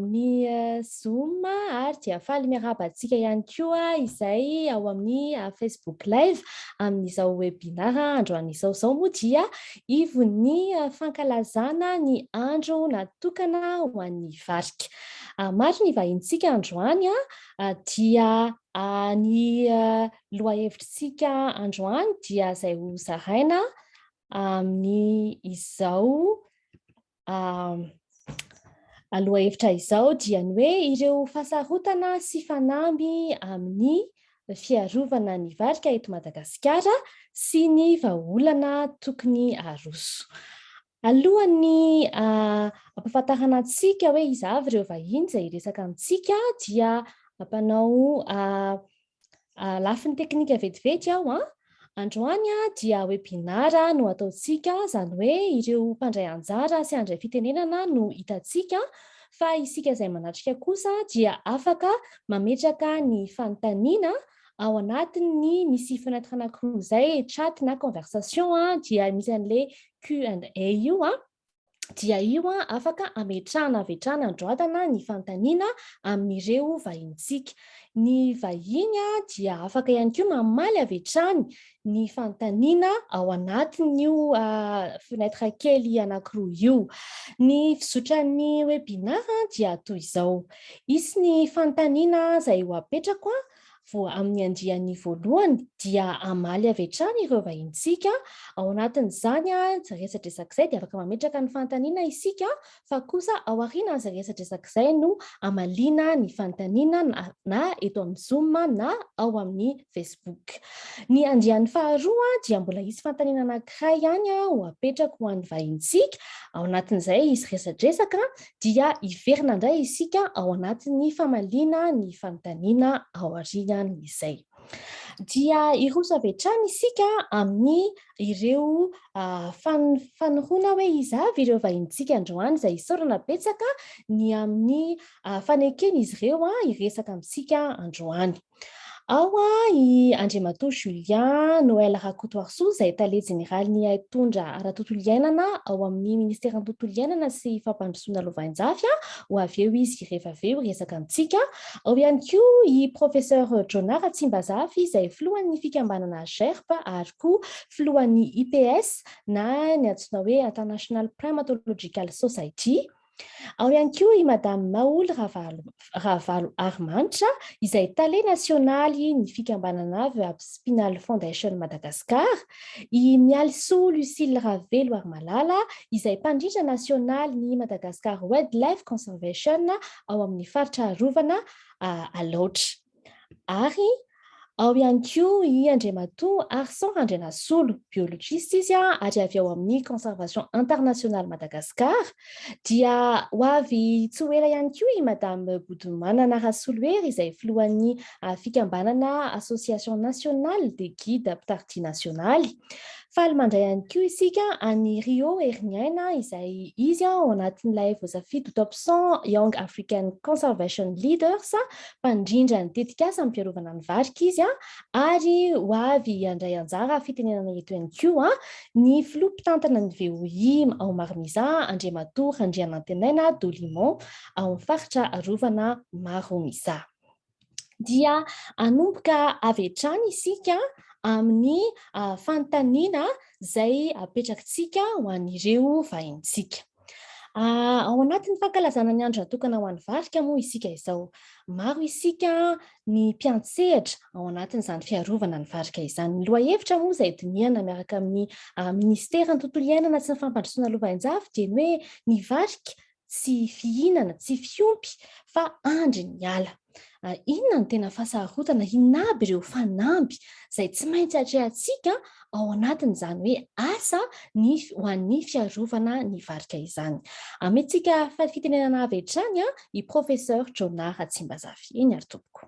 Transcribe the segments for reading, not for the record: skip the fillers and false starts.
Ny Zoma ary dia faly miarabantsika ihany koa izay ao amin'ny Facebook live amin'izao webinar androan'izao moa dia ivon'ny fankalazana ny andro natokana ho an'ny varika. Maro ny vahintsika androany dia ny lohahevitsika androany dia izay ho zaraina amin'ny izao aloha-hevitra izao dia ny hoe ireo fasarotana sy fanamby amin'ny fiarovana ny varika eto Madagasikara sy ny vahaolana tokony aroso. Alohan'ny ampahafantarana antsika hoe iza avy ireo vahiny izay resaka amintsika dia ampanao lafiny teknika vetivety aho androany dia webinara no ataontsika izany hoe ireo mpandray anjara sy handray fitenenana no hitantsika fa isika izay manatrika kosa dia afaka mametraka ny fanontaniana ao anatin'ny misy fenêtre anankiroa izay chat na conversation dia misy an'ilay Q&A io dia io afaka ametrahana androatana ny fanontaniana amin'ireo vahintsika. Ny vahiny dia afaka ihany koa mamaly avetrany ny fanontaniana ao anatin'io fenêtre kely anankiroa io. Ny fizotran'ny webinar dia toy izao. Isy ny fanontaniana izay ho apetrako amin'ny andiany voalohany dia amaly avetrany ireo vahintsika ao anatin'izany resadresaka izay dia afaka mametraka ny fanontaniana isika fa kosa ao aorianan'izay resadresaka izay no amaliana ny fanontaniana na eto amin'ny Zoom na ao amin'ny Facebook. Ny andiany faharoa dia mbola isy fanontaniana anankiray ihany ho apetraka ho an'ny vahintsika ao anatin'izay isy resadresaka dia iverina indray isika ao anatin'ny famaliana ny fanontaniana ao aoriana izay. Dia iroso avetrany isika amin'ny ireo fanoroana hoe iza avy ireo vahintsika androany izay isaorana betsaka ny amin'ny fanekeny izy ireo iresaka amintsika androany. Ao i Andriamatoa Julien Noël Rakotoarso izay tale jeneralin'ny tondra ara-tontolo iainana ao amin'ny ministeran'ny tontolo iainana sy fampandrosoana lovanjafy ho avy eo izy rehefa avy eo resaka amintsika. Ao ihany koa i professeur Jonar Tsimbazafy izay filohan'ny fikambanana GERP ary koa filohan'ny IPS na ny antsoina hoe International Primatological Society. Ao ihany koa i madame Maoul Ravalo Armanitra izay tale nasionaly ny fikambanana Spinal Foundation Madagascar, i Mialso Lucille Ravelo Armalala izay mpandrindra nasionaly ny Madagascar Wildlife Conservation ao amin'ny faritra arovana Alaotra. Ary ao ihany koa i Andriamatoa Arsan Randrenasolo, biologiste izy ary avy ao amin'ny conservation internationale Madagascar, dia ho avy tsy ho ela ihany koa i madame Boudoumana Narasoloery izay filohan'ny fikambanana Association nationale des guides Ptarty nationale. Faly mandray ihany koa isika any Rio Herniaina izay izy ao anatin'ilay voasafidy top 100 Young African Conservation Leaders, mpandrindra ny tetikasa amin'ny fiarovana ny varika izy ary ho avy andray anjara fitenenana eto ihany koa ny filoha-mpitantana ny VOI ao Maromisa Andriamatoa Randrianantenaina Dolimon ao amin'ny faritra arovana Maromisa. Dia anomboka avetrany isika amin'ny fanontaniana izay apetrakintsika ho an'ireo vahintsika. Ao anatin'ny fankalazana ny andro natokana ho an'ny varika moa isika izao. Maro isika ny mpiantsehatra ao anatin'izany fiarovana ny varika izany. Ny lohahevitra moa izay dinihana miaraka amin'ny ministeran'ny tontolo iainana sy ny fampandrosoana lovanjafy dia ny hoe ny varika tsy fihinana, tsy fiompy fa andry ny ala. Inona no tena fahasaharotana, inona aby ireo fanamby izay tsy maintsy atrehantsika ao anatin'izany hoe asa ho an'ny fiarovana ny varika izany. Ametsika fitenenana avy hatrany i professeur Jonar Tsimbazafy. Eny ary tompoko.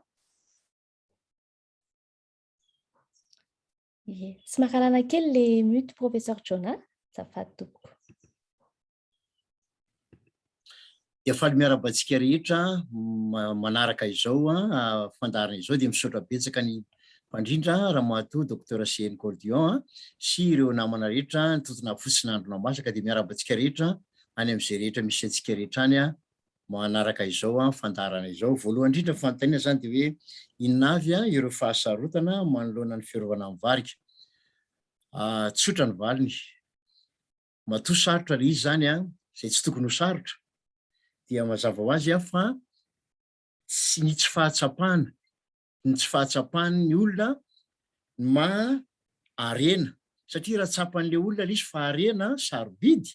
Tsy makalana kely le mute professeur Jonar, azafady tompoko. Efaly miarabantsika rehetra manaraka izao fandarana izao dia misaotra betsaka ny mpandrindra Ramatoa Dr CN Cordion sy ireo namana rehetra ny tontona fosin'andro namasaka dia miarabantsika rehetra any amin'izay rehetra misy antsika rehetra any manaraka izao fandarana izao voalohany indrindra fanontaniana zany de hoe inona avy ireo fahasarotana manoloana ny fiarovana amin'ny varika. Tsotra ny valiny, matoa sarotra le izy zany zay tsy tokony ho sarotra dia mazava ho azy fa ny tsy fahatsapahana, ny tsy fahatsapahany olona ma arena satria raha tsapan'le olona le izy fa arena sarobidy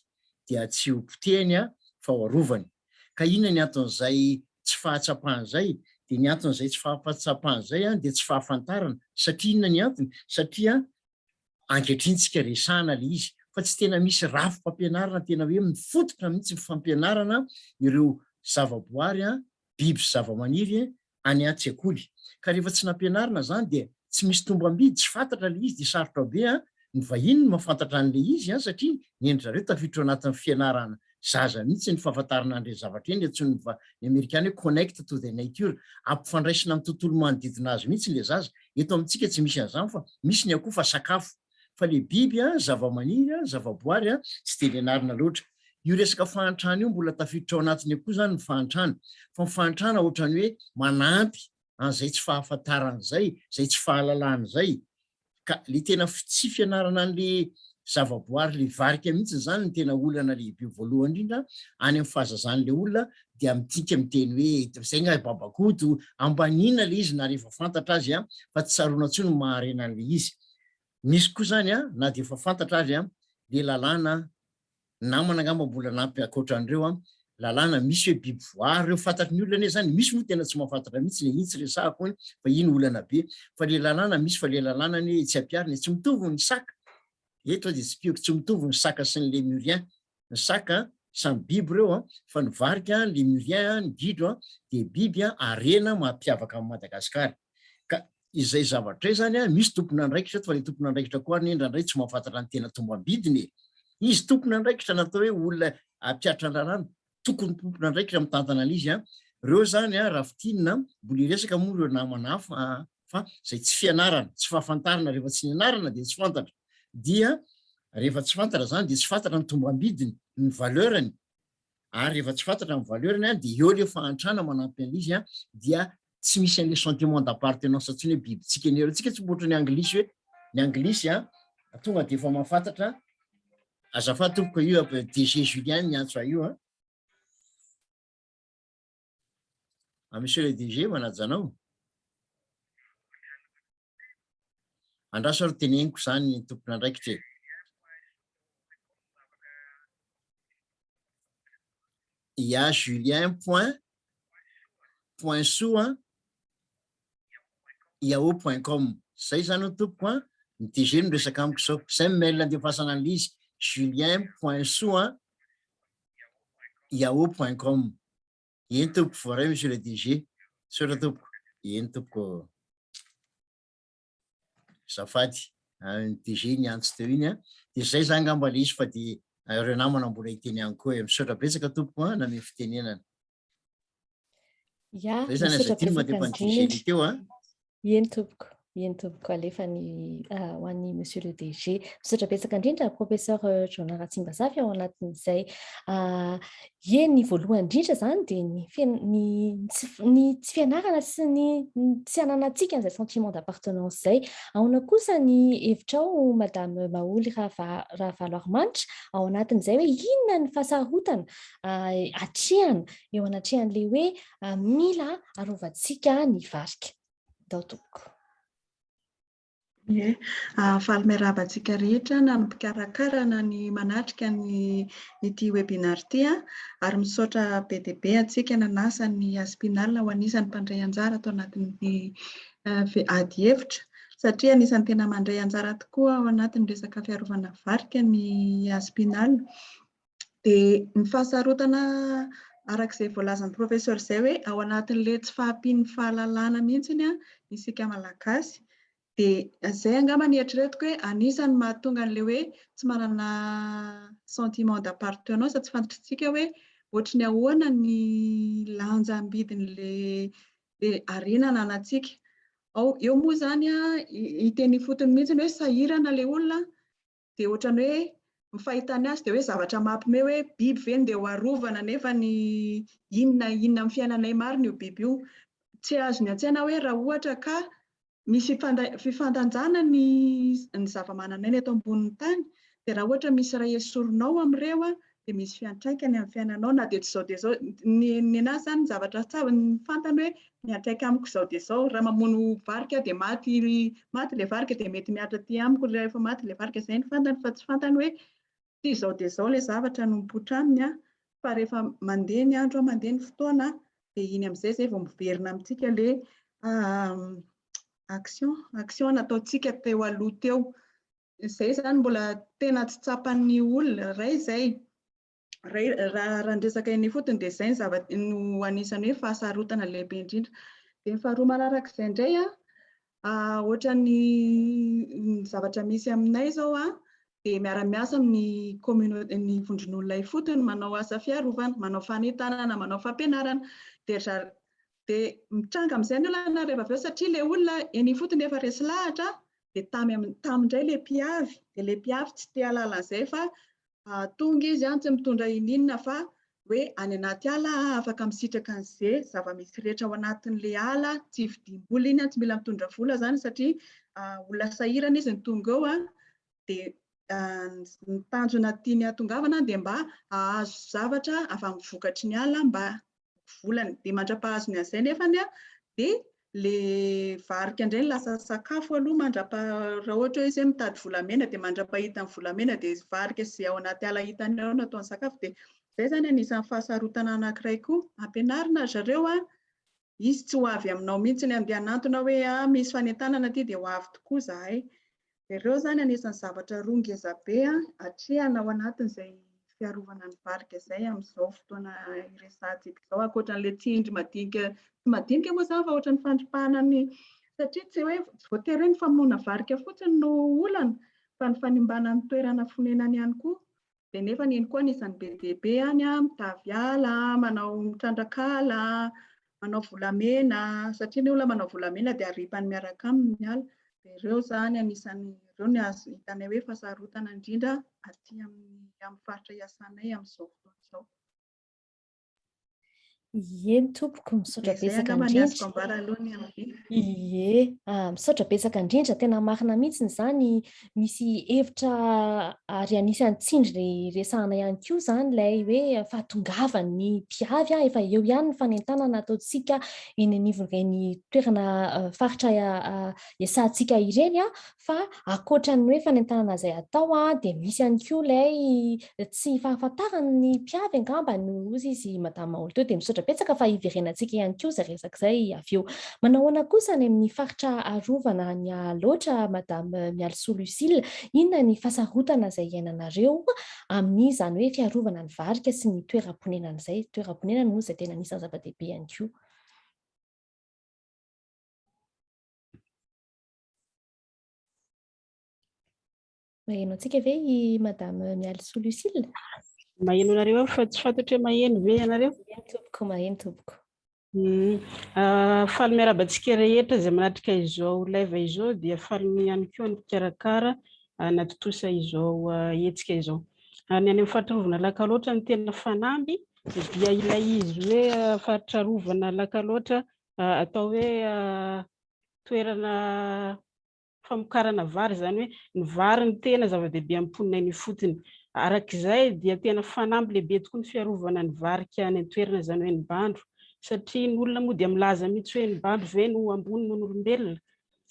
dia tsy ho potehany fa ho arovany. Ka inona ny anton'izay tsy fahatsapahana de ny anton'izay tsy fahatsapahana de tsy fahafantarana satria inona ny antony satria ankehitriny-tsika resahana le izy fa tsy tena misy rafim-pampianarana tena hoe mifototra mihitsy ny fampianarana ireo zavaboary biby sy zavamaniry any an-tsekoly. Ka rehefa tsy nampianarina zany de tsy misy tombam-bidy, tsy fantatra le izy de sarotra be ny vahiny ny mahafantatra an'le izy satria ny endry zareo tafiditra anatin'ny fianarana zaza mihitsy ny fahafantarana an'le zavatra eny antsoiny ny amerikana hoe connect to the nature, ampifandraisina amin'ny tontolo manodidina azy mihitsy le zaza. Eto amintsika tsy misy an'izany fa misy ny akoho fa sakafo, fa le biby zavamaniry zavaboary tsy de nianarina loatra. Io resaka fahantrana io mbola tafiditra ao anatiny akoho zany ny fahantrana, fa ny fahantrana ohatrany hoe manampy an'izay tsy fahafantarana zay tsy fahalalana zay. Ka le tena tsy fianarana an'le zavaboary le varika mihitsy zany ny tena olana lehibe voalohany indrindra any amin'ny fahazazan'le olona dia mitika miteny hoe zay nga babakoto ambanina le izy na rehefa fantatra azy fa tsy tsaroana intsony maharena an'le izy. Misy koa zany na de efa fantatra azy le lalàna namana angamba mbola nampy akoatran'ireo lalàna misy hoe biby voary reo fantatry ny olona ane zany, misy moa tena tsy mahafantatra mihitsy le itsy resahako fa iny olana be fa le lalàna misy fa le lalàna ny tsy ampiarina tsy mitovy ny saka eto de tsy pioky tsy mitovy ny saka sy ny lémuriens. Ny saka samy biby reo fa ny varika lémurien ny gidro de biby arena mampiavaka amin'ny Madagascar. Ka izay zavatra zany misy tompona andraikitra fa le tompona andraikitra koa ny endra indray tsy mahafantatra ny tena tombam-bidiny. Izy tompona andraikitra natao hoe olona ampiatra lalàna tokony tompona andraikitra mitantana an'izy reo zany rafitinina mbola iresaka moa reo namana hafa fa zay tsy fianarana tsy fahafantarana rehefa tsy nianarana de tsy fantatra dia rehefa tsy fantatra zany de tsy fantatra ny tombam-bidiny ny valeurany ary rehefa tsy fantatra ny valeurany de eo le fahantrana manampy an'izy dia tsy misy an'le sentiment d'appartenance atsiny hoe bibitsika eny tsika tsy mboatra ny anglisy hoe ny anglisy tonga de efa mahafantatra azafady tompoko io DG Julien ny antso io monsieur le DG manajanao andraso aro teneniko zany ny tompona andraikitra ia Julien point sous yahoo.com zay zany o tompoko ny DG no resaka amiko sao zay mail andefasana an'le izy Julien point sous yahoo.com. Eny tompoko voaray monsieur le DG saotra tompoko eny tompoko zafady ny DG ny antso teo iny de zay zany ngamba le izy fa de reo namana mbola hiteny any koa misaotra betsaka tompoko na me fitenenana zay zany azadiny mandefa ny DG ny teo Eny tompoko alefa ny ho an'ny monsieur le DG misaotra betsaka indrindra professeur Jona Ratsimbasafy ao anatin'izay ny voalohany indrindra zany de ny tsy fianarana sy ny tsy ananantsika an'izay sentiment d'appartenance zay. Ahoana kosa ny hevitrao madame Maoly Rahavaloarmanitra ao anatin'izay hoe inona ny fahasarotana atrehana eo anatrehan'le hoe mila arovantsika ny varika dao tompoko. Faly miarabantsika rehetra na mpikarakarana ny manatrika ity webinar ity ary misaotra be dia be antsika nanasa ny aspinal ho anisan'ny mpandray anjara atao anatin'ny ady hevitra satria anisan'ny tena mandray anjara tokoa ao anatin'ny resaka fiarovana varika ny aspinal. Dia ny fahasarotana arak'izay voalazan'ny professeur zay hoe ao anatin'le tsy fahampian'ny fahalalana mihitsiny isika malagasy. Dia zay angamba ny eritreretiko hoe anisany mahatonga an'le hoe tsy manana sentiment d'appartenance tsy fantatritsika hoe ohatry ny ahoana ny lanjam-bidin'le arena anantsika. Eo moa zany iteny fotony mihitsy hoe sahirana le olona dia ohatrany hoe fahitany azy dia hoe zavatra mampime hoe biby ve ndeha ho arovana nefa ny inona amin'ny fiainanay marina io biby io. Tsy azo ny an-tsaina hoe raha ohatra ka misy fifandanjana ny zava-mananaina eto ambonin'ny tany dia raha ohatra misy raha esorinao amin'ireo dia misy fiantraikany amin'ny fiainanao na dia tsy izao dia izao. Ny anazy zany ny zavatra tsara ny fantany hoe miantraika amiko izao dia izao. Raha mamono varika dia maty ilay varika dia mety miatra aty amiko rehefa maty ilay varika. Izay ny fantany fa tsy fantany hoe ty izao dia izao ilay zavatra no mipoitra aminy fa rehefa mandeha ny andro mandeha ny fotoana dia iny amin'izay izay vao miverina amintsika ilay action nataontsika teo aloha teo. Izay zany mbola tena tsy tsapan'ny olona ray izay. Raha ndresaka eny fotony dia izay no anisany hoe fahasarotana lehibe indrindra. Dia ny faharoa manarak'izay indray ohatra ny zavatra misy aminay izao dia miara-miasa amin'ny ny vondron'olona ifotony manao asa fiarovana, manao fanitanana, manao fampianarana dia mitranga amin'izay ny olona rehefa avy eo satria ilay olona eny ifotony efa resy lahatra dia tamindray ilay mpiavy dia ilay mpiavy tsy te halala an'izay fa tonga izy tsy mitondra ininona fa hoe any anaty ala afaka misitraka an'izay zava-misy rehetra ao anatin'ilay ala tsy vidim-bola iny tsy mila mitondra vola zany satria olona sahirana izy ny tonga eo dia ny tanjona tiany hatongavana dia mba hahazo zavatra avy amin'ny vokatry ny ala mba volany dia mandra-pahazony an'izay nefany dia le varika indray lasa sakafo aloha raha ohatra hoe izy mitady volamena dia mandra-pahita ny volamena dia varika izay ao anaty ala hitany ao natao ny sakafo. Dia izay zany anisan'ny fahasarotana anankiray koa ampianarina zareo izy tsy ho avy aminao mihitsy ny andeha hanantona hoe misy fanentanana aty dia ho avy tokoa zahay. Ireo zany anisan'ny zavatra roa ngeza be hatrehana ao anatin'izay fiarovana ny varika izay amin'izao fotoana iresahantsika izao ankoatran'ilay tsindry madinika moa izany fa ohatran'ny fandripahana satria tsy hoe tsy voatery hoe ny famonoana varika fotsiny no olana fa ny fanimbana ny toerana fonenany ihany koa. Dia nefa iny koa anisan'ny be dia be mitavy ala, manao mitrandrakala, manao volamena satria ny olona manao volamena dia aripany miaraka aminy ny ala. Ireo zany ireo ny azo hitanay hoe fahasarotana indrindra aty amin'ny faritra iasanay amin'izao fotoana izao. Eny tompoko misaotra betsaka indrindra. Misaotra betsaka indrindra tena marina mihitsy zany misy hevitra ary anisan'ny tsindry resahana ihany koa zany ilay hoe fahatongavan'ny mpiavy efa eo ihany ny fanentanana ataontsika eny anivon'ireny toerana faritra iasantsika ireny fa ankoatran'ny hoe fanentanana izay atao dia misy ihany koa ilay tsy fahafantarany ny mpiavy angamba no ozy izy madama olo teo dia misaotra betsaka fa iverenantsika ihany koa izay resaka izay avy eo. Manao ahoana kosa any amin'ny faritra arovana ny loatra madame Mialsou Lucille, inona ny fahasarotana izay iainanareo amin'izany hoe fiarovana ny varika sy ny toeram-ponenana izay. Toeram-ponenana moa izay tena anisan'ny zava-dehibe ihany koa. Maheno antsika ve madame Mialsou Lucille? Maheno anareo fa tsy fantatra maheno ve ianareo? Maheno tompoko. Faly miarabantsika rehetra izay manatrika izao live izao dia faly ihany koa ny mpikarakara natotosa izao hetsika izao. Ny any amin'ny faritra rovana lakaloatra ny tena fanamby dia ilay izy hoe faritra rovana lakaloatra atao hoe toerana famokarana vary zany hoe ny vary ny tena zava-dehibe amin'ny mponina ny fotony. Arak'izay dia tena fanamby lehibe tokoa ny fiarovana ny varika any an-toerana izany hoe ny bandro satria ny olona moa dia milaza mihitsy hoe ny bandro ve no ambony noho ny olombelona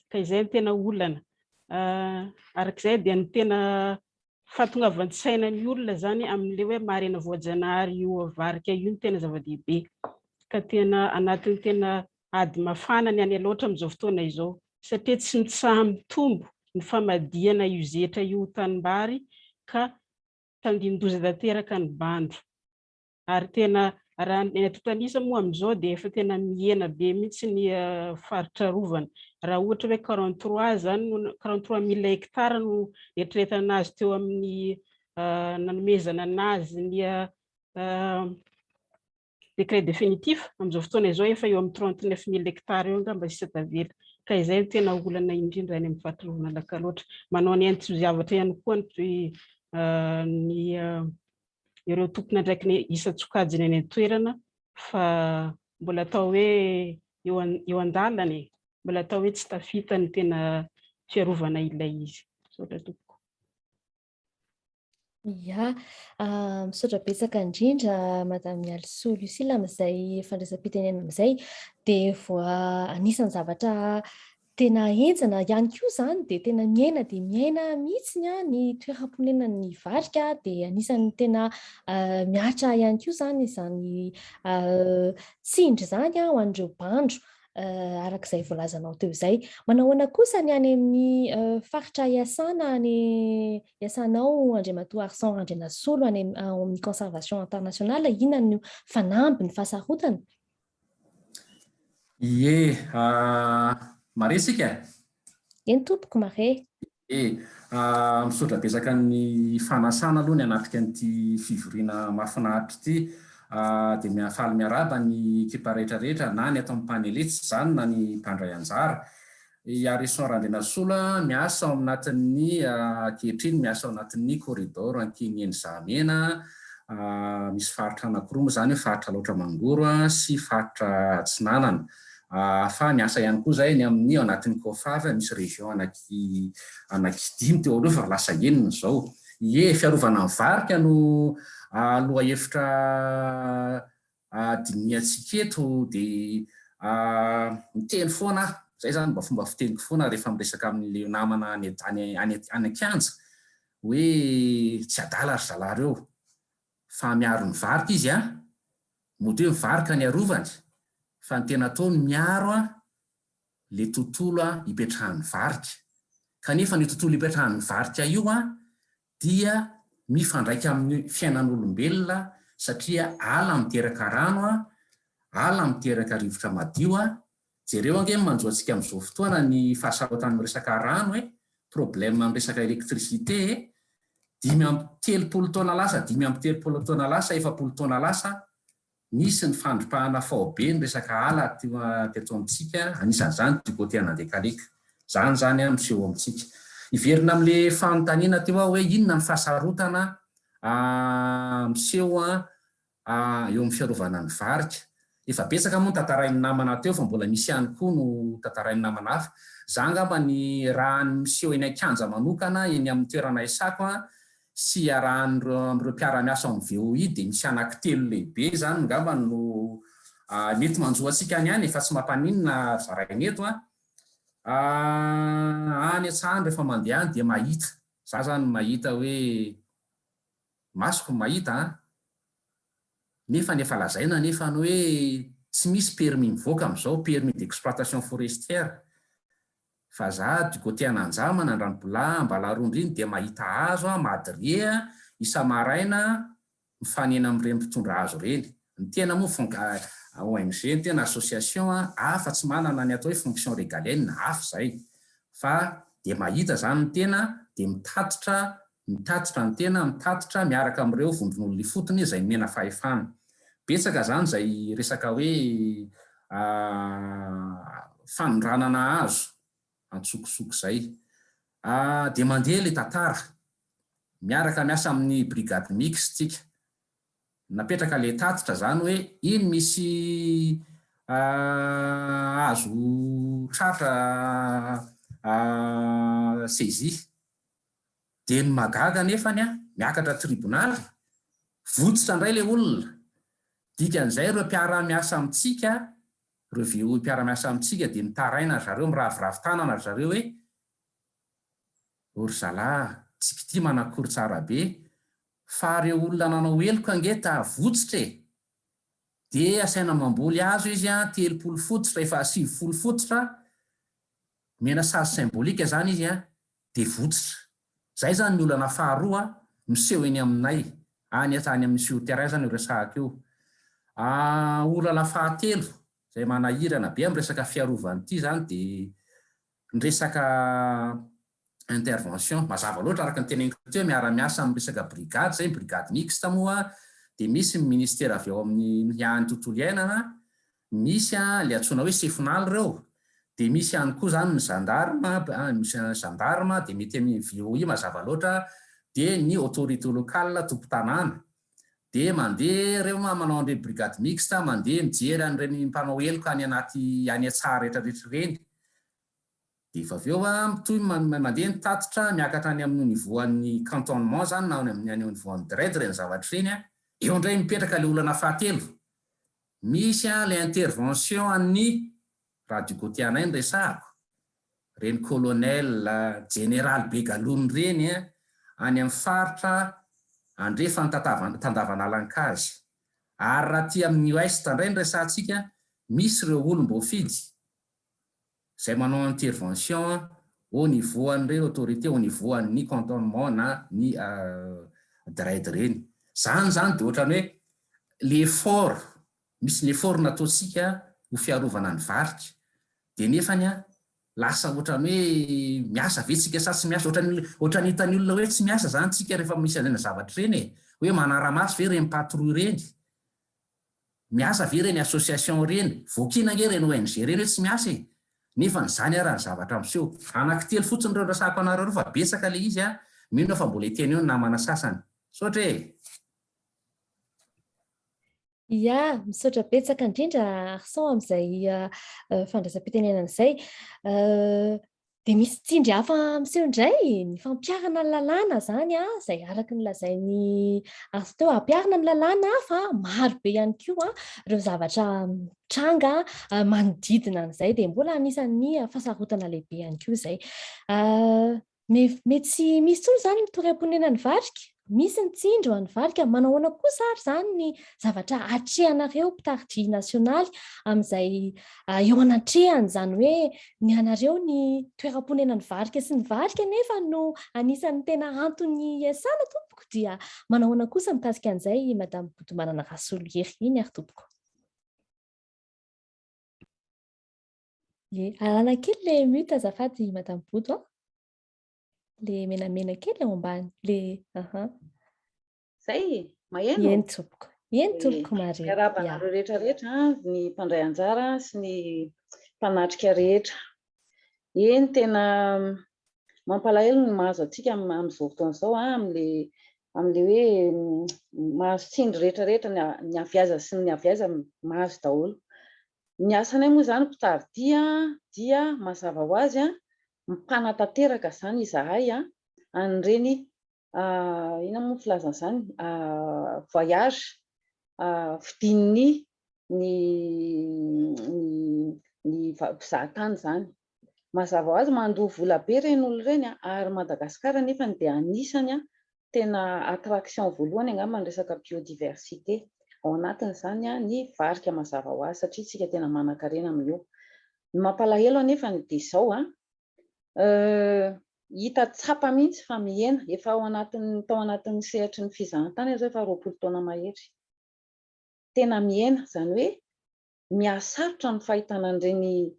ka izay ny tena olana. Arak'izay dia ny tena fahatongavan-tsaina ny olona zany amin'ilay hoe marena voajanahary io varika io ny tena zava-dehibe ka tena anatin'ny tena ady mafana ny any loatra amin'izao fotoana izao satria tsy mitsaha mitombo ny famadihana io zetra io tanimbary ka tandin-doza tanteraka ny bandro. Ary tena raha ny totanisa moa amin'izao dia efa tena mihena be mihitsy ny faritra rovana. Raha ohatra hoe 43 zany 43,000 hektara no eritreretana azy teo amin'ny nanomezana anazy ny décret définitif amin'izao fotoana izao efa eo amin'ny 39,000 hektara eo angamba sisa tavela ka izay tena olana indrindra any amin'ny faritra rovana lakaloatra. Manao ny antsy zavatra ihany koa ny ny ireo tompona ndraiky ny isa-tsokajiny any an-toerana fa mbola atao hoe eo an-dalany, mbola atao hoe tsy tafita ny tena fiarovana ilay izy. Misaotra tompoko. Ya, misaotra betsaka indrindra Madame Also Lucille amin'izay fandraisam-pitenenana amin'izay, dia voa anisan'ny zavatra tena enjana ihany koa izany dia tena miaina mihitsiny ny toeram-ponenan'ny varika, dia anisan'ny tena miatra ihany koa izany tsindry izany ho an'ireo bandro. Arak'izay voalazanao teo izay. Manao ahoana kosa ny any amin'ny faritra iasana ny iasanao Andriamatoa Arsan Andrenasolo any amin'ny conservation internationale, inona no fanamby ny fahasarotana? Ie, mare sika? Eny tompoko mare. Misaotra betsaka ny fanasana aloha ny anatrika an'ity fivoriana mahafinaritra ity. Dia miafaly miaraba ny ekipa rehetrarehetra na ny ato amin'ny paneliste izany na ny mpandray anjara. Ary Andrenasolo miasa ao anatin'ny ankehitriny miasa ao anatin'ny corridor ankineny Zamena, misy faritra anankiroa moa izany hoe faritra Laotra Mangoro sy faritra Atsinanana. Fa miasa ihany koa izay ny amin'ny ao anatin'ny COFAV misy région anankidimy teo aloha fa lasa enina izao. Ie, fiarovana ny varika no aloha hevitra diniantsika eto dia miteny foana izay zany mba fomba fiteniko foana rehefa miresaka amin'ilay namana any an-kianja hoe tsy adala ry zalahy ireo fa miaro ny varika izy mody hoe mivarika ny arovany fa ny tena ataony miaro le tontolo hipetrahan'ny varika, kanefa ny tontolo hipetrahan'ny varika io dia mifandraika amin'ny fiainan'olombelona satria ala miteraka rano ala miteraka rivotra madio jereo ange manjo antsika amin'izao fotoana ny fahasarotan'ny resaka rano problème amin'ny resaka électricité 5 taona lasa 5 taona lasa 7 taona lasa nisy ny fandropahana faobe ny resaka ala teto amintsika, anisan'izany du côté anandekaleka zany miseho amintsika. Iverina amin'le fanontaniana teo hoe inona ny fahasarotana miseho eo amin'ny fiarovana ny varika. Efa betsaka moa ny tantarain'ny namana teo fa mbola misy ihany koa no tantarain'ny namana hafa. Za angamba ny raha miseho eny an-kianja manokana eny amin'ny toerana isako sy arahan'ireo mpiara-miasa amin'ny VOI dia misy anankitelo lehibe zany angamba no mety manjoa antsika any efa tsy mampaninona zarainy eto any an-tsahany rehefa mandeha any dia mahita. Za zany mahita hoe masoko mahita nefa ny efa lazaina nefa ny hoe tsy misy permis mivoaka amin'izao, permis d'exploitation forestière. Fa za du côté Ananjama, Andranobola, Ambalarondriny dia mahita hazo madrie isa-maraina mifanena amin'ireny mpitondra hazo ireny. Ny tena moa ONG ny tena association hafa tsy manana ny atao hoe fonction régalienne hafa izay. Fa dia mahita zany ny tena dia mitatitra ny tena mitatitra miaraka amin'ireo vondron'olona fotony izay mena fahefana. Betsaka zany izay resaka hoe fanondranana hazo antsokosoko izay. Dia mandeha ilay tantara miaraka miasa amin'ny brigade mixte. Napetraka ilay tatitra zany hoe iny misy hazo tratra saisie dia ny magaga nefany miakatra tribonaly votsitra indray ilay olona. Dikan'izay ireo mpiara-miasa amintsika, ireo VOI mpiara-miasa amintsika dia mitaraina zareo miraviravy tanana zareo hoe ory zalahy tsika ity manakory tsara be fa ireo olona nanao heloka angeta votsitra dia asaina mamboly azo izy 30 fototra efa 70 fototra mena sary symbolika zany izy dia votsitra. Zay zany ny olana faharoa miseho eny aminay any amin'ny sur-terrain zany resahako eo. Olana fahatelo izay manahirana be amin'ny resaka fiarovana ity zany dia ny resaka intervention mazava loatra araka ny teneniko teo miara-miasa amin'ny resaka brigade zay brigade mixte moa dia misy ministera avy ao amin'ny ihany tontolo iainana, misy le antsoina hoe sefonaly ireo, dia misy ihany koa zany ny gendarme dia mety amin'ny VOI mazava loatra dia ny autorité locale tompo-tanàna, dia mandeha ireo manao an'ireny brigade mixte, mandeha mijery an'ireny mpanao heloka any anaty any an-tsaha rehetrarehetra ireny. Dia efa avy eo toy mandeha nitatitra miakatra any amin'ny nivoan'ny cantonnement zany na any nivoan'ny cadre ireny zavatra ireny eo indray mipetraka ilay olana fahatelo. Misy ilay intervention an'ny raha du côté anay ny resahako, reny colonel général Begalony reny any amin'ny faritra andrefa Tandavanalankazy. Ary raha ty amin'ny ouest indray ny resantsika, misy ireo olom-boafidy izay manao intervention au niveau an'ireny autorité au niveau an'ny cantonnement na ny DRED reny. Zany dia ohatrany hoe l'effort, misy l'effort nataontsika ho fiarovana ny varika, dia nefany lasa ohatrany hoe miasa vetsika sa tsy miasa, ohatrany hitany olona hoe tsy miasa zany tsika rehefa misy an'ireny zavatra ireny, hoe manara-maso ve reny patrouille reny, miasa ve reny association reny, voakina nge reny ONG reny hoe tsy miasa e. Nefa n'izany raha ny zavatra miseho. Anankitelo fotsiny ireo resahako anareo fa betsaka le izy mino fa mbola hiteny eo ny namana sasany. Sotra e. Ia, misaotra betsaka indrindra Arsan amin'izay fandraisam-pitenenana izay. Dia misy tsindry hafa miseho indray, ny fampiarana ny lalàna zany izay araky ny lazainy azo teo, ampiarana ny lalàna fa maro be ihany koa ireo zavatra tranga manodidina an'izay, dia mbola anisan'ny fasarotana lehibe ihany koa izay. Mety tsy misy tsony zany ny toeram-ponenana ny varika. Misy ny tsindro an'ny varika, manahoana kosa ary zany ny zavatra atrehanareo mpitarity nasionaly amin'izay eo anatrehany, zany hoe ny anareo ny toeram-ponenana ny varika sy ny varika nefa no anisan'ny tena antony iasana tompoko. Dia manahoana kosa mikasika an'izay Madame Botomanana Rasolihery iny ary tompoko. Alana kely le mute azafady Madame Boto. Le menamena kely ao ambany le zay maheno eny tompoko Maria. Miarabanareo rehetrarehetra, ny mpandray anjara sy ny mpanatrika rehetra. Eny tena mampalahelo ny mahazo antsika amin'izao fotoana izao amin'le hoe mahazo tsindry rehetrarehetra, ny aviaza sy ny aviaza mahazo daholo. Ny asanay moa zany mpitaridia dia mazava ho azy mipanatanteraka zany izahay an'ireny ina moa filazan'izany voyage fidin'ny ny mpizahatany zany. Mazava ho azy mandoha vola be reny olo reny ary Madagascar nefa dia anisany tena attraction voalohany angamba ny resaka biodiversité. Ao anatin'izany ny varika mazava ho azy satria tsika tena manan-karena amin'io. Ny mampalahelo anefa dia izao hita tsapa mihitsy fa mihena efa tao anatin'ny sehatry ny fizahantany efa 20 taona mahery. Tena mihena zany hoe mihasarotra ny fahitana an'ireny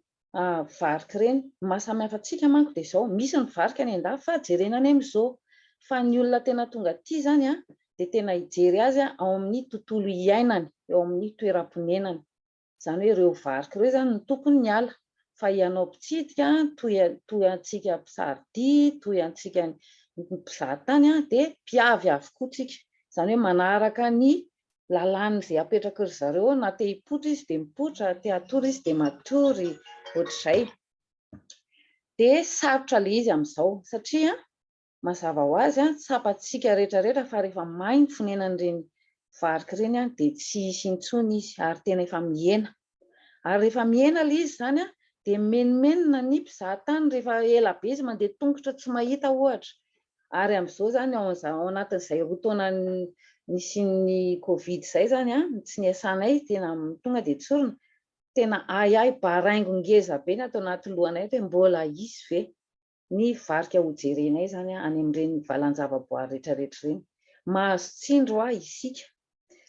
varika ireny. Mahasamihafa antsika manko dia izao, misy ny varika any an-dafy fa jerena any amin'izao, fa ny olona tena tonga aty zany dia tena hijery azy ao amin'ny tontolo iainany, eo amin'ny toeram-ponenany. Zany hoe ireo varika ireo zany ny tokony ny ala, fa ianao mpitsidika toy antsika mpisaridia, toy antsika mpizahatany dia mpiavy avokoa tsika. Zany hoe manaraka ny lalàna izay apetraka ry zareo, na te hipotra izy dia mipotra, te hatory izy dia matory, ohatr'izay. Dia sarotra le izy amin'izao satria mazava ho azy tsapantsika rehetrarehetra fa rehefa mainy fonenan'ireny varika ireny dia tsy hisy intsony izy ary tena efa mihena. Ary rehefa mihena le izy zany dia menomenona ny mpizahatany rehefa ela be izy mandeha tongotra tsy mahita ohatra. Ary amin'izao zany ao anatin'izay roa taona nisy ny Covid izay zany tsy niasanay tena tonga dia tsorina, tena baraingo ngeza be ny atao anaty lohanay hoe mbola isy ve ny varika ho jerenay zany any amin'ireny valan-javaboary rehetrarehetra ireny. Mahazo tsindro isika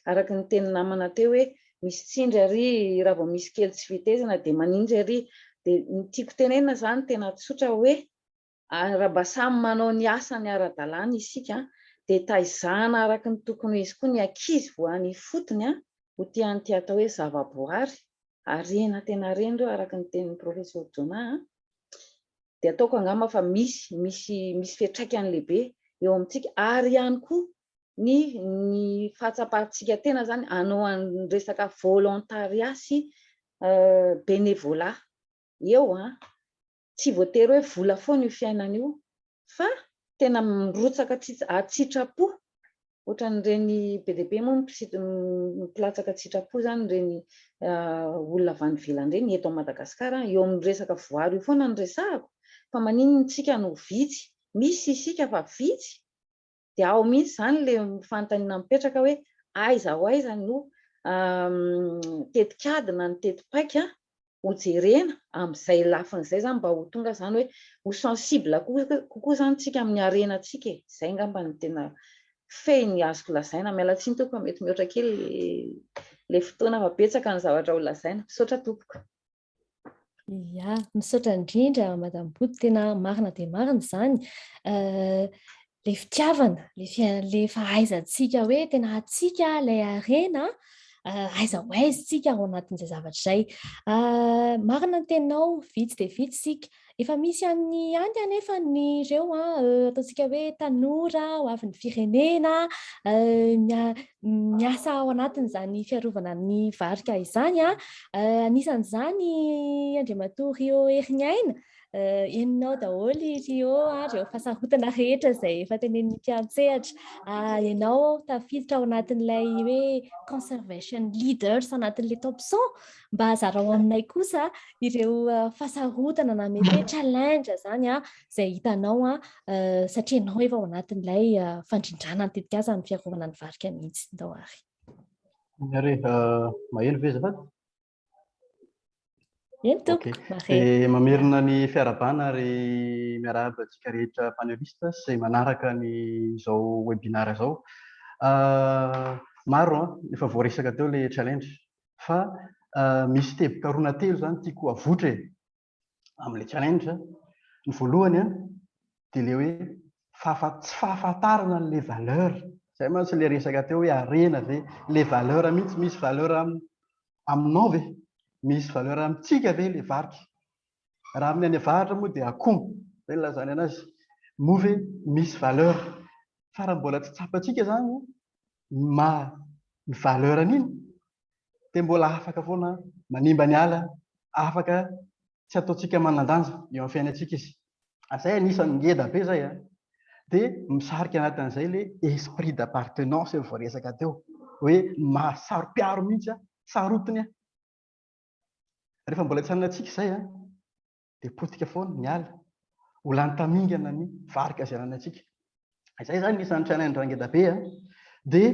araka ny teny namana teo hoe misy tsindry ary raha vao misy kely tsy fitezana dia manindry ary. Dia ny tiako tenenina zany tena tsotra hoe raha mba samy manao ny asany ara-dalàna isika dia taizana araka ny tokony izy koa ny ankizy voany fotony ho tiany atao hoe zavaboary arena tena reny ireo araka ny tenin'ny professeur Zoma. Dia ataoko angamba fa misy fiantraikany lehibe eo amintsika ary ihany koa ny fahatsapahantsika tena zany anao any resaka volontariat sy bénévolat eo tsy voatery hoe vola foana io fiainana io fa tena mirotsaka atsitrapo ohatran'ireny be dia be moa mipilatsaka atsitrapo zany reny olona avy any ivelany reny eto Madagasikara eo amin'ny resaka voary io foana ny resahako fa maninona tsika no vitsy misy isika fa vitsy dia ao mihitsy zany le fanontaniana mipetraka hoe aiza ho aiza no tetikady na ny tetipaika ho jerena amin'izay lafin'izay zany mba ho tonga zany hoe ho sensible kokoa zany tsika amin'ny arenantsika izay ngamba ny tena feny azoko lazaina mialatsiny tompoko mety mihoatra kely le fotoana fa betsaka ny zavatra ho lazaina misaotra tompoko. Ya, misaotra indrindra madame Body, tena marina dia marina izany. Le fitiavana, le fahaizantsika hoe tena atsika ilay arena, aiza ho aiza tsika ao anatin'izay zavatra izay. Marina ny tenao, vitsy dia vitsy sika. Efa misy any anefa ny ireo ataontsika hoe tanora ho avy ny firenena miasa ao anatin'izany fiarovana ny varika izany. Anisan'izany andriamatoa Rio Heriniaina, enonao daholo ireo fasahotana rehetra izay efa tenenin'ny mpiantsehatra. Ianao tafiditra ao anatin'ilay hoe conservation leaders anatin'ilay top 100 mba hazarao aminay kosa ireo fasahotana na mety hoe challenge zany izay hitanao satria ianao efa ao anatin'ilay fandrindrana ny tetikasa ny fiarovana ny varika mihitsy ndao ary. Are maheno ve zafady? Eny tompoko, maheno. Mamerina ny fiarabana ary miarahaba antsika rehetra panelista izay manaraka ny izao webinaire izao. Maro efa voaresaka teo le challenge fa misy teboka roana telo zany tiako avotra amin'le challenge. Ny voalohany dia le hoe tsy fahafantarana le valeur. Zay mantsy le resaka teo hoe arena ve le valeur mihitsy, misy valeur aminao ve, misy valeur amintsika ve le varika. Raha amin'ny any avahatra moa dia akoho zay lazany anazy moa ve misy valeur. Fa raha mbola tsy tsapantsika zany ny valeur an'iny dia mbola afaka foana manimba ny ala, afaka tsy ataontsika manan-danja eo amin'ny fiainantsika izy. Zay anisan'ny ngeda be zay dia misarika anatin'izay le esprit d'appartenance efa voaresaka teo hoe mahasaro-piaro mihitsy sarotiny. Rehefa mbola tsy anantsika izay dia potika foana ny ala, ho lany tamingana ny varika izay anantsika. Izay zany isan'ny challenge ngeda be dia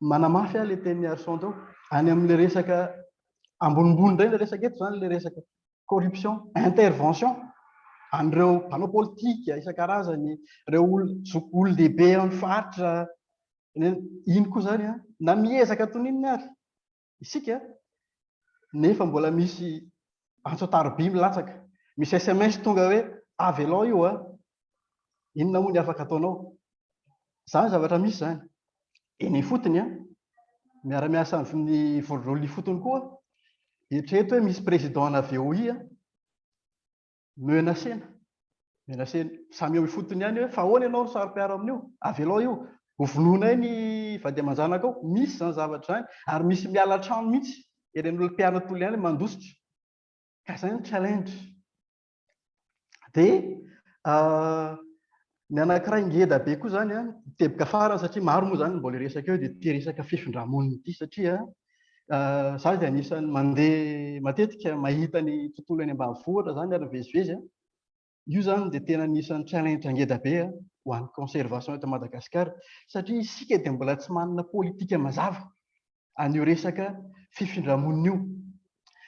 manamafy le teny arson teo any amin'le resaka ambonimbony indray le resaka eto zany le resaka corruption, intervention an'ireo mpanao politika isan-karazany, ireo olon-dehibe amin'ny faritra, iny koa zany na miezaka tonininy ary isika nefa mbola misy antsoataroby milatsaka, misy SMS tonga hoe avy alao io inona moa ny afaka ataonao. Zany zavatra misy zany. Eny fotony miara-miasa amin'ny voron'ny fotony koa eritrereto hoe misy président-na VOI menacena samy eo fotony ihany hoe fa ahoana ianao no saro-piaro amin'io, avy alao io hovonoinay ny vady aman-janaka ao. Misy zany zavatra zany ary misy miala trano mihitsy iren'olona mpiana tolo ihany mandositra. Ka zay ny challenge. Dia ny anankiray ngeda be koa zany teboka farany satria maro moa zany mbola resaka eo dia ity resaka fifindramonina ity satria za dia anisan'ny mandeha matetika mahita ny tontolo any ambanivohitra zany ary mivezivezy. Io zany dia tena anisan'ny challenge ngeda be ho an'ny conservation eto Madagascar satria isika dia mbola tsy manana politika mazava an'io resaka fifindramonina io.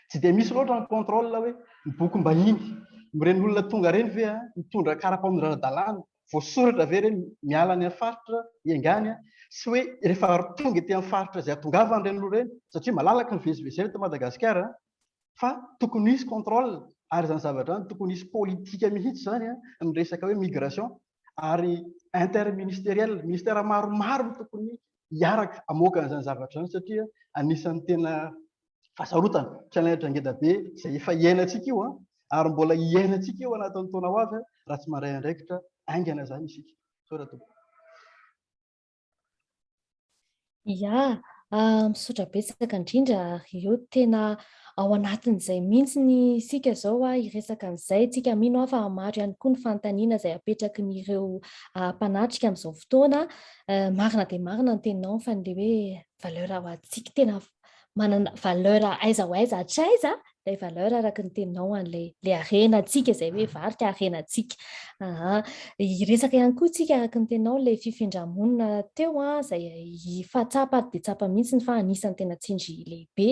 Tsy dia misy loatra ny contrôle hoe ny bokim-bahiny mireny olona tonga reny ve mitondra karampamonjara-dalàna voasoratra ve reny miala ny faritra iangany sy hoe rehefa tonga ety amin'ny faritra izay atongavany reny loha reny satria malalaka ny vezivezena eto Madagasikar fa tokony hisy contrôle ary zany zavatra zany tokony hisy politika mihitsy zany ny resaka hoe migration ary interministériel ministère maromaro tokony hiaraka hamoaka an'izany zavatra zany satria anisan'ny tena fasarotana challenge ngeda be izay efa iainantsika io ary mbola iainantsika io anatin'ny taona ho avy raha tsy mandray andraikitra aingana zany isika. Ia, misaotra betsaka indrindra io tena ao anatin'izay mihitsy ny isika zao hiresaka an'izay tsika mino fa maro ihany koa ny fantaniana izay apetraky n'ireo mpanatrika amin'izao fotoana. Marina dia marina ny teninao fa n'ilay hoe valeur ho antsika tena manana valeur aiza ho aiza hatraiza ilay valeur araka ny teninao an'ilay harenantsika izay hoe varika harenantsika. Hiresaka ihany koa tsika araka ny teninao ilay fifindra-monina teo izay fa tsapa dia tsapa mihitsy fa anisan'ny tena tsindry lehibe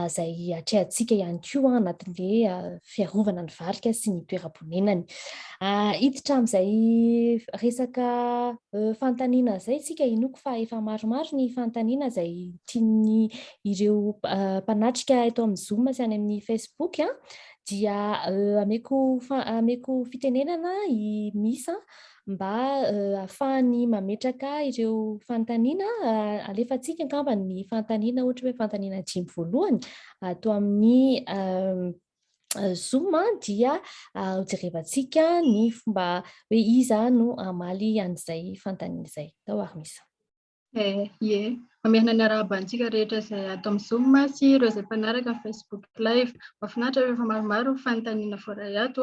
izay atrehantsika ihany koa anatin'ilay fiarovana ny varika sy ny toeram-ponenany. Hiditra amin'izay resaka fantaniana izay tsika inoko fa efa maromaro ny fantaniana izay tiany ireo mpanatrika eto amin'ny Zoma sy any amin'ny Facebook dia ameko fitenenana misy mba ahafahany mametraka ireo fantaniana alefantsika angamba ny fantaniana ohatra hoe fantaniana 5 voalohany atao amin'ny Zoma dia jerevantsika ny fomba hoe iza no amaly an'izay fantaniana izay. Tao ary misy. Mamerina ny arahabantsika rehetra izay atao amin'ny Zoma sy ireo izay mpanaraka Facebook live. Mahafinaritra rehefa maromaro fantaniana voaray ato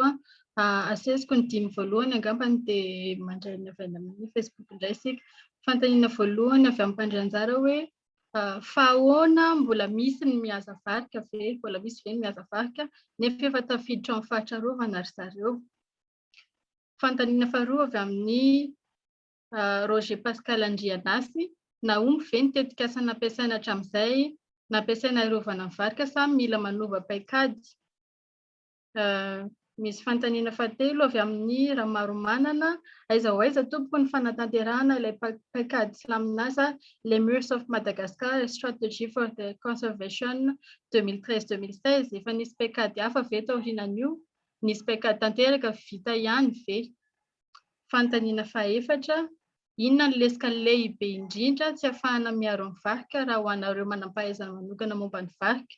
asesiko ny 5 voalohany angambany dia mandray ny avy amin'ny Facebook indray isika. Fantaniana voalohany avy amin'ny mpandrianjara hoe fa ahoana mbola misy ny mihaza varika ve, mbola misy ve ny mihaza varika nefa efa tafiditra amin'ny fahatrarovana ry zareo. Fantaniana faharoa avy amin'ny Roger Pascal Andrianasy naomby ve ny tetikasa nampiasaina hatramin'izay nampiasaina arovana ny varika sa mila manova paikady. Misy fantaniana fahatelo avy amin'ny Ramaromanana aiza ho aiza tompoko ny fanatanterahana ilay paikady slaminasa Lemurs of Madagascar strategy for the conservation 2013-2016 efa nisy paikady hafa ve tao aorianan'io, nisy paikady tanteraka vita ihany ve. Fantaniana fahaefatra inona ny lesika lehibe indrindra tsy ahafahana miaro ny varika raha ho anareo manam-pahaizana manokana momba ny varika.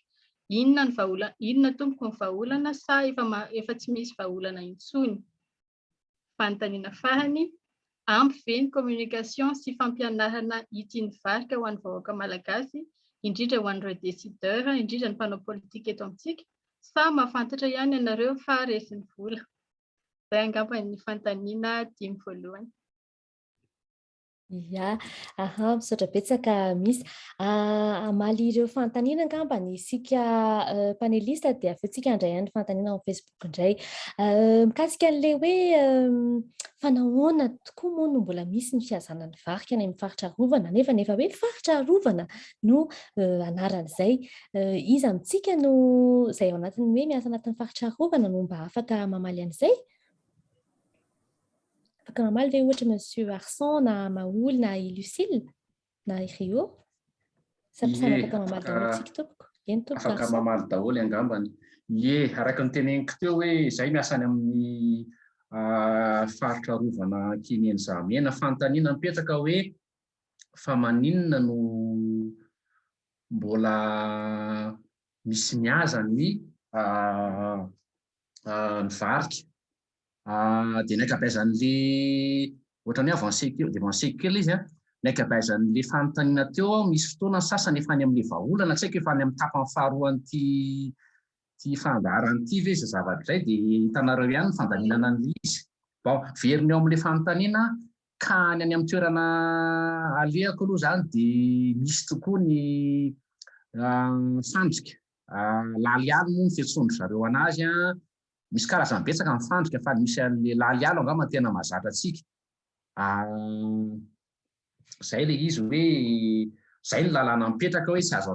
Inona tompoko ny vahaolana sa efa tsy misy vahaolana intsony. Fantaniana fahany ampy ve ny communication sy fampianarana ity ny varika ho an'ny vahoaka malagasy indrindra ho an'ireo décideur indrindra ny mpanao politika eto amintsika sa mahafantatra ihany ianareo fa resin'ny vola. Izay angamba ny fantaniana 5 voalohany. Ia, misaotra betsaka misy amaly ireo fantaniana angamba ny isika panelista dia afentsika handray ny fantaniana amin'ny Facebook indray. Mikasika an'ilay hoe fanahoana tokoa moa no mbola misy ny fiazana ny varika any amin'ny faritra rovana nefa hoe faritra rovana no anaran'izay. Iza amintsika no izay ao anatin'ny hoe miasa anatin'ny faritra rovana no mba afaka mamaly an'izay? Afaka mamaly ve ohatra Monsieur Arsan na Maoul na Lucille na Rio? Samy afaka mamaly daholo tsika tompoko. Afaka mamaly daholo angambany. Araka ny teneniko teo hoe izay miasa any amin'ny faritra rovana kineny Zamena fantaniana mipetraka hoe fa maninona no mbola misy mihaza ny varika. Dia ny ankabeazan'le ohatran'ny avancé kely izy ny ankabeazan'le fantaniana teo misy fotoana sasany efa any amin'ny vahaolana tsy haiko efa any amin'ny tapany faharoan'ity fandaharan'ity ve izay zavatra izay dia hitanareo ihany ny fandalinana an'izy. Veriny eo amin'ilay fantaniana ka any amin'ny toerana alehako aloha izany dia misy tokoa ny fandrika lalialo moa ny fiantsoany zareo anazy misy karazany betsaka ny fandrika fa misy an'ilay lalialo angamba tena mahazatra antsika. Izay ilay izy hoe izay ny lalàna mipetraka hoe tsy azo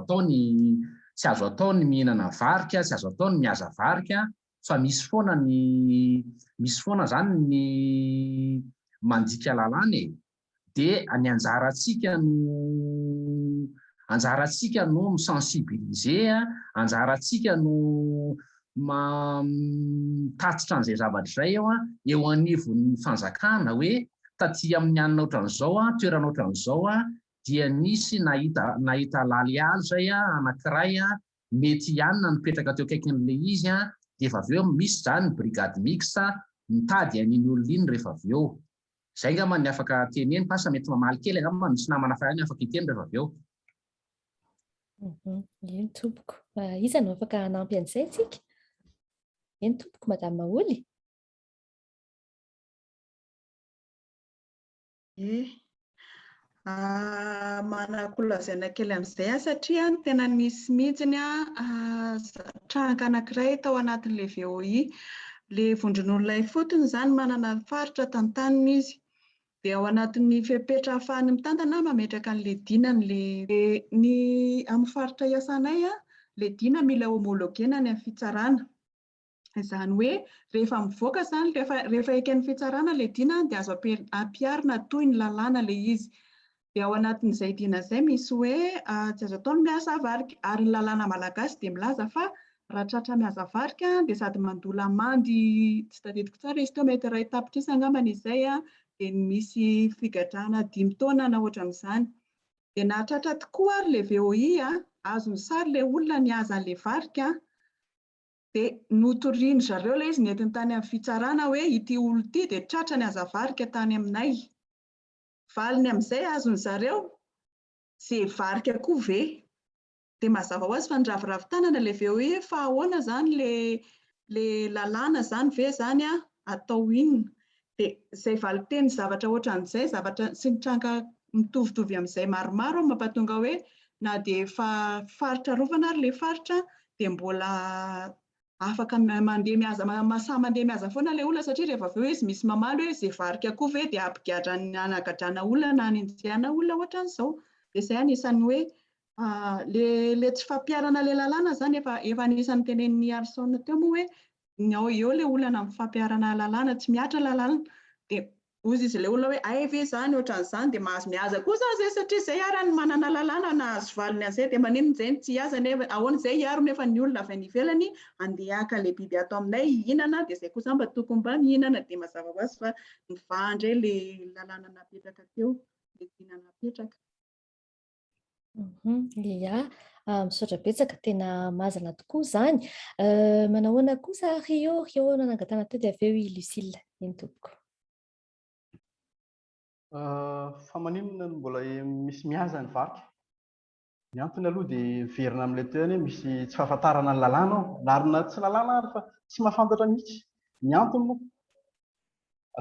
atao ny mihinana varika, tsy azo atao ny mihaza varika fa misy foana zany ny mandika lalàna dia ny anjarantsika no misensibiliser, anjarantsika no tatitra an'izay zavatra izay eo anivon'ny fanjakana hoe taty amin'ny anina ohatran'izao toerana ohatran'izao dia nisy nahita lalialo izay anankiray mety ihanina nipetraka teo akaikin'ilay izy dia efa avy eo misy zany ny brigade mixte mitady an'iny olona iny rehefa avy eo. Zay angamba ny afaka teneny pasa mety mamaly kely angamba misy namana fa ihany afaka iteny rehefa avy eo. Eny tompoko. Iza no afaka hanampy an'izay tsika? Eny tompoko madame Maholy. Manakolazaina kely amin'izay satria tena nisy mihitsiny tranga anankiray tao anatin'ilay VOI. Le vondron'olona fotony zany manana faritra tantaniny izy. Dia ao anatin'ny fepetra ahafahany mitantana mametraka an'ilay dinany ny amin'ny faritra iasanay le dina mila homologena ny amin'ny fitsarana. Izany hoe rehefa mivoaka zany rehefa eken'ny fitsarana le dina dia azo ampiarina toy ny lalàna le izy. Dia ao anatin'izay dina izay misy hoe tsy azo atao ny miasa avarika, ary ny lalàna malagasy dia milaza fa raha tratra miasa avarika dia sady mandola mandy, tsy tadidiko tsara izy teo mety iray tapitrisa angambany izay dia misy figadrana 5 taona na ohatra amin'izany. Dia na tratra tokoa le VOI azony sary le olona nihaza an'ilay varika dia notoriany zareo ilay izy nentiny tany amin'ny fitsarana hoe ity olona ity dia tratra nihaza varika tany aminay. Valiny amin'izay azony zareo izay varika koa ve. Dia mazava ho azy fa niravoravo tanana le VOI fa ahoana zany le lalàna zany ve zany atao inona. Dia izay valiteny zavatra ohatran'izay, zavatra sy ny tranga mitovitovy amin'izay maromaro mampatonga hoe na dia efa faritra rovana ary le faritra dia mbola afaka mandeha mihaza mandeha mihaza foana le olona satria rehefa avy eo izy misy mamaly hoe izay varika koa ve dia ampigadrana anagadrana olona na anenjehana olona ohatran'izao. Dia izay anisany hoe le tsy fampiarana le lalàna zany efa anisany tenen'ny Harson teo moa hoe eo le olana amin'ny fampiarana lalàna tsy miatra lalàna. Dia ozy izy le olona hoe ay ve zany ohatran'izany dia mahazo mihaza koa zany zay satria izay arany manana lalàna na azo valiny an'izay dia maninona izay tsy hihaza nefa ahoana izay hiaro nefa ny olona avy any ivelany andeha haka le biby ato aminay hihinana dia izay kosa mba tokony mba mihinana. Dia mazava ho azy fa mivandre le lalàna napetraka teo, le dina napetraka. Ia, misaotra betsaka, tena mazana tokoa izany. Manahoana kosa Rio nanangatana teo dia avy eo i Lucille, eny tompoko. Fa maninona no mbola misy mihaza ny varika? Ny antony aloha dia verina amin'ilay toerana misy tsy fahafantarana ny lalàna ao, narina tsy lalàna ary fa tsy mahafantatra mihitsy. Ny antony moa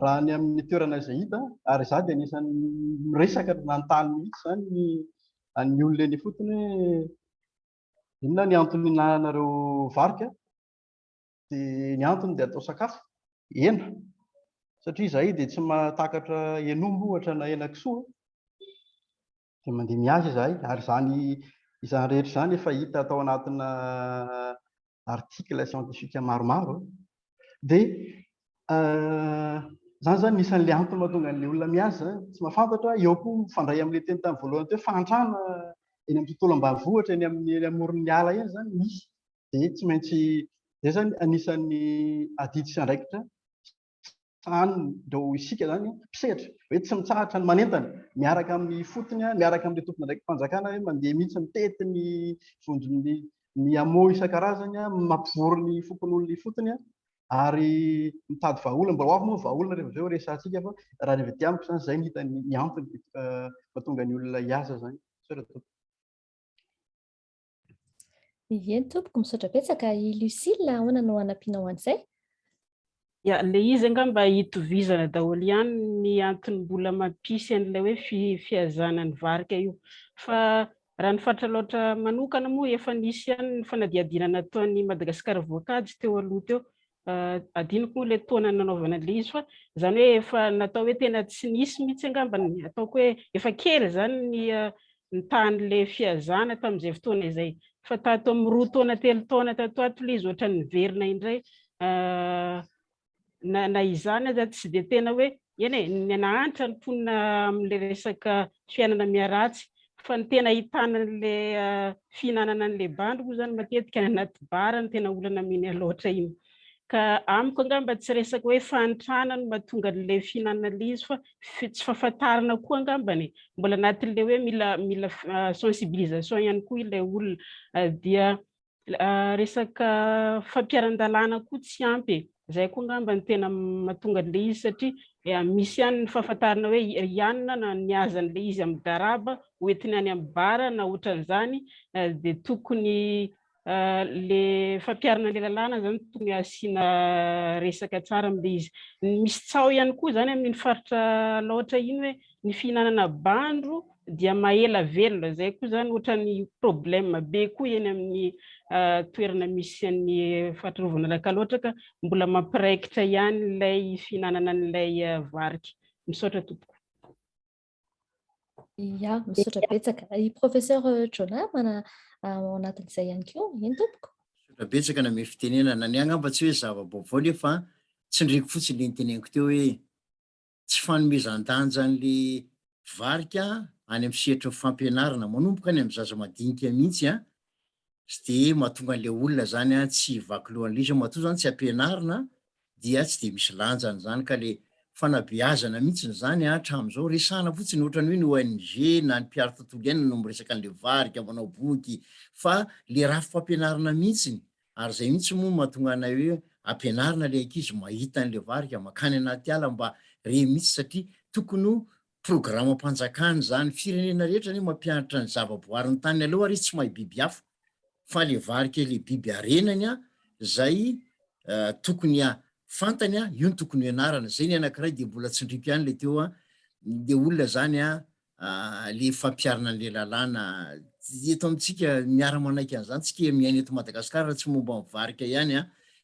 raha ny amin'ny toerana izay hita, ary izaho dia anisan'ny miresaka nanontany mihitsy zany ny olona eny fotony inona ny antony nanareo varika. Dia ny antony dia atao sakafo, hena. Satria izahay dia tsy mahatakatra hen'omby ohatra na henan-kisoa dia mandeha mihaza izahay, ary izany rehetra izany efa hita atao anatina article scientifique maromaro. Dia izany zany nisan'ilay antony mahatonga an'ilay olona mihaza tsy mahafantatra. Eo koa mifandray amin'ilay teny tamin'ny voalohany teo fahantrana eny amin'ny tontolo ambanivohitra eny amin'ny amoron'ny ala eny zany misy. Dia tsy maintsy izay zany anisan'ny adidy sy andraikitra ireo isika zany mpisehatra hoe tsy mitsahatra ny manentana miaraka amin'ny fotony, miaraka amin'ilay tompona ndraiky fanjakana hoe mandeha mihitsy mitety ny vondrony ny amo isan-karazany mampivory ny fokon'olona fotony ary mitady vahaolana. Mba ho avy moa vahaolana rehefa avy eo resahantsika fa raha rehefa ety amiko zany izay ny hita ny antony mahatonga ny olona hihaza zany. Eny tompoko, misaotra betsaka. I Lucille, ahoana no hanampianao an'izay? Ya, le izy angamba hitovizana daholo ihany ny antony mbola mampisy an'ilay hoe fihazana ny varika io. Fa raha ny fatra loatra manokana moa efa nisy ihany ny fanadihadihana nataon'ny Madagascar voakajy teo aloha teo. Adiniko moa ilay taona nanaovana le izy fa izany hoe efa natao hoe tena tsy nisy mihitsy angamba ataoko hoe efa kely zany ny tahan'ilay fihazana tamin'izay fotoana izay. Fa tato amin'ny 2 taona 3 taona tato ato le izy ohatra ny verina indray na izany aza tsy dia tena hoe eny nahantra ny mponina amin'ilay resaka fiainana miaratsy fa ny tena ahitana an'ilay fihinanana an'ilay bandy moa zany matetika any anaty bara ny tena olana miny loatra iny. Ka amiko angamba tsy resaka hoe fahantrana no mahatonga an'ilay fihinanana le izy fa tsy fahafantarana koa angambany, mbola anatin'ilay hoe mila sensibilisation ihany koa ilay olona. Dia resaka fampiaran-dalàna koa tsy ampy. Zay koa angamba ny tena mahatonga le izy satria Misy ihany ny fahafantarana hoe ianina na niazan'le izy amin'ny daraba hoentiny any amin'ny bara na ohatran'izany dia tokony le fampiarana le lalàna zany tokony asiana resaka tsara amin'le izy. Misy tsao ihany koa zany amin'ny faritra loatra iny hoe ny fihinanana bandro dia mahela velona, zay koa zany ohatran'ny problème be koa eny amin'ny toerana misy an'ny fahatrovanalaka loatra ka mbola mampiraikitra ihany ilay fihinanana an'ilay variky. Misaotra tompoko. Ya, misaotra betsaka. I professeur Jona mana ao anatin'izay ihany koa, eny tompoko. Misaotra betsaka na amin'ny fitenenana ny angamba tsy hoe zava-baovao nefa tsindriko fotsiny le niteneniko teo hoe tsy fanomezan-danja an'le varika any amin'ny sehatry ny fampianarana manomboka any amin'ny zaza madinika mihitsy sy de mahatonga an'le olona zany tsy vaky lohan'le izy mahatonga zany tsy ampianarina dia tsy de misy lanjany zany ka le fanabeazana mihitsy zany hatramin'izao resahana fotsiny ohatrany hoe ny ONG na ny mpiaro tontolo iainana no miresaka an'le varika manao boky fa le raha fampianarana mihitsiny ary zay mihitsy moa mahatonga anay hoe ampianarina le ankizy mahita an'le varika makany anaty ala mba re mihitsy satria tokony programam-panjakana zany firenena rehetra ny mampianatra ny zavaboarin'ny tany aloha ary izy tsy mahay biby hafa fa le varika le biby arenany zay tokony fantany io ny tokony ianarana zay ny anankiray de mbola tsindriko ihany le teo de olona zany le fampiarana an'le lalàna eto amintsika miara-manaiky an'izany tsika miaina eto Madagascar tsy momba mivarika ihany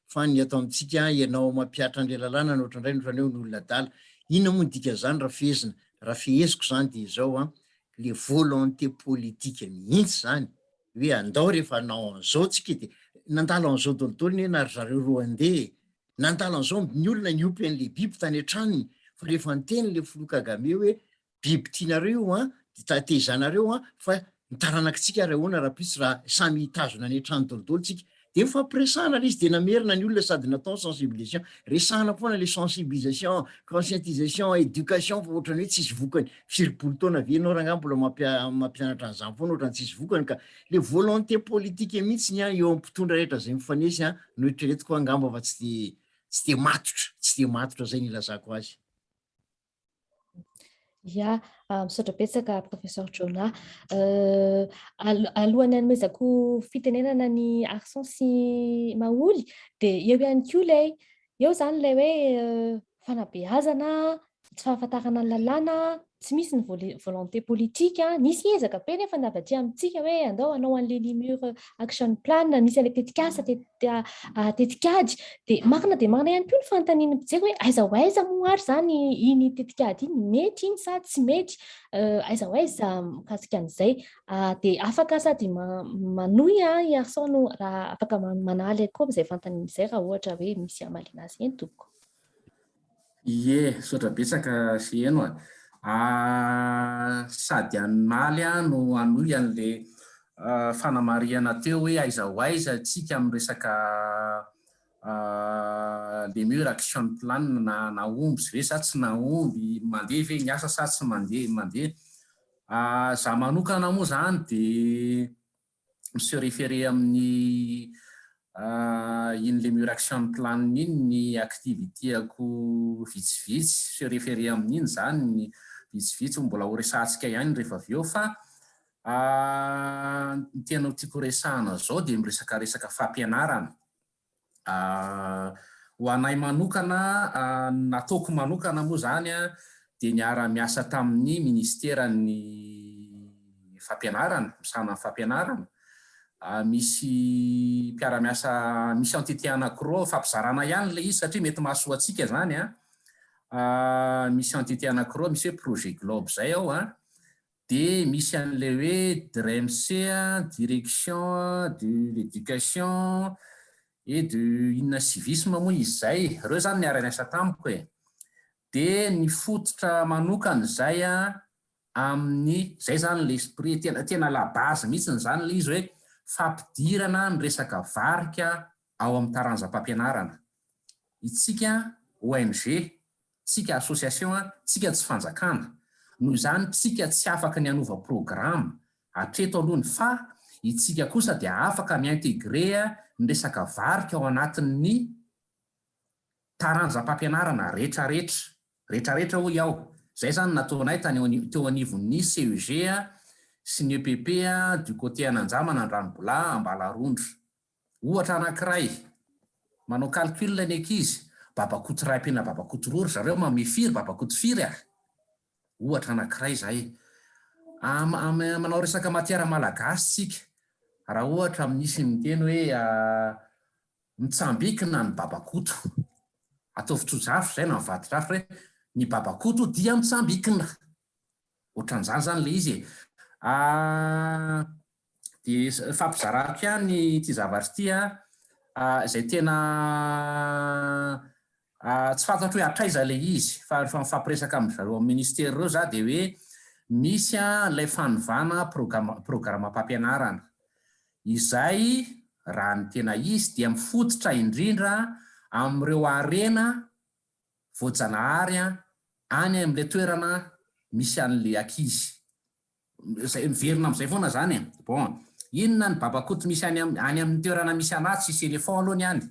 fa ny eto amintsika ianao mampiatra an'le lalàna no ohatrandray notrany hoe n'olona dala. Inona moa dika zany raha feheziko zany de zao le volonté politique mihitsy zany hoe andao rehefa anao an'izao tsika de nandalo an'izao dolodolo na ry zareo roa andeha nandalo an'izao ny olona niompy an'le biby tany an-tranony fa rehefa niteny le filoha Kagame hoe biby tianareo de tatezanareo fa ny taranakitsika rahoana raha plus raha samy hitazona ny an-trano dolodolo tsika de mifampiresahana le izy de namerina ny olona sady natao sensibilisation resahana foana le sensibilisation conscientisation éducation fa ohatrany hoe tsisy vokany firy-polo taona venao raha mbola mampianatra an'izany foana ohatrany tsisy vokany ka le volonté politique mihitsy eo ampitondra rehetra zay mifanesy no etreretiko angamba fa tsy de matotra zay ny ilazako azy. Ya, misaotra betsaka professeur Jona. Alohan'ny hanomezako fitenenana ny accent sy maholy de eo ihany koa lay eo zany lay hoe fanabeazana, tsy fahafantarana ny lalàna, tsy misy ny volonté politique nisy ezaka be nefa navadry amintsika hoe andao anao an'le Lemur action plan, nisy an'le tetikasa tetikady de makina ihany koa ny fanontaniana mpijery hoe aiza ho aiza moa ary zany iny tetikady iny mety iny sa tsy mety aiza ho aiza mikasika an'izay de afaka sady manohy i accent no raha afaka manaly koa izay fanontaniana izay raha ohatra hoe misy amalina azy eny tompoko. Ie, sotra betsaka sy eno sady analy no anohy an'le fanamariana teo hoe aiza ho aiza tsika amin'ny resaka Lemur action plan na omby ve sa tsy naomby mandeha ve niasa sa tsy mandeha. Za manokana moa zany de se référé amin'ny iny Lemur action plan iny ny activité-ako vitsivitsy se référé amin'iny zany ny vitsivitsy mbola ho resahantsika ihany rehefa avy eo fa ny tena tiako resahana zao de miresaka fampianarana. Ho anay manokana nataoko manokana moa zany de niara-miasa tamin'ny ministeran'ny fampianarana, misana fampianarana. Misy mpiara-miasa misy entité anankiroa fampizarana ihany le izy satria mety mahasoa antsika zany misy entité anankiroa misy hoe projet globe zay ao de misy an'le hoe DRMC direction de l'éducation et de inona civisme moa izy zay reo zany niara-miasa tamiko de ny fototra manokana zay amin'ny zay zany l'esprit tena la base mihitsy zany le izy hoe fampidirana ny resaka varika ao amin'ny taranjam-pampianarana. Itsika ONG, tsika association, tsika tsy fanjakana. Noho izany tsika tsy afaka ny anova programa hatreto alohany fa itsika kosa dia afaka miintegre ny resaka varika ao anatin'ny taranjam-pampianarana rehetrarehetra rehetrarehetra ho iaho. Zay zany nataonay teo anivon'ny CEG sy ny EPP du côté Ananjamana Andranobola Ambalarondro. Ohatra anankiray, manao calcul ny ankizy, babakoto ray ampina babakoto rory, zareo mame firy babakoto firy ah. Ohatra anankiray zay. Manao resaka matière malagasy tsika. Raha ohatra misy miteny hoe mitsambikina ny babakoto. Ataovy tsodrafo zay na mivadidrafo hoe ny babakoto dia mitsambikina. Ohatran'izany zany le izy. Dia fampizarako ihany ity zavatra ity zay tena tsy fantatro hoe atraiza le izy fa fampiresaka amin'izareo ministère ireo za dia hoe misy ilay fanovana programme mpampianarana. Izay raha ny tena izy dia mifototra indrindra amin'ireo arena voajanahary any amin'ilay toerana misy an'ilay ankizy. Miverina amin'izay foana zany. Bon, inona ny babakoto misy any amin'ny toerana misy anazy, tsisy éléphant aloha ny any,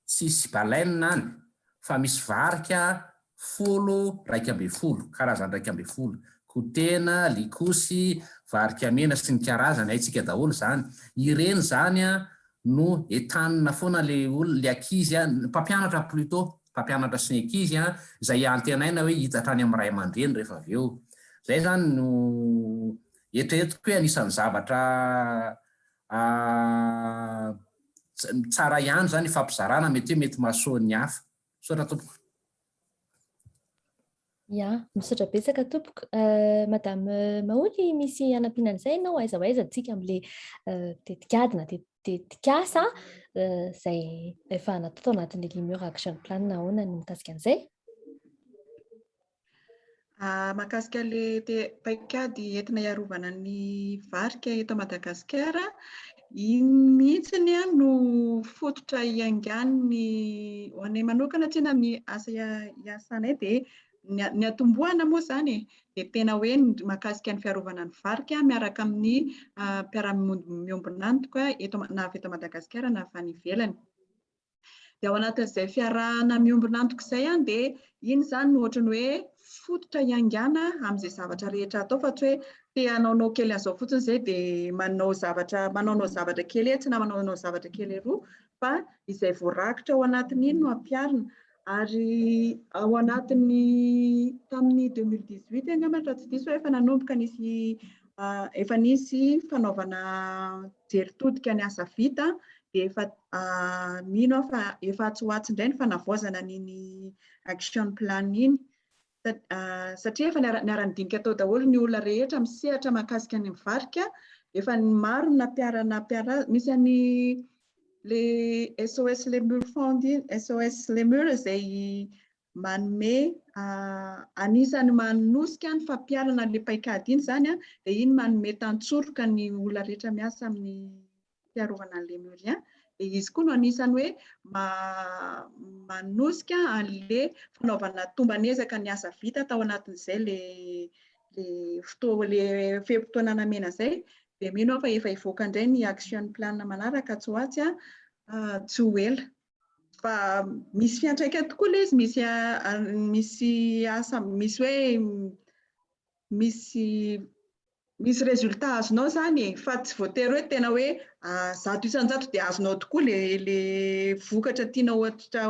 tsisy baleine any, fa misy varika 12, karazany 12, kotena, likosy, varika mena sy ny karazany haitsika daholo zany. Ireny zany no etanina foana le ankizy, mpampianatra plutôt, mpampianatra sy ny ankizy izay antenaina hoe hitatrany amin'ny ray aman-dreny rehefa avy eo. Zay zany no eritreretiko hoe anisan'ny zavatra tsara ihany zany fampizarana, mety mahasoa ny hafa. Misaotra tompoko. Ya, misaotra betsaka tompoko. Madame Maoly, misy anampianan'izay ianao aiza ho aiza antsika amin'ilay tetikady na tetikasa izay efa natao tao anatin'ilay Lemur Action Plan ahoana ny mikasika an'izay? Mahakasika le paikady entina iarovana ny varika eto Madagasikara, iny mihitsiny no fototra iangan'ny ho anay manokana tsy na ny asa iasanay dia ny atombohana moa zany dia tena hoe mahakasika ny fiarovana ny varika miaraka amin'ny mpiara-miombona antoka na avy eto Madagasikara na avy any ivelany. Dia ao anatin'izay fiarahana miombona antoka izay dia iny zany no ohatrany hoe fototra iangana amin'izay zavatra rehetra atao, fa tsy hoe te hanaonao kely an'izao fotsiny izay dia manaonao zavatra kely tsy na manaonao zavatra kely roa, fa izay voarakitra ao anatin'iny no ampiarina. Ary ao anatin'ny tamin'ny 2018 angamba raha tsy diso efa nanomboka efa nisy fanaovana jeritodika ny asa vita dia efa mino fa efa atsoatsin-dray ny fanavaozana n'iny action plan iny. Satria efa niara-nidinika tao daholo ny olona rehetra misehatra mahakasika ny varika, efa maro napiara misy le SOS Lemur Fund, SOS Lemur izay manome anisany manosika ny fampiarana le paikady iny zany dia iny manome tantsoroka ny olona rehetra miasa amin'ny fiarovana ny lémurien. Dia izy koa no anisany hoe manosika an'le fanaovana tombanezaka ny asa vita tao anatin'izay le feom-potoana namena izay, dia mino fa efa ivoaka indray ny action plan manaraka tsy ho atsy tsy ho ela. Fa misy fiantraikany tokoa ilay izy, misy asa, misy hoe misy résultat azonao zany, fa tsy voatery hoe tena hoe 100 isan-jato dia azonao tokoa le vokatra tianao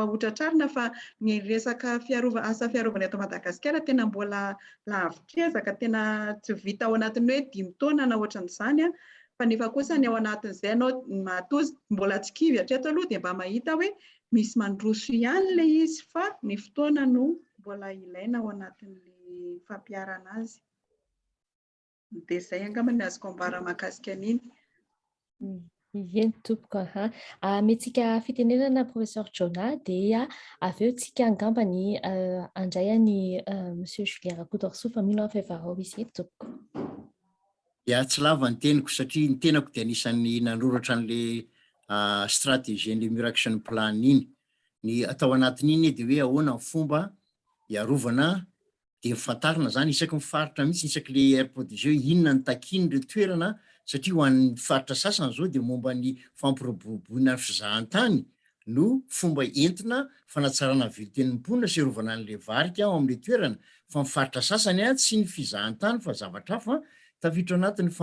hotratrarina, fa ny resaka asa fiarovana eto Madagasikara tena mbola lavitrezaka, tena tsy vita ao anatin'ny hoe 5 taona na ohatran'izany, fa nefa kosa ny ao anatin'izay anao matozy mbola tsy kivy hatreto aloha dia mba mahita hoe misy mandroso ihany ilay izy, fa ny fotoana no mbola ilaina ao anatin'ny fampiarana azy. Dia izay angamba ny azoko ambara mahakasika an'iny. Eny tompoko. Mentsika fitenenana professeur Jona dia avy eo tsika angamba ny andrayan'ny monsieur Julien Rakotorso fa mino fa efa ao izy tompoko. Tsy lava ny teniko satria ny tenako dia anisan'ny nanoratra an'le stratégie ny Lemur Action Plan iny. Ny atao anatin'iny dia hoe ahoana ny fomba iarovana dia fantarina zany isaky mifaritra mihitsy isaky le airport de jeu inona ny takiny le toerana, satria ho an'ny faritra sasany zao dia momba ny fampiroboroboina ny fizahantany no fomba entina fanatsarana vilitenim-ponina sy rovana an'le varika ao amin'le toerana fa mifaritra sasany tsy ny fizahantany fa zavatra hafa tafiditra anatiny ny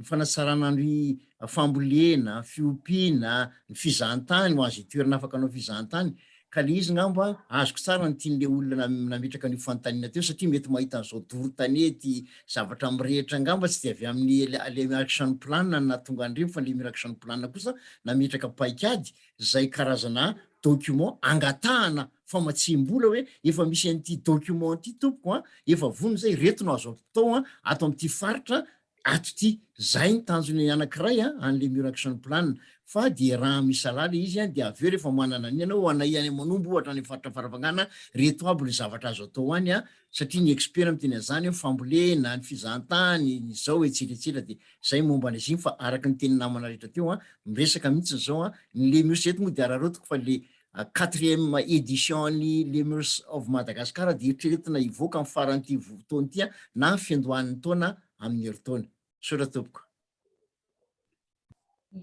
fanatsarana ny fambolena, fiompiana, ny fizahantany ho azy toerana afaka anao fizahantany ka le izy ngamba azoko tsara ny tian'le olona nametraka ny fanontaniana teo satria mety mahita an'izao doro-tanety zavatra mirehitra ngamba tsy de avy amin'ny le action plan na tonga andreny fa le action plan kosa nametraka paikady zay karazana document angatahana famatsim-bola hoe efa misy an'ity document ty tompoko efa vony zay retino azo atao ato amin'ity faritra ato ty zay ny tanjony anankiray an'le mur action plan fa de raha misy alala izy de aveo rehefa manana ny anao anaiany manombo ohatra ny faritra faravangana reto aby le zavatra azo atao any satria ny expert amteny azany fambolena ny fizahantany zao etsiletsila de zay momba an'izy iny fa araka ny teny namana rehetra teo miresaka mihitsy zao le murs eto moa de araharotiko fa le 4e édition ny Lemurs of Madagascar de eritreretina ivoaka amin'ny faran'ity taona ty na fiandohan'ny taona amin'ny heritaona sora tompoko.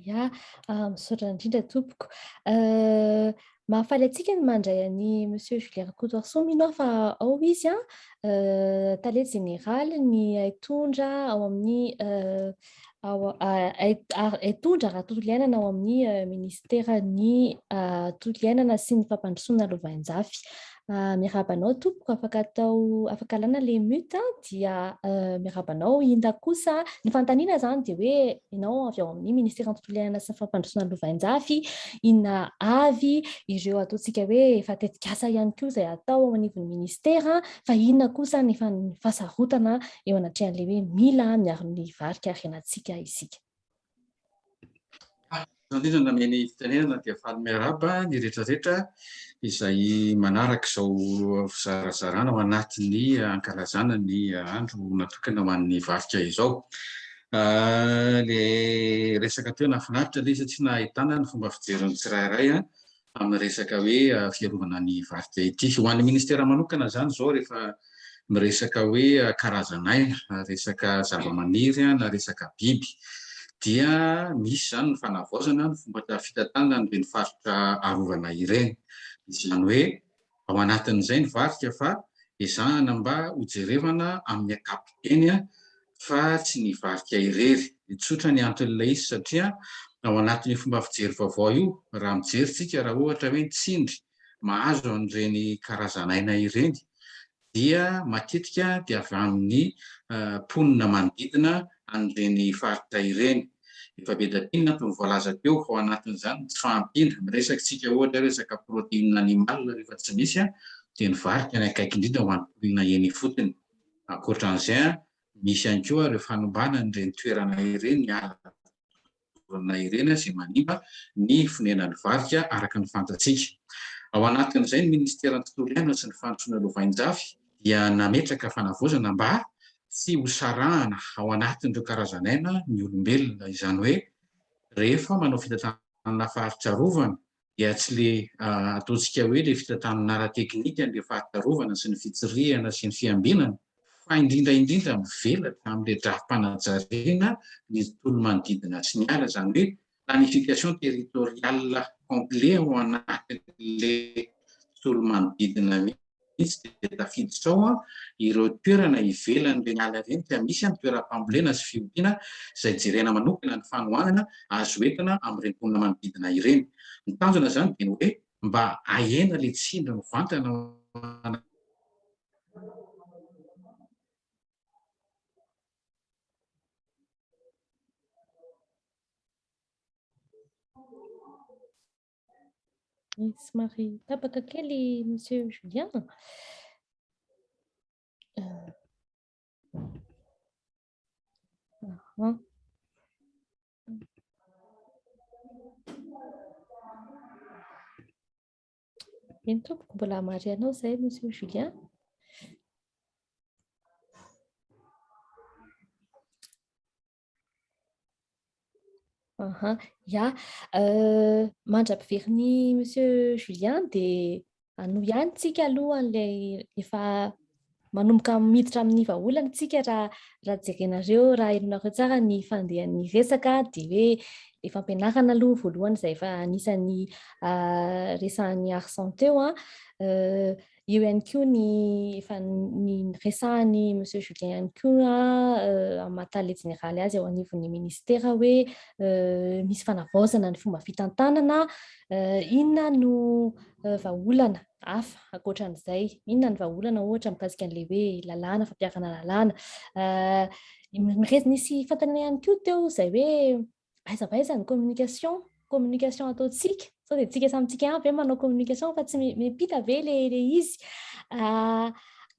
Ya, misaotra indrindra tompoko. Mahafaly antsika ny mandray an'i Monsieur Julien Coutorceau mino fa ao izy talety général ny aitondra ao amin'ny aitondra raha tontolo iainana ao amin'ny ministera ny tontolo iainana sy ny fampandrosoana lovain-jafy. Miarabanao tompoko afaka alana le mute dia miarabanao inda kosa ny fantaniana zany de hoe ianao avy ao amin'ny ministera ny tontolo iainana sy ny fampandrosoana lovain-jafy inona avy ireo ataontsika hoe efa tetikasa ihany koa izay atao ao anivon'ny ministera fa inona kosa ny fasarotana eo anatrehan'le hoe mila miaro ny varika renantsika isika. Indrindra nameny fitenenana dia faly miaraba ny rehetrarehetra izay manaraka izao fizarazarana ao anatin'ny ankalazana ny andro natokana ho an'ny varika izao. Le resaka teo nafinaritra le izy tsy nahitana ny fomba fijeriny tsirairay amin'ny resaka hoe fiarovana ny varika ity. Ho an'ny ministera manokana zany zao rehefa miresaka hoe karazanaina, resaka zavamaniry na resaka biby dia misy zany ny fanavaozana ny fomba fitantanana ny ny faritra arovana ireny. Izany hoe ao anatin'izay ny varika fa ezahana mba hojerevana amin'ny ankapobeny fa tsy ny varika irery. Tsotra ny anton'ilay izy satria ao anatin'ny fomba fijery vaovao io raha mijeritsika raha ohatra hoe tsindry mahazo an'ireny karazanaina ireny dia matetika dia avy amin'ny mponina manodidina an'ireny faritra ireny. Efa be da inona toy ny voalaza teo ao anatin'izany tsy fahampiana miresaka tsika ohatra resaka protéine animal rehefa tsy misy dia ny varika ny akaiky indrindra ho an'ny mponina eny fotony. Ankoatran'izay misy ihany koa ireo fanombana n'ireny toerana ireny alana ireny izay manimba ny fonenan'ny varika araka ny fantatsika. Ao anatin'izay ny ministera ny tontolo iainana sy ny fandrosoana lovain-jafy dia nametraka fanavaozana mba tsy ho sarahana ao anatin'ireo karazanaina ny olombelona. Izany hoe rehefa manao fitantanana faritra rovana dia tsy le ataontsika hoe le fitantanana ara-teknika le faritra rovana sy ny fitsirihana sy ny fiambinana fa indrindra mivelatra amin'le drafim-panajariana ny tontolo manodidina sy ny ala. Izany hoe planification territoriale complet ao anatin'le tontolo manodidina mihitsy dia tafiditra ao ireo toerana ivelan'le ala ireny ka misy amin'ny toeram-pambolena sy fiompiana izay jerena manokana ny fanohanana azo entina amin'ireny mponina manodidina ireny. Ny tanjona zany dia hoe mba ahena le tsindry mivantana Somary tapaka kely Monsieur Julien. Eny tompoko mbola marianao zay Monsieur Julien. Ya, mandra-piveriny Monsieur Julien dia ano ihany tsika aloha an'ilay efa manomboka miditra amin'ny vahaolana tsika raha jerenareo raha helinareo tsara ny fandehan'ny resaka dia hoe efa ampianarana aloha voalohany izay efa anisan'ny resahan'ny arsan teo eo ihany koa ny efa ny resahan'ny monsieur Julien ihany koa mahatale généraly azy ao anivon'ny ministera hoe misy fanavaozana ny fomba fitantanana inona no vahaolana hafa ankoatran'izay, inona ny vahaolana ohatra mikasika an'ilay hoe lalàna, fampiarana lalàna. Nisy fantanina ihany koa teo izay hoe aiza ny communication ataontsika, sao dia tsika samitsika avy manao communication fa tsy miampita ve le izy.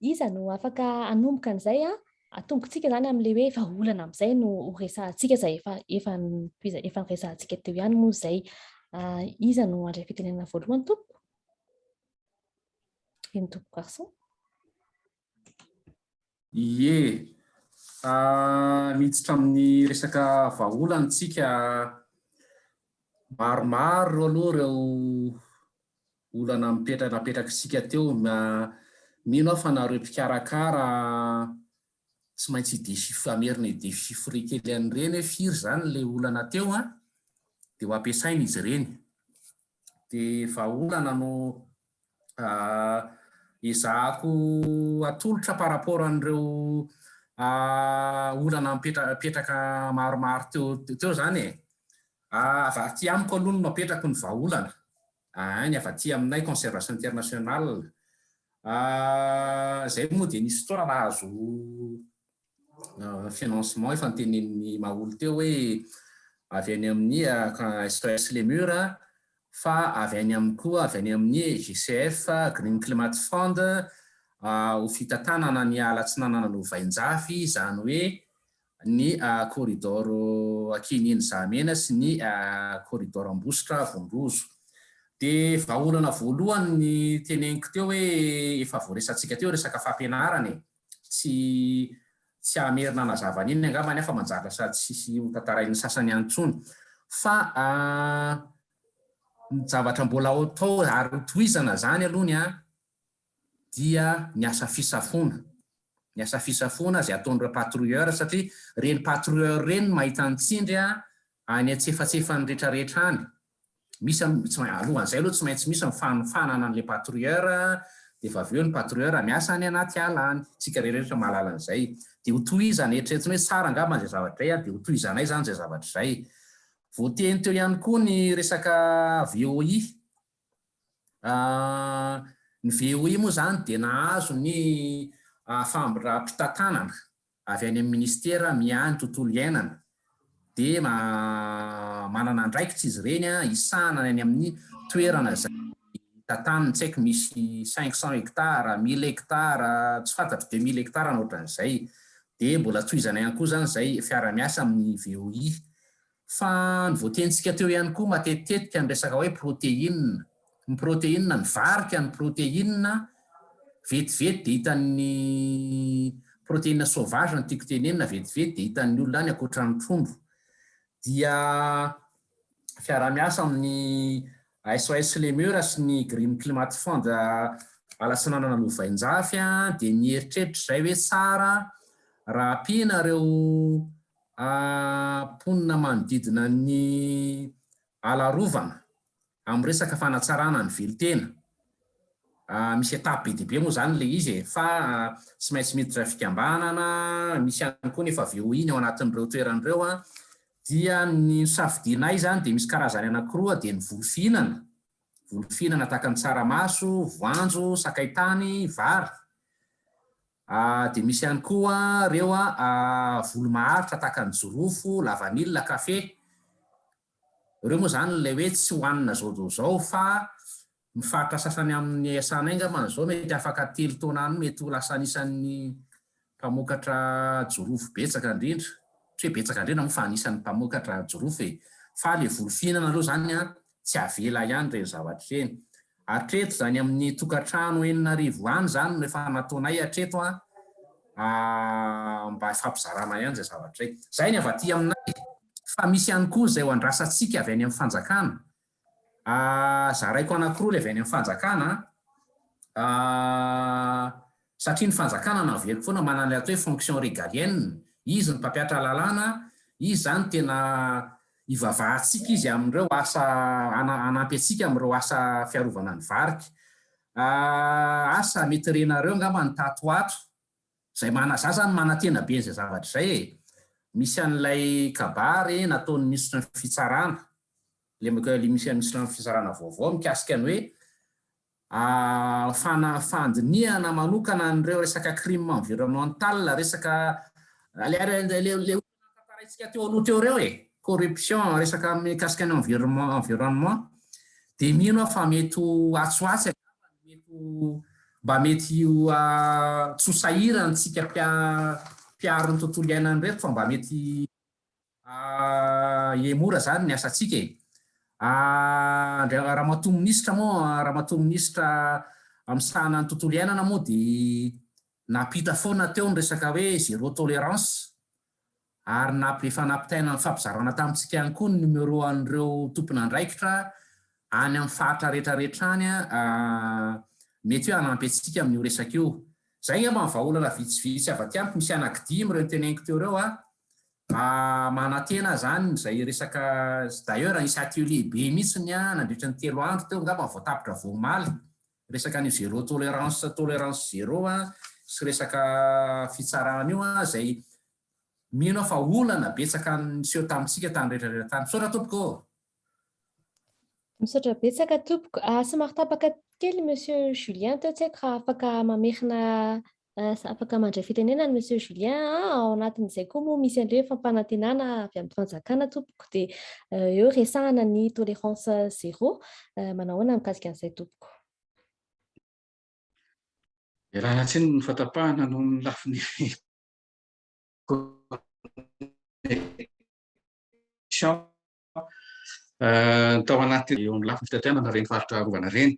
Iza no afaka anomboka an'izay atombokantsika zany amin'ilay hoe vahaolana amin'izay no resahantsika izay efa resahantsika teo ihany moa izay. Iza no andray fitenenana voalohany tompoko? Eny tompoko garçon. Ie, miditra amin'ny resaka vahaolana tsika maromaro aloha ireo olana napetraka sika teo. Mino aho fa nareo mpikarakara tsy maintsy amerina déchiffrer kely an'ireny hoe firy zany le olana teo dia ho ampiasaina izy ireny. Dia vahaolana no ezahako atolotra par rapport an'ireo olana mipetraka maromaro teo zany avy aty amiko aloha no mapetraka ny vahaolana. Any avy aty aminay conservation internationale. Zay moa dia nisy fotoana nahazo financement efa nitenen'ny maholo teo hoe avy any amin'ny SOS Lemur fa avy any amin'ny GCF Green Climate Fund ho fitantanana ny alatsinanana no vainjafy, izany hoe ny corridor Akininy Zamena sy ny corridor Ambositra Vondrozo. Dia vahaolana voalohany ny teneniko teo hoe efa voaresantsika teo resaka fampianarana, tsy amerina nazava n'inona angambany afa manjatra sady tsisy tantarahiny sasany antsony fa ny zavatra mbola atao ary tohizana zany alohany dia ny asa fisafoana. Ny asa fisafoana izay ataon'ireo patrouilleur, satria reny patrouilleur reny mahita nitsindry any antsefatsefany rehetrarehetra any. Misy alohan'izay aloha tsy maintsy misy mifanofanana an'ilay patrouilleur dia efa avy eo ny patrouilleur miasa any anaty ala any. Tsika rehetrarehetra mahalala an'izay. Dia ho tohizana eritreretiny hoe tsara angamba izay zavatra izay dia ho tohizanay zany izay zavatra izay. Voateny teo ihany koa ny resaka VOI. Ny VOI moa zany dia nahazo ny fampitantanana avy any amin'ny ministera miany tontolo iainana. Dia manana andraikitra izy ireny isahana any amin'ny toerana izay tantanany, tsy haiko misy 500 hectares, 1000 hectares, tsy fantatro 2000 hectares na ohatran'izay. Dia mbola tohizana ihany koa zany izay fiara-miasa amin'ny VOI. Fa ny voatentsika teo ihany koa matetitetika ny resaka hoe protéine. Ny protéine, ny varika ny protéine vetivety dia hitan'ny protéine sauvage no tiako tenenina, vetivety dia hitan'ny olona any ankoatran'ny trondro. Dia fiara-miasa amin'ny SOS Lemur sy ny Green Climate Fund alatsinanana no vainjafy dia nieritreritra izay hoe tsara raha ampiana ireo mponina manodidina ny alarovana amin'ny resaka fanatsarana ny velotena. Misy etape be dia be moa zany le izy fa tsy maintsy miditra fikambanana, misy ihany koa nefa VOI ao anatin'ireo toeran'ireo dia ny safidianay zany dia misy karazany anankiroa dia ny volofihinana tahaka ny tsaramaso, voanjo, sakaitany, vary. Dia misy ihany koa ireo volo-maharitra tahaka ny jorofo, lavanila, kafe. Ireo moa zany ilay hoe tsy hohanina zao fa mifaritra sasany amin'ny asanay angamba zao mety afaka 3 taona any mety ho lasa anisan'ny mpamokatra jorofo betsaka indrindra. Tsy hoe betsaka indrindra moa fa anisan'ny mpamokatra jorofo fa le volo-fihinana aloha zany tsy avela ihany ireny zavatra ireny. Hatreto zany amin'ny tokantrano 9,000 any zany rehefa nataonay hatreto mba fampizarana ihany izay zavatra izay. Zay ny avy aty aminay. Fa misy ihany koa izay ho andrasantsika avy any amin'ny fanjakana. Zaraiko anankiroa ilay avy any amin'ny fanjakana. Satria ny fanjakana naveriko foana manana ilay atao hoe fonction régalienne. Izy ny mpampiatra lalàna, izy zany tena ivavahantsika izy amin'ireo asa anampy antsika amin'ireo asa fiarovana ny variky. Asa mety renareo angamba ny tatoato zay za zany manantena be zay zavatra zay misy an'ilay kabary nataon'ny ministra ny fitsarana misy ministra ny fitsarana vaovao mikasika ny hoe fandiniana manokana an'ireo resaka crime environnemental resaka le tantaraitsika teo aloha teo reo corruption resaka mikasika ny environnement dia mino fa mety atsoatsy mba mety tsosahirantsika mpiaro ny tontolo iainany reto fa mba mety emora zany ny asantsika raha mahatongo ministra amsahana ny tontolo iainana moa dia napita foana teo ny resaka hoe zéro tolérance ary efa nampitaina ny fampizarana tamintsika ihany koa ny numero an'ireo tompon'andraikitra any amin'ny faritra rehetrarehetra any mety hoe hanampy antsika amin'io resaka io. Zay ngamba ny vahaolana vitsivitsy avy aty ampy misy anankidimy ireo teneniko teo reo manantena zany zay resaka d'ailleurs isy atelier be mihitsy nandritra ny 3 andro teo ngamba voatapitra voamaly resaka ny zéro tolérance zéro sy resaka fitsarana io zay mino fa olana betsaka niseho tamintsika tany rehetrarehetra tany. Misaotra tompoko. Misaotra betsaka tompoko. Somary tapaka kely Monsieur Julien teo tsy haiko raha afaka mamerina afaka mandray fitenenana Monsieur Julien ao anatin'izay koa moa misy an'ireo fampanantenana avy amin'ny fanjakana tompoko dia eo resahana ny tolérance zéro manahoana mikasika an'izay tompoko. Raha tsy ny fatapahana no ny lafiny tao anaty eo amin'ny lafiny fitatrianana reny faritra rovana reny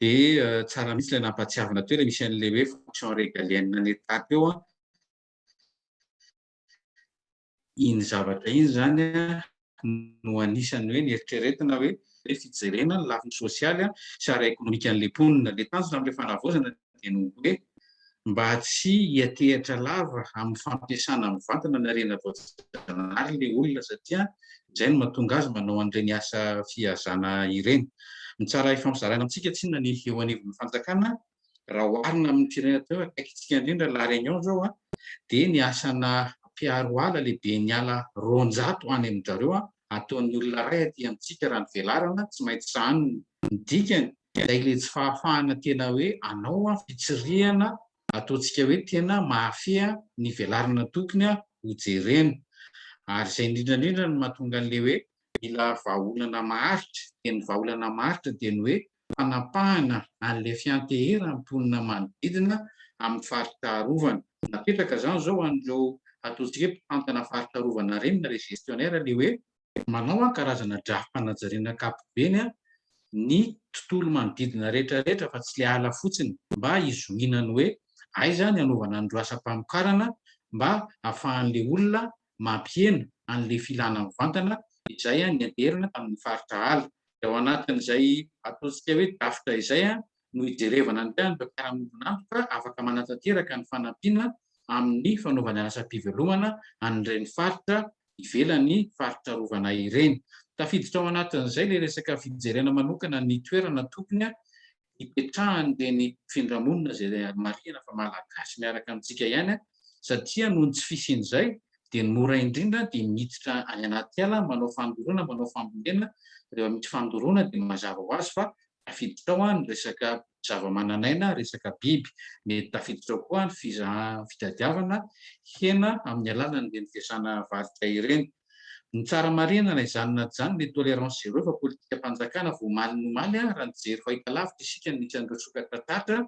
dia tsara mihitsy ilay nampatsiavana teo ilay misy an'ilay hoe fonction régalienne n'État teo iny zavatra iny zany no anisany hoe nieritreretina hoe fijerena ny lafiny sosialy sy ara-ekonomika an'ilay mponina le tanjona amin'ilay fanavaozana dia no hoe mba tsy hiatehatra lava amin'ny fampiasana amin'ny vatana ny arena voajanahary ilay olona satria izay no mahatonga azy manao an'ireny asa fihazana ireny. Ny tsara ifampizarana amintsika tsy inona ny eo anivon'ny fanjakana raha oharina amin'ny firenena teo akaikitsika indrindra la réunion zao dia ny asana mpiaro ala lehibe ny ala roanjato any amin'ny zareo ataon'ny olona ray aty amintsika raha ny velarana tsy maintsy sahany ny dikany izay le tsy fahafahana tena hoe anao fitsirihana ataontsika hoe tena mahafeha ny velarana tokony hojerena ary izay indrindrandrindra no mahatonga an'le hoe mila vahaolana maharitra dia ny vahaolana maharitra dia ny hoe fanapahana an'ilay fianteheran'ny mponina manodidina amin'ny faritarovana. Napetraka zany zao an'ireo ataontsika hoe mpitantana faritarovana reny na le gestionnaire le hoe manao karazana drafi-panajariana ankapobeny ny tontolo manodidina rehetrarehetra fa tsy le ala fotsiny mba izohinany hoe aiza ny anaovana andro asa-pamokarana mba ahafahan'le olona mampiena an'le filana mivantana izay ny anterina tamin'ny faritra ala. Ao anatin'izay ataontsika hoe dafitra izay no hijerevana ny mpiara-monina afaka manatanteraka ny fanampiana amin'ny fanaovana asa-pivelomana an'ireny faritra ivelan'ny faritra rovana ireny. Tafiditra ao anatin'izay le resaka fijerena manokana ny toerana tokony hipetrahan'ireny findramonina izay marihana fa malagasy miaraka amintsika ihany satria noho ny tsy fisian'izay dia ny mora indrindra dia miditra any anaty ala manao fandoroana manao fambondena rehefa misy fandoroana dia mazava ho azy fa tafiditra ao ny resaka zava-mananaina resaka biby mety tafiditra ao koa ny fitadiavana hena amin'ny alalan'ireny fiasana varika ireny. Ny tsara marina na izanona zany le tolérance zéro fa politika mpanjakana voamaly nomaly raha nijery fahita lavitra isika nisy an'ireo sokatra tatra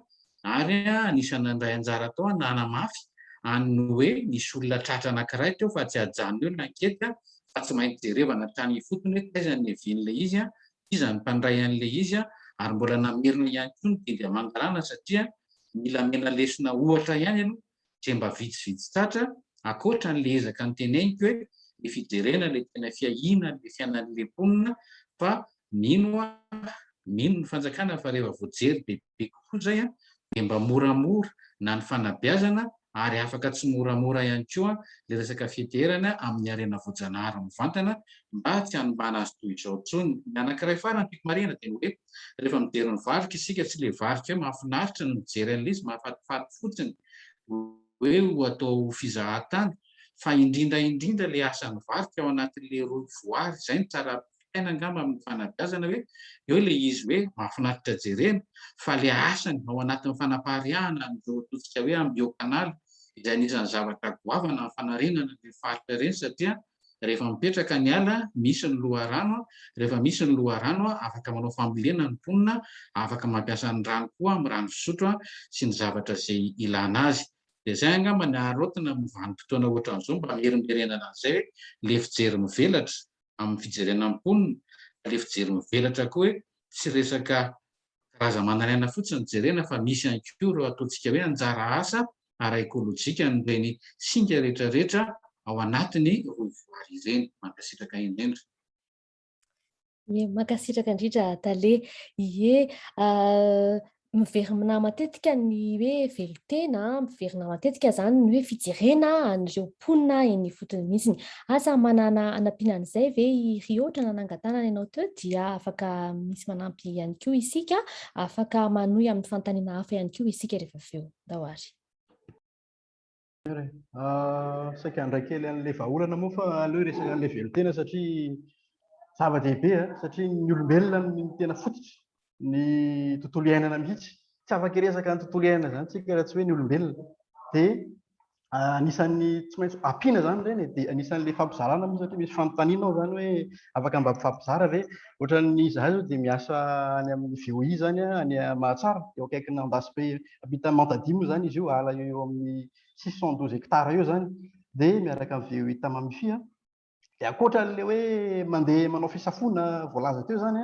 ary anisany andray anjara atao na hanamafy any hoe nisy olona tratra anankiray teo fa tsy hajanony eo nankety fa tsy maintsy jerevana trany fotony hoe taizany evian'ilay izy iza ny mpandray an'ilay izy ary mbola namerina ihany koa ny tendry amangarana satria mila mena lesona ohatra ihany aloha dia mba vitsivitsy tratra akoatra n'le ezaka ny teneniko hoe le fijerena le tena fiahina le fiainan'le mponina fa mino ny fanjakana fa rehefa voajery bebe kokoa zay dia mba moramora na ny fanabeazana ary afaka tsy moramora ihany koa le resaka fiterana amin'ny arena voajanahary mivantana mba tsy hanombana azy toy izao tsony. Ny anankiray farany tiako marina dia hoe rehefa mijery ny varika isika tsy le varika hoe mahafinaritra ny mijery an'ilay izy mahafatifaty fotsiny hoe ho atao fizahan-tany fa indrindra le asan'ny varika ao anatin'le roy voary izay ny tsara fiaina angamba amin'ny fanabeazana hoe eo le izy hoe mahafinaritra jerena fa le asany ao anatin'ny fanampahariahana an'izao ataontsika hoe ambio-kanaly izay anisan'ny zavatra goavana amin'ny fanarenana le faritra ireny satria rehefa mipetraka ny ala misy ny loharano, rehefa misy ny loharano afaka manao fambolena ny mponina, afaka mampiasa ny rano koa amin'ny rano fisotro sy ny zavatra izay ilana azy. Dia izay angamba ny arotina amin'ny vanim-potoana ohatran'izao mba mierimberenana an'izay hoe le fijery mivelatra amin'ny fijerena mponina, le fijery mivelatra koa hoe tsy resaka karaza-manan'aina fotsiny jerena fa misy ihany koa ireo ataontsika hoe anjara asa ara-ekôlôjika n'ireny singa rehetrarehetra ao anatiny roy voary ireny. Mankasitraka indrindra. Mankasitraka indrindra Tale. Miverina matetika ny hoe velotena, miverina matetika zany ny hoe fijerena an'ireo mponina eny fotony mihitsiny. Asa manana anampian'izay ve ry ohatra nanangan-tanana ianao teo dia afaka misy manampy ihany koa isika, afaka manohy amin'ny fanontaniana hafa ihany koa isika rehefa avy eo. Dahoary. Saika andray kely an'ilay vahaolana moa fa aleo resaka an'ilay velotena satria zava-dehibe satria ny olombelona ny tena fototra ny tontolo iainana mihitsy. Tsy afaka resaka ny tontolo iainana zany tsika raha tsy hoe ny olombelona. Dia anisan'ny tsy maintsy ampiana zany ireny dia anisan'ilay fampizarana moa satria misy fanontaniana ao zany hoe afaka mba mpifampizara ve ohatran'ny izahay zao dia miasa any amin'ny VOI zany any Mahatsara eo akaikin'ny Andasibe ampita Mantadimy zany izy io ala eo amin'ny 612 hectares eo zany dia miaraka amin'ny VOI Tamamify dia ankoatran'le hoe mandeha manao fisafoana voalaza teo zany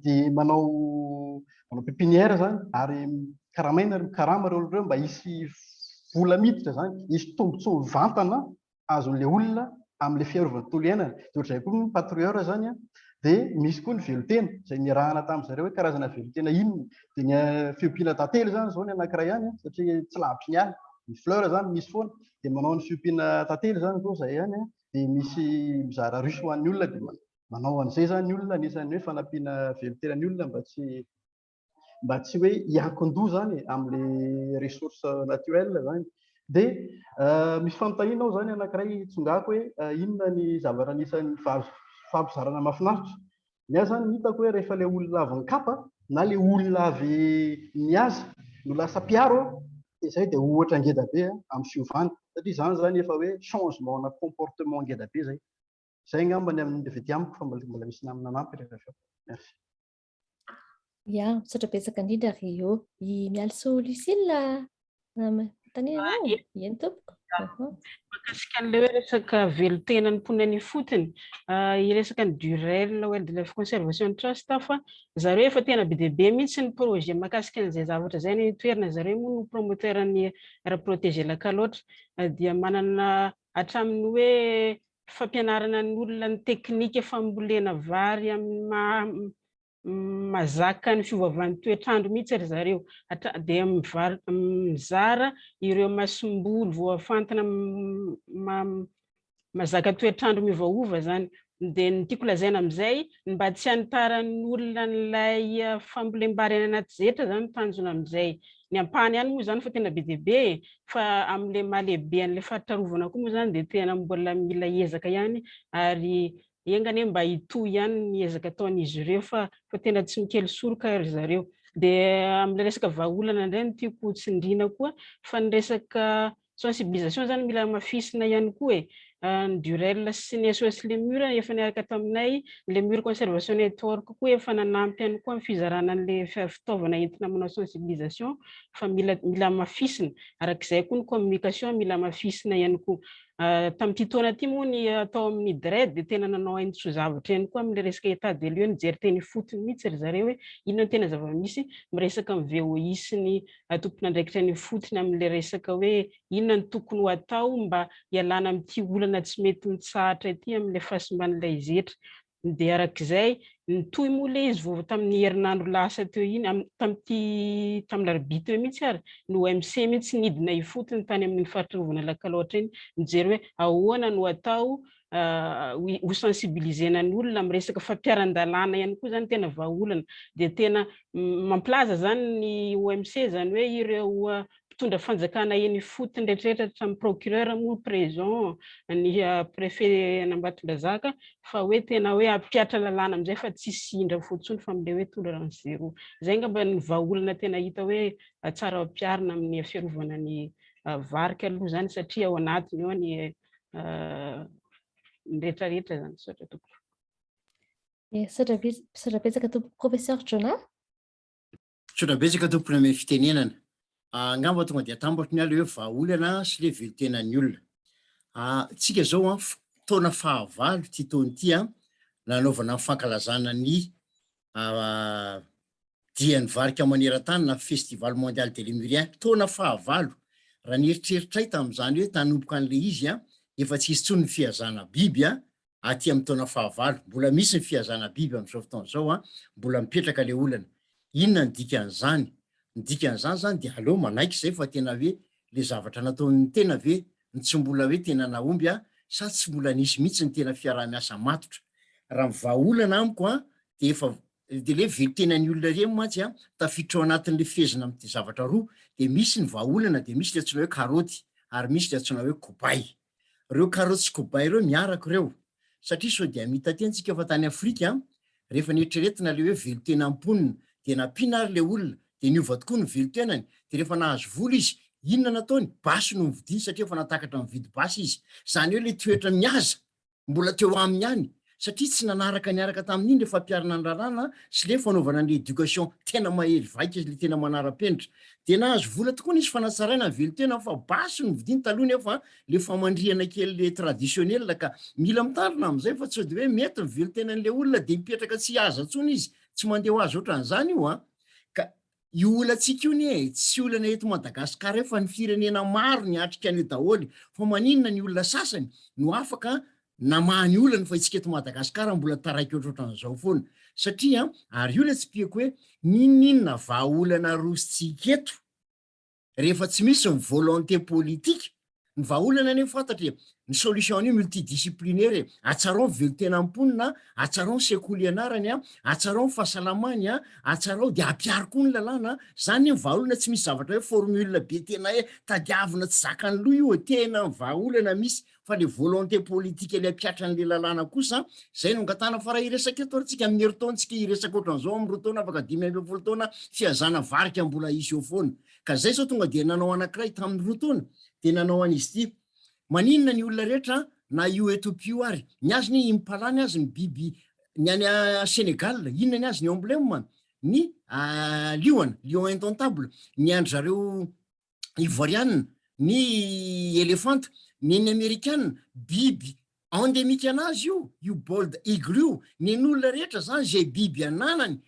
dia manao pépinière zany ary karama ireo mba hisy vola miditra zany, hisy tombontsoa vantana azon'le olona amin'le fiarovana tontolo iainana. Dia ohatr'izay koa ny patrouilleur zany dia misy koa ny velotena izay niarahana tamin'izareo hoe karazana velotena inona. Dia ny fiompiana tantely zany zao ny anankiray ihany satria tsy lavitry ny ala. Ny fleur zany misy foana dia manao ny fiompiana tantely zany zao izay ihany dia misy mizara russe ho an'ny olona dia manao an'izay zany ny olona anisan'ny hoe fanampiana velotena ny olona mba tsy hoe hiankin-doha zany amin'le ressource naturelle zany. Dia misy fanontaniana ao zany anankiray tsongako hoe inona ny zavatra anisan'ny fampizarana mahafinaritra. Ny azy zany hitako hoe rehefa ilay olona avy nikapa na ilay olona avy niaza no lasa mpiaro dia izay dia ohatra ngeda be amin'ny fiovana satria izany zany efa hoe changement na comportement ngeda be zay. Izay angamba ny amin'ny vety amiko fa mbola misy namana nampy rehefa avy eo. Merci. Misaotra betsaka indrindra Rio. Mialso Lucille tanenanao eny tompoko. Makasika an'ilay hoe resaka velotena ny mponina ny fotony, resaka ny durel wildlife conservation trust fa zareo efa tena be dia be mihitsy ny projet makasika an'izay zavatra izay ny toerana zareo moa no promoteur ny ara-protéger la calotte dia manana hatramin'ny hoe fampianarana ny olona ny teknika fambolena vary amin'ny mazaka ny fiovaovan'ny toetrandro mihitsy ry zareo dia mizara ireo masom-boly voafantana mazaka toetrandro miovaova zany. Dia ny tiako lazaina amin'izay mba tsy hanitaran'ny olona n'ilay fambolem-bary any anaty zetra zany tanjona amin'izay. Ny ampahany ihany moa zany fa tena be dia be fa amin'ilay mahalehibe an'ilay faritrarovana koa moa zany dia tena mbola mila ezaka ihany ary engany mba hitohy ihany ny ezaka ataon'izy ireo fa tena tsy mikely soroka ry zareo. Dia amin'ilay resaka vahaolana indray no tiako tsindriana koa fa ny resaka sensibilisation zany mila mafisina ihany koa ny durel sy ny SOS Lemur efa niaraka taminay Lemur Conservation Network koa efa nanampy ihany koa amin'ny fizarana an'ilay fitaovana entina manao sensibilisation fa mila mafisina arak'izay koa ny communication mila mafisina ihany koa. Tamin'ity taona ity moa ny atao amin'ny DRED dia tena nanao haintsozavatra ihany koa amin'ilay resaka état des lieux nijery teny fotony mihitsy ry zareo hoe inona no tena zava-misy miresaka amin'ny VOI sy ny tompon'andraikitra ny fotony amin'ilay resaka hoe inona ny tokony ho atao mba hialana amin'ity olana tsy mety mitsahatra ity amin'ilay fahasimban'ilay zetra. Dia arak'izay Nytoy mola izy vao tamin'ny herinandro lasa teo iny tamin'ny larobia teo mihitsy ary no OMC mihitsy nidina ifotony tany amin'ny fahatrorovana lakaloatra iny mijery hoe ahoana no atao ho sensibilisena ny olona amin'ny resaka fampiaran-dalàna ihany koa zany tena vahaolana dia tena mampilaza zany ny OMC zany hoe ireo mpitondra fanjakana eny fotony rehetrarehetra hatramin'ny procureur moa présent ny préfet Nambatondrazaka fa hoe tena hoe ampiatra lalàna amin'izay fa tsy sindra fotsiny fa amin'ilay hoe tolérance zéro zay ngamba ny vahaolana tena hita hoe tsara ampiarina amin'ny fiarovana ny varika aloha zany satria ao anatiny ao ny rehetrarehetra zany satra tompoko. Misaotra betsaka tompoko professeur Jona. Misaotra betsaka tompoko amin'ny fitenenana. Angamba tonga dia tambatra ny hoe vahaolana sy le velontenan'ny olona. Tsika zao taona fahavalo ty taona ty nanaovana fankalazana ny dian'ny varika maneran-tany na festival mondial de lémuriens taona fahavalo. Raha ny eritreritra tamin'izany hoe tanomboka an'le izy efa tsy isy tsony ny fihazana biby aty amin'ny taona fahavalo. Mbola misy ny fihazana biby amin'izao fotoana zao mbola mipetraka le olana. Inona ny dikan'izany? Ny dikan'izany zany dia aleo manaiky zay fa tena hoe le zavatra nataon'ny tena ve ny tsy mbola hoe tena naomby sa tsy mbola nisy mihitsy ny tena fiaraha-miasa matotra. Raha vahaolana amiko dia efa de le velontenan'ny olona reny mantsy tafiditra ao anatin'le fezina amin'ny zavatra roa dia misy ny vahaolana dia misy le antsoina hoe karaoty ary misy le antsoina hoe kobay. Reo karaoty sy kobay ireo miaraka ireo satria sao dia mita tentsika fa tany Afrika rehefa nieritreretina le hoe velontenam-ponina dia nampiana ary le olona dia niova tokoa ny velontenany dia rehefa nahazo vola izy inona nataony basy no mividiany satria efa natakatra mividy basy izy. Zany hoe le toetra mihaza mbola teo aminy ihany satria tsy nanaraka niaraka tamin'iny le fampiarana ny lalàna sy le fanaovana ny éducation tena mahery vaika izy le tena manara-penitra dia nahazo vola tokoa izy fanatsaraina ny velotena fa basy no mividiany taloha nefa le famandriana kely le traditionnel ka mila mitandrina amin'izay fa tsy hoe mety ny velontenan'le olona dia mipetraka tsy aza ntsony izy tsy mandeha ho azy ohatran'izany io ka io olantsika io ny tsy olana eto Madagascar fa ny firenena maro ny atrika an'io daholo fa maninona ny olona sasany no afaka namahany olana fa itsika eto Madagascar mbola taraiky ohatran'izao foana satria ary io le tsy piako hoe ninona vahaolana rositsika eto rehefa tsy misy ny volonté politique ny vahaolana ny fantatra ny solution io multidisciplinaire atsarao velontenam-ponina atsarao sekoly ianarany atsarao fahasalamany atsarao dia ampiariko ny lalàna zany vahaolana tsy misy zavatra hoe formule be tena hoe tadiavina tsy zakany loha io tena vahaolana misy fa le volonté politique le ampiatra n'le lalàna kosa zay no ngatana fa raha iresaka eto atsika amin'ny herintaontsika iresaka ohatran'izao amin'ny roa taona afaka 5 taona fihazana varika mbola isy eo foana ka zay zao tonga dia nanao anankiray tamin'ny roa taona dia nanao an'izy ity maninona ny olona rehetra na io Ethiopie io ary ny azy ny impalany azy ny biby ny any Sénégal inona ny azy ny emblème ny lion indomptable ny andry zareo ivoiriana ny éléphante ny américaine biby endémique anazy io bold eagle io ny olona rehetra zany zay biby ananany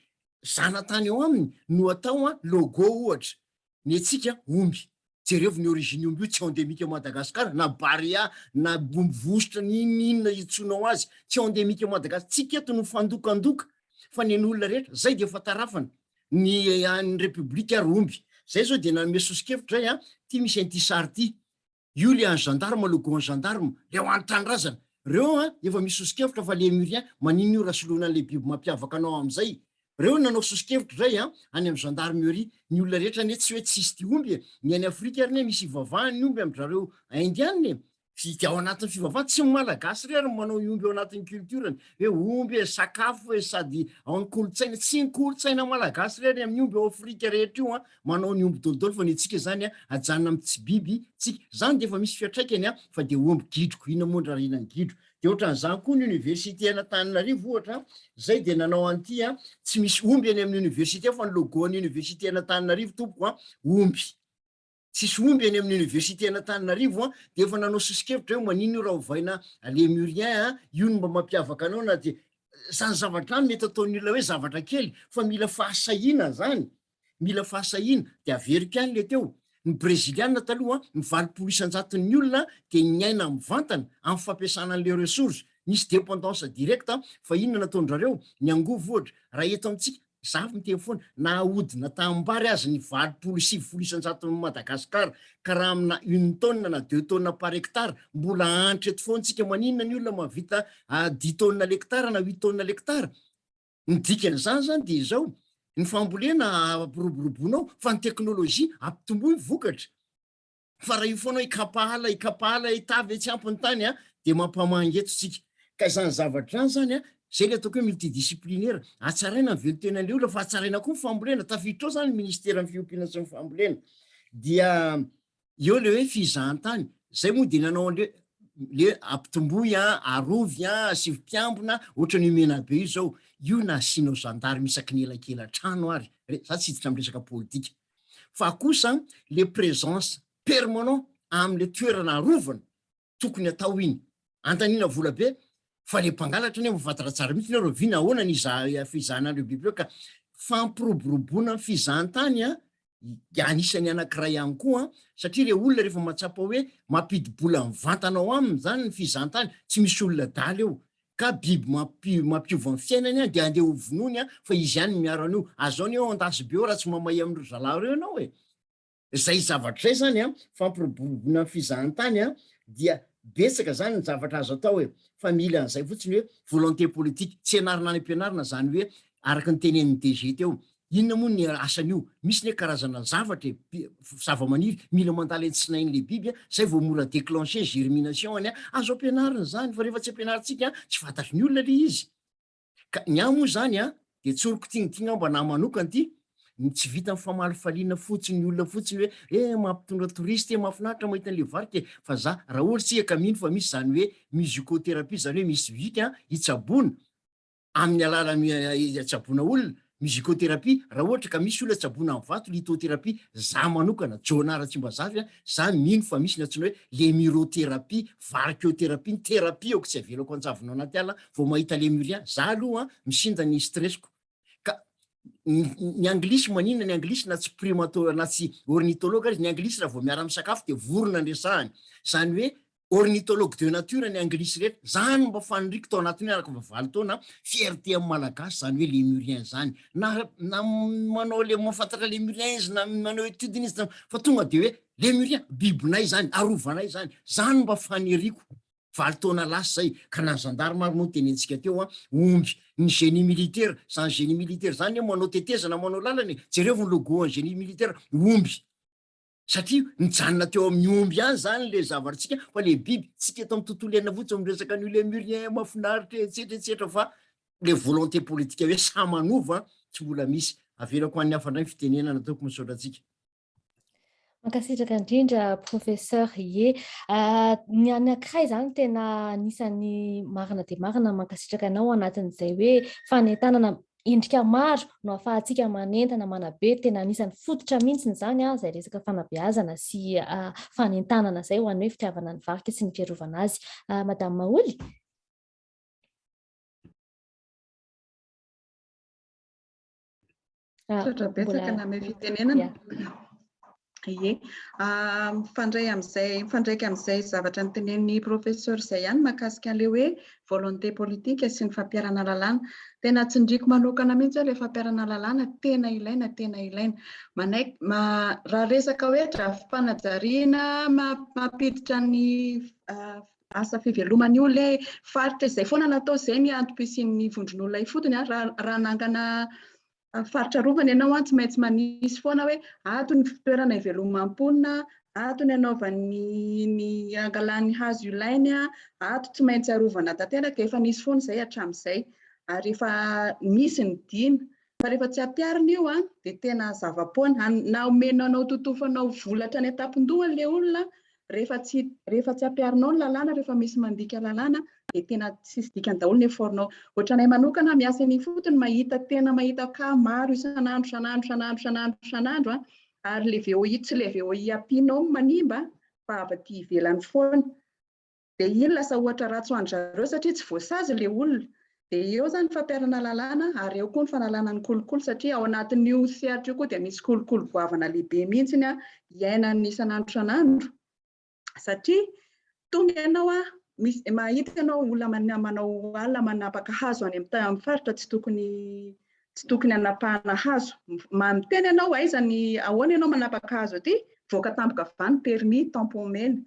zanatany eo aminy no atao logo ohatra ny atsika omby jerevy ny origine omby io tsy endémique Madagascar na baria na bombivositra ninona itsonao azy tsy endémique Madagascar tsika eto no fandokandoka fa ny olona rehetra zay dia efa tarafana ny république ary omby zay zao dia nanome sosikevitra zay ty misy an'ity sary ty io le an'ny gendarme logo an'ny gendarme le ho an'tandrazana reo efa misy sosikevitra fa lémurien manino io rasoloana an'le biby mampiavaka anao amin'izay reo nanao sosikevitra zay any amin'ny gendarmerie ny olona rehetra ne tsy hoe tsisy ty omby ny any Afrika ary ne misy ivavahany ny omby amin'zareo indianne dia ao anatin'ny fivavahany tsy malagasy rery manao omby ao anatin'ny culturany hoe omby sakafo sady ankolontsaina tsy nkolontsaina malagasy rery amin'ny omby ao Afrika rehetra io manao ny omby dolodolo fa ny antsika zany ajanona amin'ny tsy biby tsika zany dia efa misy fiatraikany fa dia omby gidroko ina moa ndrarina ny gidro dia ohatran'izany koa ny université an'Antananarivo ohatra zay dia nanao an'ity tsy misy omby any amin'ny université fa ny logo any université an'Antananarivo tompoko omby tsisy omby any amin'ny université an'Antananarivo dia efa nanao sosikevitra hoe manino raha ovaina lémurien io no mba mampiavaka anao na dia zany zavatra mety ataon'ny olona hoe zavatra kely fa mila fahasahiana zany mila fahasahiana dia averika any le teo ny brésiliana taloha ny valopolo isan-jaton'ny olona dia nyaina amin'ny vantana amin'ny fampiasana an'le ressources misy dépendance directe fa inona nataondrareo ny angovo ohatra raha eto amintsika zafy miteny foana na ahodina tambary azy ny 27 Madagascar ka raha amina 1 tonne na 2 tonnes par hectare mbola antitra eto foantsika maninona ny olona mahavita 10 tonnes l'hectare na 8 tonnes l'hectare. Ny dikan'izany zany de izao ny fambolena robonao fa ny teknôlôjia ampitomboy vokatra fa raha io foana ikapahala itavy tsy ampy ny tany de mampamangetosika ka izany zavatra zany zay le ataoko hoe multidisciplinaire atsaraina ny velotenan'le olona fa atsaraina koa ny fambolena tafiditra ao zany ministera ny fiompiana sy ny fambolena dia eo le hoe fizahantany zay moa de nanao le ampitomboy arovy sivy-piambona ohatra ny mena be io zao io na asianao zandary misaky ny elakelan-trano ary za tsy hiditra amin'ny resaka politika fa kosa le présence permanent am'le toerana arovana tokony atao iny antanina vola be fa le mpangalatra ny mivantara tsara mihitsy nareo vina ahoana ny fizahana le biby ka fampiroboroboana fizahantany anisany anankiray ihany koa satria le olona rehefa matsapa hoe mampidibola mivantanao aminy zany ny fizahantany tsy misy olona daly eo ka biby mampiova ny fiainany de andeha ho vonoiny fa izy ihany miaro an'io azao eo andasy be eo raha tsy mamay amin'ny zalao reo ianao zay zavatra zay zany fampiroboroboana fizahantany dia betsaka zany ny zavatra azo atao fa mila an'izay fotsiny hoe volonté politique tsy anarina any ampianarina zany hoe araka ny tenen'ny DG teo inona moa ny asan'io misy ny karazana zavatra zava-maniry mila mandala entsinain'le biby zay vao mora déclencher germination any azo ampianarina zany fa rehefa tsy ampianarintsika tsy fantatry ny olona le izy ka ny moa zany de tsoroko tignitigna mba na manokana ty tsy vita ny famalifaliana fotsiny ny olona fotsiny hoe mampitondra touriste mahafinaritra mahita an'le varika fa za raha ohatra tsika ka mino fa misy zany hoe musicothérapie zany hoe misy vika hitsabona amin'ny alala tsabona olona musicothérapie raha ohatra ka misy olona tsabona amin'ny vato lithothérapie za manokana jonara tsy mba zafy za mino fa misy ny atsona hoe lémurothérapie variciothérapie ny thérapie aoko tsy avelako anjavinao anaty ala vao mahita lémurien za aloha misinda ny stressiko ny anglisy manina ny anglisy na tsy primato na tsy ornithologue ny anglisy raha vao miara misakafo de vorona ndresahany zany hoe ornithologue de nature ny anglisy rehetra zany mba faniriko tao anatiny araka vavalo taona fierté amin'ny malagasy zany hoe lémurien zany na manao le mafantatra lémurien izy na manao étude izy fa tonga de hoe lémurien bibinay zany arovanay zany mba faniriko valo taona lasa zay ka na zandary maro moa tenentsika teo omby ny génie militaire zany génie militaire zany manao tetezana manao lalany jereo ny logo ny génie militaire omby satria nijanona teo amin'ny omby any zany le zavatsika fa le biby tsika eto amin'ny tontolo iaina fotsy miresaka ny lémurien mafinaritra etsetera fa le volonté politique hoe samanova tsy mbola misy avelako an'ny hafandray fitenenana ataoko misaotra atsika mankasitraka indrindra professeur ny anankiray zany tena anisan'ny marina de marina mankasitraka anao anatin'izay hoe fanentanana endrika maro no ahafahantsika manentana manabe tena anisan'ny fototra mihitsy zany zay resaka fanabeazana sy fanentanana zay ho an'ny hoe fitiavana ny varika sy ny fiarovana azy. Madame Maoly. Betsaka na me fitenenana fandraiky amin'izay zavatra nytenen'ny professeur zay ihany mahakasika an'le hoe volonté politique sy ny fampiarana lalàna tena tsindriko manokana mihitsy le fampiarana lalàna tena ilaina raha resaka hoe drafi-panajariana mampiditra ny asa fivelomany olona faritra izay foana natao zay ny antom-pisian'ny vondron'olona ifotony raha nangana faritra rovana ianao tsy maintsy manisy foana hoe ato ny fitoerana ivelomam-ponina ato ny anaovan'ny ny angalan'ny hazo ilainy ato tsy maintsy arovana tanteraka efa nisy foana zay hatramin'izay ary efa misy ny dina fa rehefa tsy ampiarina io dia tena zava-poana na omenanao totofanao volatra ny etapin-dohany le olona rehefa tsy ampiarinao ny lalàna rehefa misy mandika lalàna dia tena tsisy dikany daholo ny efornao. Ohatranay manokana miasa ny fotony mahita ka maro isan'andro ary le VOI tsy le VOI ampianao manimba fa aty ivelany foana dia iny lasa ohatra ratsy ho an'zareo satria tsy voasazy le olona dia eo zany fampiarana lalàna ary eo koa ny fanalana ny kolokolo satria ao anatin'io sehatra io koa dia misy kolokolo goavana lehibe mihitsy iainany isan'andro satria tonga ianao misy mahita ianao olona manao ala manapaka hazo any amin'ny faritra tsy tokony hanapahana hazo. Miteny ianao aiza ny ahoana ianao manapaka hazo aty, voaka tampoka avany permis tampon mena.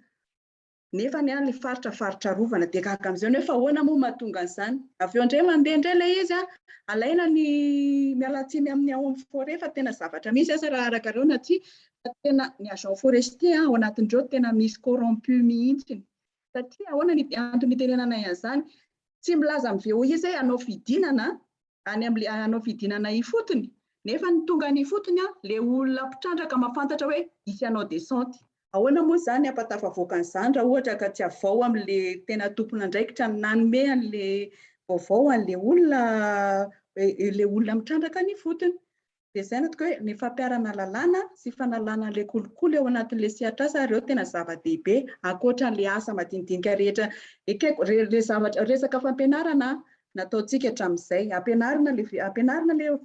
Nefa ny any faritra rovana dia gaga amin'izay hoe fa ahoana moa mahatonga an'izany. Avy eo indray mandeha indray ilay izy alaina ny mialatsiny amin'ny ao amin'ny forêt fa tena zavatra misy asa raha araka ireo na tsy tena ny agent forestier ao anatin'ireo tena misy corrompu mihitsy. Satria ahoana ny antony itenenana izany, tsy milaza amin'ny VO izy anao fidinana any amin'ny anao fidinana ifotony, nefa ny tonga ny ifotony le olona mpitrandraka mahafantatra hoe isy anao descente. Ahoana moa zany ampatafavoaka an'izany raha ohatra ka tsy avao amin'le tena tompona andraikitra nanome an'le vaovao an'le olona mitrandraka ny fotony. Dia izay no hoe ny fampiarana lalàna sy fanalàna an'ilay kolokolo eo anatin'ilay sehatr'asa ireo tena zava-dehibe ankoatran'ilay asa madinidinika rehetra. Le zavatra resaka fampianarana nataontsika hatramin'izay, ampianarina le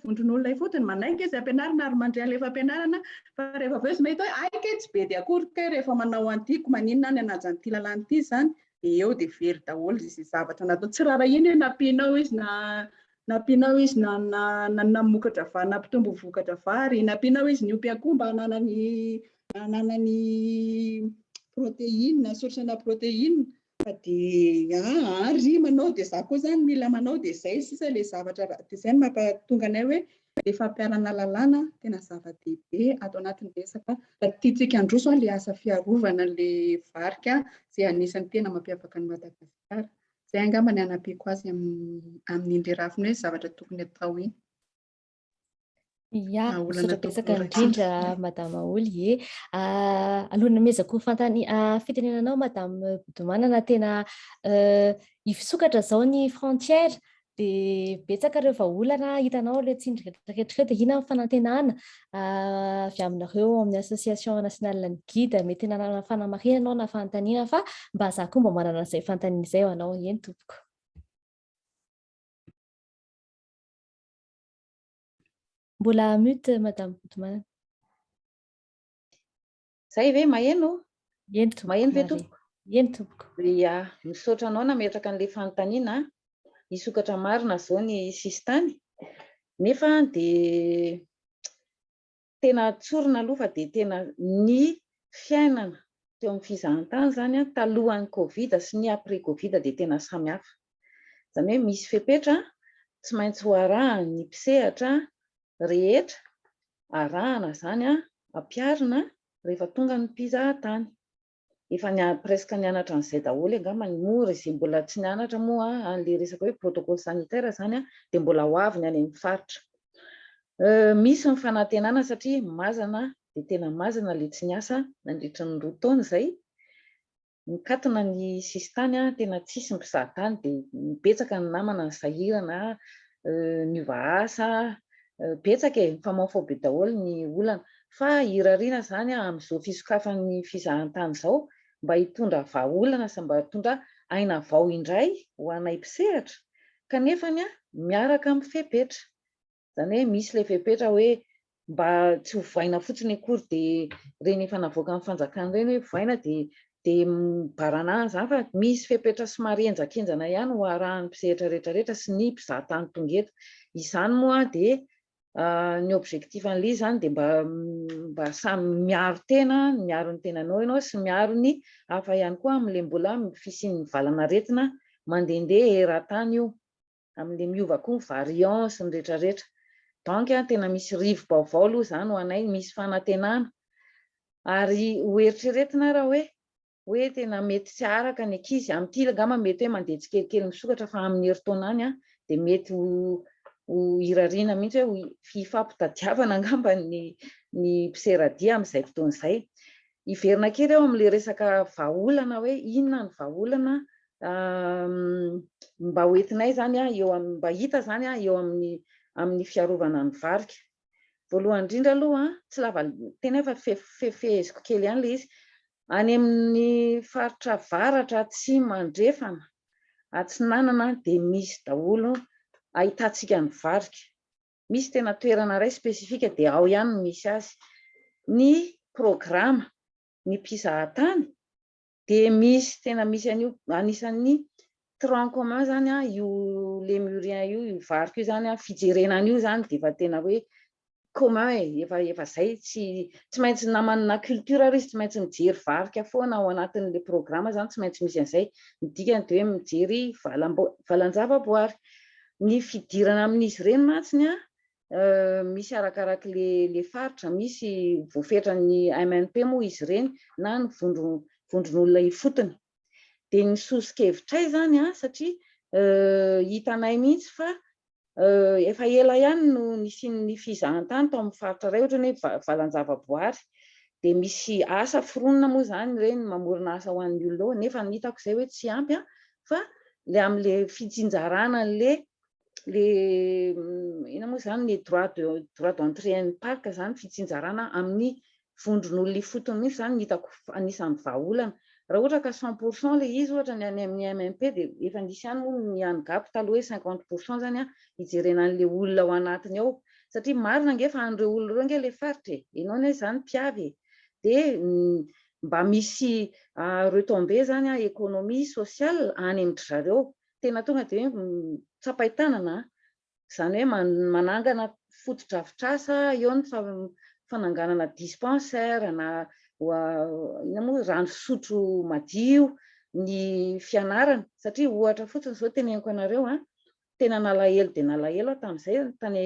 vondron'olona ifotony, manaiky izy ampianarina ary mandray an'ilay fampianarana, fa rehefa avy eo izy mahita hoe aika tsy be dia akory kay rehefa manao an'ity maninona ny anajan'ity lalàn'ity zany, dia eo dia very daholo izay zavatra natao. Tsy rarahiny nampianao izy namokatra vary, nampitombo vokatra vary, nampianao izy niompy akoho mba hanana ny protéine, source-na protéine. Fa dia ary manao dia za koa zany mila manao dia izay sisa le zavatra dia izay no mampatonga anay hoe le fampiarana lalàna tena zava-dehibe ato anatin'ny resaka tiantsika androso le asa fiarovana le varika izay anisan'ny tena mampiavaka ny Madagasikara. Izay angamba ny anampiko azy amin'ny rafiny hoe zavatra tokony atao iny. Ya, misaotra indrindra madama Oly. Alohana mezako fitenenanao madame Bodomanana tena ifisokatra zao ny frontière dia betsaka ireo vahaolana hitanao ilay tsindriketriketrika dia ina fanantenana avy aminareo amin'ny association nationale ny guide mety nanana fanamarinanao na fanontaniana fa mba za koa mba manana izay fanontaniana izay ho anao eny tompoko. Mbola mute madame Bodomanana. Zay ve maheno? Eny tompoko. Maheno ve tompoko? Eny tompoko. Ya, misaotra anao nametraka an'ilay fanontaniana, hisokatra marina zao ny sistany. Nefa dia tena tsorina aloha fa dia tena ny fiainana teo amin'ny fizahantany zany talohan'ny Covid sy ny après Covid dia tena samihafa. Izany hoe misy fepetra tsy maintsy ho arahany ny mpisehatra rehetra, arahana zany ampiarina rehefa tonga ny mpizahatany. Efa presque nianatra an'izay daholo angamba ny mora izay mbola tsy nianatra moa an'ilay resaka hoe protocole sanitaire zany dia mbola ho avy ny any amin'ny faritra. Misy ny fanantenana satria mazana dia tena mazana ilay tsy niasa nandritra ny 2 taona izay. Mikatona ny sistany tena tsisy mpizahatany dia betsaka ny namana ny sahirana, niova asa, betsaka mifamaofao be daholo ny olana. Fa hirariana zany amin'izao fisokafan'ny fizahantany izao mba hitondra vahaolana sy mba hitondra aina vao indray ho anay mpisehatra kanefa miaraka amin'ny fepetra. Izany hoe misy ilay fepetra hoe mba tsy ho vaina fotsiny akory dia reny efa navoaka amin'ny fanjakana ireny hoe vaina dia mibarana zany fa misy fepetra somary enjakenjana ihany ho arahan'ny mpisehatra rehetrarehetra sy ny mpizahatany tonga eto. Izany moa dia ny objectif an'ilay zany dia mba samy miaro tena, miaro ny tenanao ianao sy miaro ny hafa ihany koa amin'ilay mbola fisian'ny valanaretina mandehandeha eran-tany io amin'ilay miova koa ny variant sy ny rehetrarehetra. Donc tena misy rivo-baovao aloha zany ho anay, misy fanantenana ary hoeritreretina raha hoe tena mety tsy araka ny ankizy amin'ity angamba mety hoe mandeha tsikelikely misokatra fa amin'ny herintaona any dia mety ho hirariana mihitsy hoe fifampitadiavana angamba ny mpiseradia amin'izay fotoana izay. Hiverina kely eo amin'ilay resaka vahaolana hoe inona ny vahaolana mba hoentinay zany mba hita zany eo amin'ny fiarovana ny varika. Voalohany indrindra aloha tsy lava tena efa feheziko kely ihany ilay izy. Any amin'ny faritra avaratra tsy mandrefana atsinanana dia misy daholo ahitantsika ny varika. Misy tena toerana iray spesifika dia ao ihany misy azy. Ny programa ny mpizahatany dia misy tena misy an'io anisan'ny tronc commun zany io lémurien io varika io zany fijerenan'io zany dia efa tena hoe commun efa zay tsy maintsy namanana culture ary izy tsy maintsy mijery varika foana ao anatin'le programma zany tsy maintsy misy an'izay midikany dia hoe mijery valan-javaboary ny fidirana amin'izy ireny matsiny misy arakaraka le faritra misy voafetran'ny MNP moa izy ireny na ny vondron'olona ifotony dia ny sosokevitray zany satria hitanay mihitsy fa efa ela ihany no nisian'ny fizahantany tao amin'ny faritra iray ohatra hoe valan-javaboary dia misy asa foronina moa zany ireny mamorona asa ho an'ny olona nefa nitako izay hoe tsy ampy fa le amin'le fitsinjarana ina moa zany ny droit d'entrée en parc zany fitsinjarana amin'ny vondron'olona ifotony mihitsy zany nitako anisan'ny vahaolana raha ohatra ka 100% le izy ohatra ny any amin'ny MNP dia efa nisy ihany moa ny any gapy taloha hoe 50% zany hijerenan'le olona ao anatiny ao satria marina ange fa an'ireo olona ireo ange le faritra ianao ne zany mpiavy dia mba misy retombées zany économie sociale any amin'ny zareo tena tonga dia hoe tsapaitanana zany hoe manangana fotodrafitrasa eo ny fananganana dispensaire na ina moa rano fisotro madio ny fianarana satria ohatra fotsiny zao teneniko anareo tena nalahelo dia nalahelo tamin'izay tany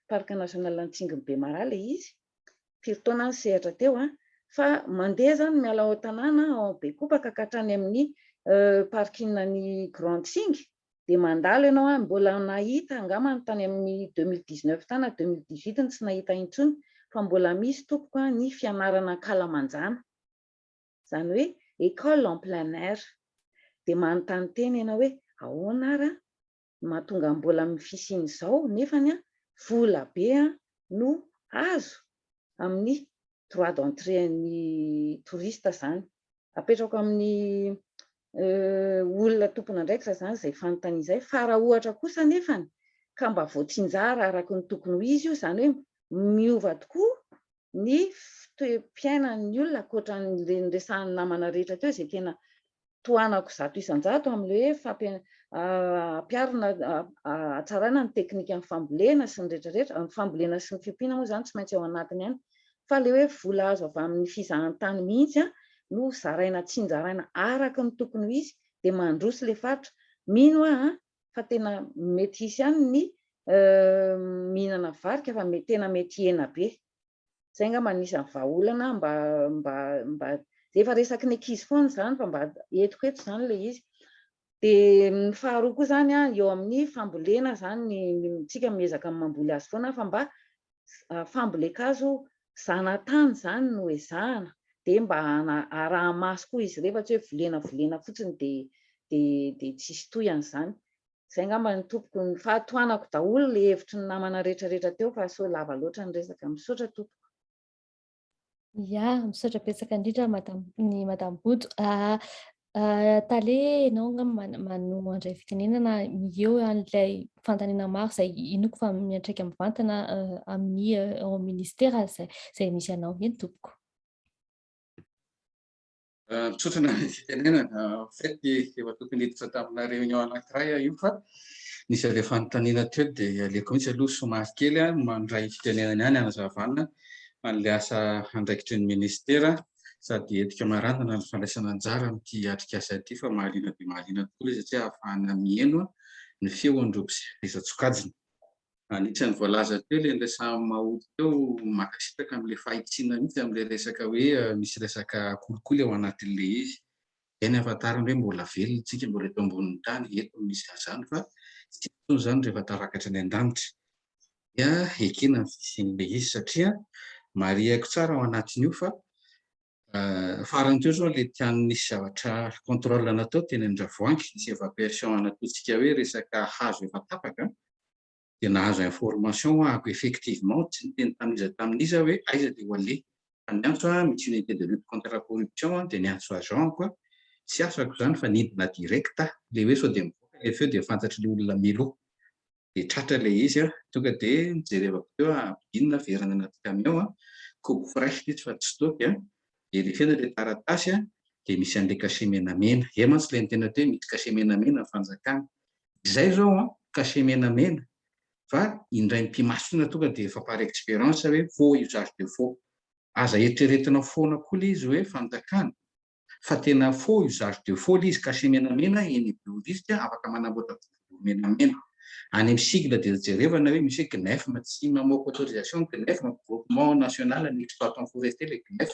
parc national Antsingibe Marale izy firy taona ny sehatra teo fa mandeha zany miala ao tanàna ao Bekopaka ka hatrany amin'ny parkin'ny Grande Singy dia mandalo ianao mbola nahita angamba tany amin'ny 2019 tany 2018 ny tsy nahita intsony fa mbola misy tompoko ny fianarana kalamanjana zany hoe école en plein air dia manontany teny ianao hoe ahoana ary mahatonga mbola mifisiany izao nefany vola be no azo amin'ny droit d'entrée ny touriste zany apetrako amin'ny olona tompon'andraikitra zany izay fanontany izay fa raha ohatra kosa nefany ka mba voatsinjara araka ny tokony ho izy io zany hoe miova tokoa ny toe-piainan'ny olona ankoatran'le resahany namana rehetra teo izay tena toanako 100 isan-jato amin'le hoe ampiarina hatsarana ny teknika amin'ny fambolena sy ny rehetrarehetra ny fambolena sy ny fiompiana moa zany tsy maintsy ao anatiny ihany fa le hoe vola azo avy amin'ny fizahantany mihitsy no zaraina tsinjaraina araka ny tokony ho izy dia mandroso le faritra mino fa tena mety hisy ihany ny mihinana varika fa tena mety hena be zay nga manisan'ny vahaolana mba efa resaky ny ankizy foana zany fa mba etiko eto zany le izy dia ny faharoa koa zany eo amin'ny fambolena zany tsika miezaka mamboly azy foana fa mba fambolekazo zanatany zany no ezahana dia mba araha-maso koa izy rehefa tsy hoe volena fotsiny dia tsisy toyan'izany zay ngamba ny tompoko ny fahatoanako daholo le hevitry ny namana rehetrarehetra teo fa so lava loatra ny resaka misaotra tompoko. Ya, misaotra betsaka indrindra ny madame Boto. Tale ianao angamba mandray fitenenana mieo an'ilay fantanina maro izay inoko fa miantraika mivantana amin'ny ao ministera izay misy anao eny tompoko. Misaotra na fitenenana fait efa tokony hiditra tamina réunion anankiray io fa nisy le fanontaniana teo dia aleko mihitsy aloha somary kely mandray fitenenana ihany anazavana an'le asa andraikitry ny ministera sady etika marandana ny fandraisana anjara amin'ity atrika asa ity fa mahaliana dia mahaliana tokoa izy satria ahafahana mihaino ny feon'ireo mpisafidian-tsokajiny. Anisan'ny voalaza teo le samy mahoty teo makasitaka amin'le fahitsiana mihitsy amin'le resaka hoe misy resaka kolikoly ao anatin'le izy. Eny ahafantarana hoe mbola velona tsika mbola eto ambonin'ny tany eto misy an'izany fa tsy toy izany rehefa tarakatra ny an-danitra. Dia ekena ny fisian'le izy satria mariako tsara ao anatin'io fa farany teo zao le tian'ny zavatra contrôle natao teny Andravoahangy nisy évacuation nataontsika hoe resaka hazo efa tapaka dia nahazo information ako effectivement tsy niteny tamin'iza hoe aiza dia ho ale fa ny antso misy unité de lutte contre la corruption dia ny antso agent tsy asako zany fa nidina directa le hoe sao dia mivoaka le feo dia fantatry le olona miloha dia tratra le izy tonga dia mijerevako teo ampidinina verana anaty camion coupe fraîche izy fa tsy stock dia refena le taratasy dia misy an'ilay cachet menamena. Mantsy ilay tena hoe misy cachet menamena ny fanjakana. Izay zao cachet menamena fa indray mpimasina tonga dia efa par expérience hoe faux usage de faux. Aza eritreretina foana koa ilay izy hoe fanjakana fa tena faux usage de faux ilay izy. Cachet menamena eny biologiste afaka manamboatra menamena. Any amin'ny sigle dia jerevana hoe misy hoe GNEF tsy mamoaka autorisation GNEF groupement national en exploitant forestier le GNEF.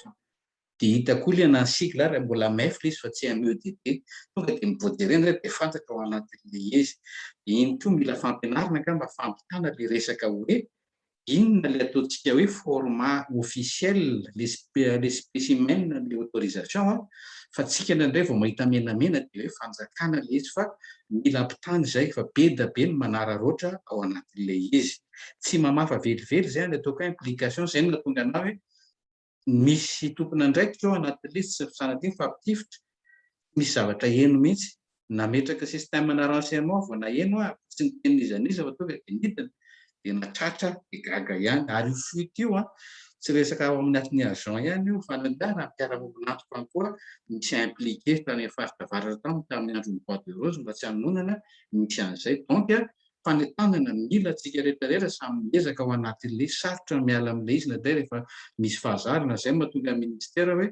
Dia hita koa ilay na sigle ary mbola MEF izy fa tsy MEDD. Tonga dia mivoajerena dia fantatra ao anatin'ilay izy. Iny koa mila fampianarana ka mba fampitana ilay resaka hoe inona ilay ataontsika hoe format officiel les spécimens le autorisation fa tsika indray vao mahita menamena dia hoe fanjakana ilay izy fa mila ampitany izay fa be da be ny manararoatra ao anatin'ilay izy. Tsy mamafa velively izay ny ataoko implication izay no natonga anao hoe misy tompona ndraikitra ao anatin'ilay izy tsy sanadiny fa ampitifitra misy zavatra heno mihitsy nametraka système na renseignement vao na heno tsy nitenizaniza fa tonga dia nidina dia natratra dia gaga ihany. Ary io fuite io tsy resaka ao amin'ny atin'ny agent ihany io fa nandana mpiara-mombonantoka koa misy impliqué tany amin'ny faritra avaratra tamin'ny andron'ny bois de rose mba tsy hanonana misy an'izay. Donc fanentanana mila tsika rehetrarehetra samy miezaka ao anatin'ilay sarotra miala amin'ilay izy na dia rehefa misy fahazarana izay mahatonga ministera hoe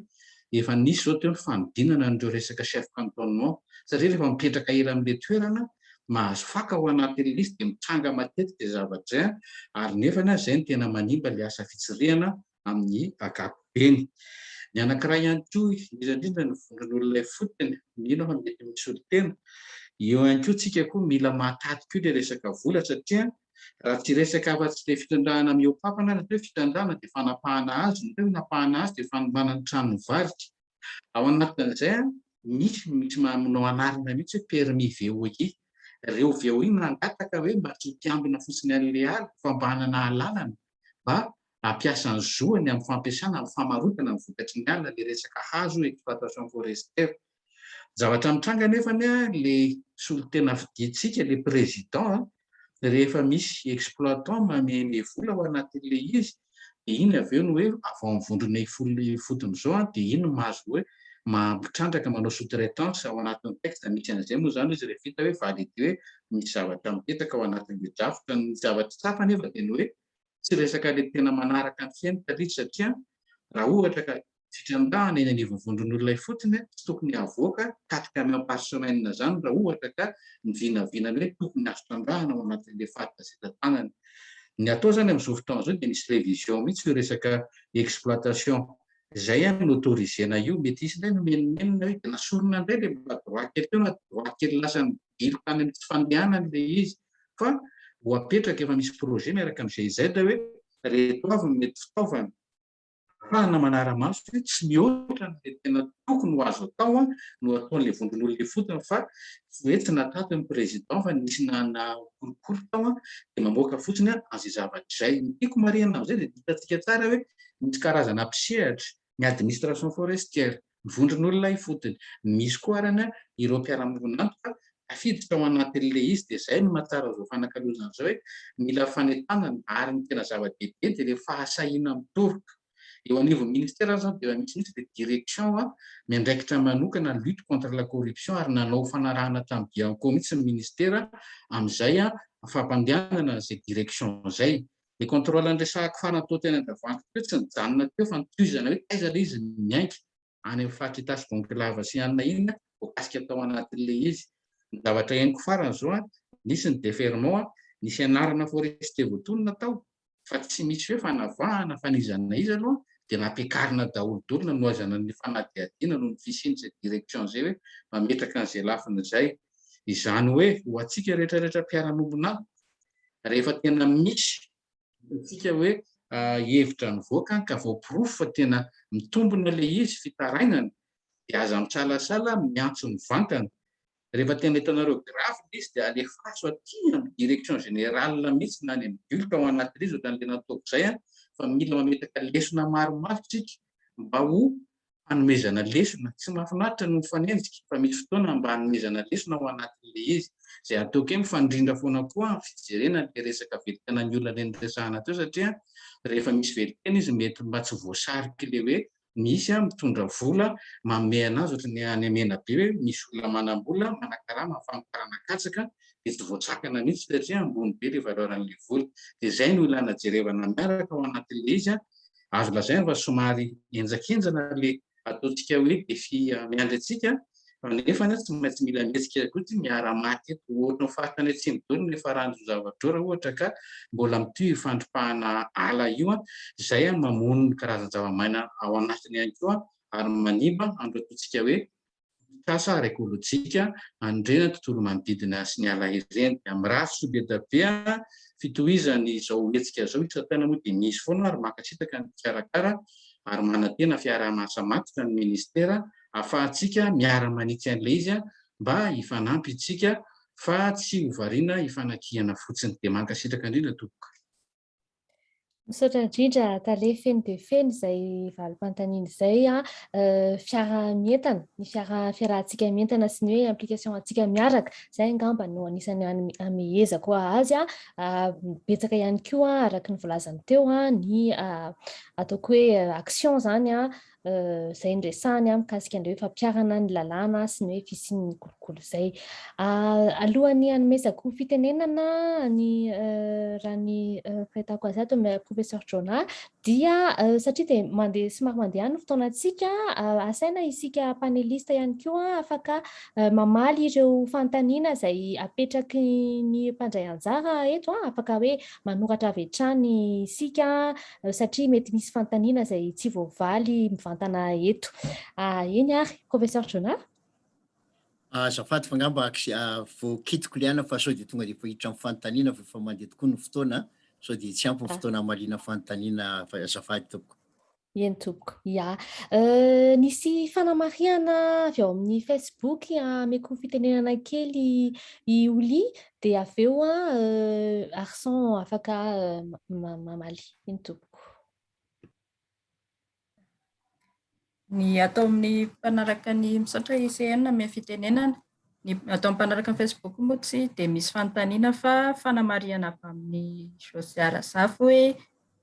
efa nisy zao teo ny fanodinana n'ireo resaka chef cantonnement satria rehefa mipetraka ela amin'ilay toerana mahazo faka ao anatin'ilay izy dia mitranga matetika zavatra izay ary nefana izay ny tena manimba ilay asa fitsirihana amin'ny ankapobeny. Ny anankiray ihany koa indrindra ny vondron'olona fotony mino fa mety misy olon-tena eo ihany koa tsika koa mila mahataty koa ilay resaka vola satria raha tsy resaka afa-tsy ilay fitondrahana mihoapapana na hoe fitondrahana dia fanapahana azy na hoe napahana azy dia fanombanana trano mivaritra. Ao anatin'izay misy manao anarana mihitsy hoe permis VOI. Ireo VOI nangataka hoe mba tsy mpiambina fotsiny an'ilay ala fa mba hanana alalana mba hampiasa ny zoany amin'ny fampiasana amin'ny famarotana ny vokatry ny ala ilay resaka hazo exploitation forestière. Zavatra mitranga nefany ilay solon-tena fidintsika ilay président rehefa misy exploitant mameme vola ao anatin'ilay izy dia iny avy eo no hoe avao amin'ny vondrona fotony izao dia iny mahazo hoe mampitrandraka manao sous-traitance ao anatin'ny texte. Misy an'izay moa izany izy rehefa hita hoe validé hoe misy zavatra mipetaka ao anatin'ilay drafotra. Ny zavatra tsapa nefa dia ny hoe tsy resaka ilay tena manaraka ny fiaina tadritra satria raha ohatra ka fitrandahana eny anivon'ny vondron'olona fotony tsy tokony avoaka 4 camions par semaine izany raha ohatra ka ny vinavinany hoe tokony azo trandrahana ao anatin'ilay faritra sy tanànany. Ny atao izany amin'izao fotoana izao dia misy révision mihitsy io resaka exploitation. Izay no autorisena io mety isy indray no menomenona hoe dia nasorona indray ilay mbola droit kely teo na droit kely lasa nidilo tany amin'ny tsy fandehanana ilay izy fa ho apetraka efa misy projet miaraka amin'izay zaida hoe reto avy ny mety fitaovana ahafahana manara-maso hoe tsy mihoatra ny tena tokony ho azo atao no ataon'ilay vondron'olona fotony fa hoe tsy natato ny président fa nisy nakolokolo tao dia mamoaka fotsiny an'izay zavatra izay. Ny tiako marihana amin'izay dia hitantsika tsara hoe misy karazana mpisehatra ny administration forestière ny vondron'olona fotony misy koa arana ireo mpiara-mongonantoka afiditra ao anatin'ilay izy dia izay no mahatsara izao fanakalozana izao hoe mila fanentanana ary ny tena zava-dehibe dia ilay fahasahiana mitoroka. Eo anivon'ny ministère zany dia misy ilay direction miandraikitra manokana lutte contre la corruption ary nanao fanarahana tamin'ny Bianco mihitsy ny ministère amin'izay fampandehanana izay direction izay. Ny contrôle-andresaka fanatao tena andavanitra teo tsy nijanona teo fa nitohizana hoe aiza ilay izy miainga any amin'ny faritra tasy bonklava sy anona iny voakasika tao anatin'ilay izy. Ny zavatra iaingo farany izao nisy ny déferment nisy anarana forestier voatonona tao fa tsy misy hoe fanavahana fanizana izy aloha dia nampiakarina daholo dolona no azana ny fanadihadiana no ny fisiany izay direction izay hoe mametraka an'izay lafiny izay. Izany hoe ho antsika rehetrarehetra mpiara-mombonantoka rehefa tena misy tsika hoe hevitra mivoaka ka voaporofo fa tena mitombona ilay izy fitarainana dia aza mitsalasala miantso ny vantana. Rehefa tena hitanareo grave izy dia alefaso aty amin'ny direction générale mihitsy na any amin'ny bulte ao anatin'ilay izy ohatran'ilay nataoko izay fa mila mametaka lesona maromaro tsika mba ho hanomezana lesona. Tsy mahafinaritra no mifanenjika fa misy fotoana mba hanomezana lesona ao anatin'ilay izy. Izay ataoko hoe mifandrindra foana koa fijerena ilay resaka velitena ny olona ilay niresahana teo satria rehefa misy velitena izy mety mba tsy voasariky ilay hoe misy mitondra vola manome anazy ohatra ny any amena be hoe misy olona manam-bola manakarama fampikarana katsaka dia tsy voatsakana mihitsy satria ambony be ilay valoran'ilay vola. Dia izay no ilana jerevana miaraka ao anatin'ilay izy azo lazaina fa somary enjakenjana ilay ataontsika hoe défi miandry antsika fa nefa tsy maintsy mila mihetsika koa miara-maty eto ohatra ny faritra ny Atsimonjorony rehefa rano zavatra raha ohatra ka mbola mitohy ifandropahana ala io izay mamono ny karazan-java-maina ao anatiny ihany koa ary manimba andro ataontsika hoe kasa ara ekôlôjika andrena tontolo manodidina sy ny ala ireny. Amin'ny rafy be dia be fitohizany izao hetsika izao tena moa dia misy foana ary mankasitraka ny mpikarakara ary manantena fiaraha-miasa matoka ny ministera ahafahantsika miara-manitsy an'ilay izy mba hifanampy isika fa tsy hovariana hifanakihana fotsiny. Dia mankasitraka indrindra tompoko. Misaotra indrindra tale feno dia feno izay valim-panontaniana izay fiara-mientana, ny fiarahantsika mientana sy ny hoe application antsika miaraka izay angamba no anisany amehezako azy betsaka ihany koa araka ny volazany teo ny ataoko hoe action zany izay ndresahany mikasika an'ireo fampiarana ny lalàna sy ny hoe fisian'ny kolokolo izay. Alohan'ny hanomezako fitenenana ny raha ny fahitako azy ato professeur Jona dia satria dia mandeha somary mandeha ny fotoanantsika asaina isika panelista ihany koa afaka mamaly ireo fanontaniana izay apetraky ny mpandray anjara eto afaka hoe manoratra avy hatrany isika satria mety misy fanontaniana izay tsy voavaly mivantana eto. Eny ary professeur Jona. Azafady fa ngamba voakitiko liana fa sao dia tonga dia fohitra amin'ny fanontaniana fa mandeha tokoa ny fotoana sao dia tsy ampy ny fotoana amaliana fanontaniana azafady tompoko. Eny tompoko. Ya. Nisy fanamarihana avy ao amin'ny Facebook ameko fitenenana kely i Oli dia avy eo Arsan afaka mamaly. Eny tompoko. Ny atao amin'ny mpanaraka ny misaotra ICN amin'ny fitenenana, ny atao amin'ny mpanaraka ny Facebook moa tsy dia misy fanontaniana fa fanamarihana avy amin'ny Josiara Safo hoe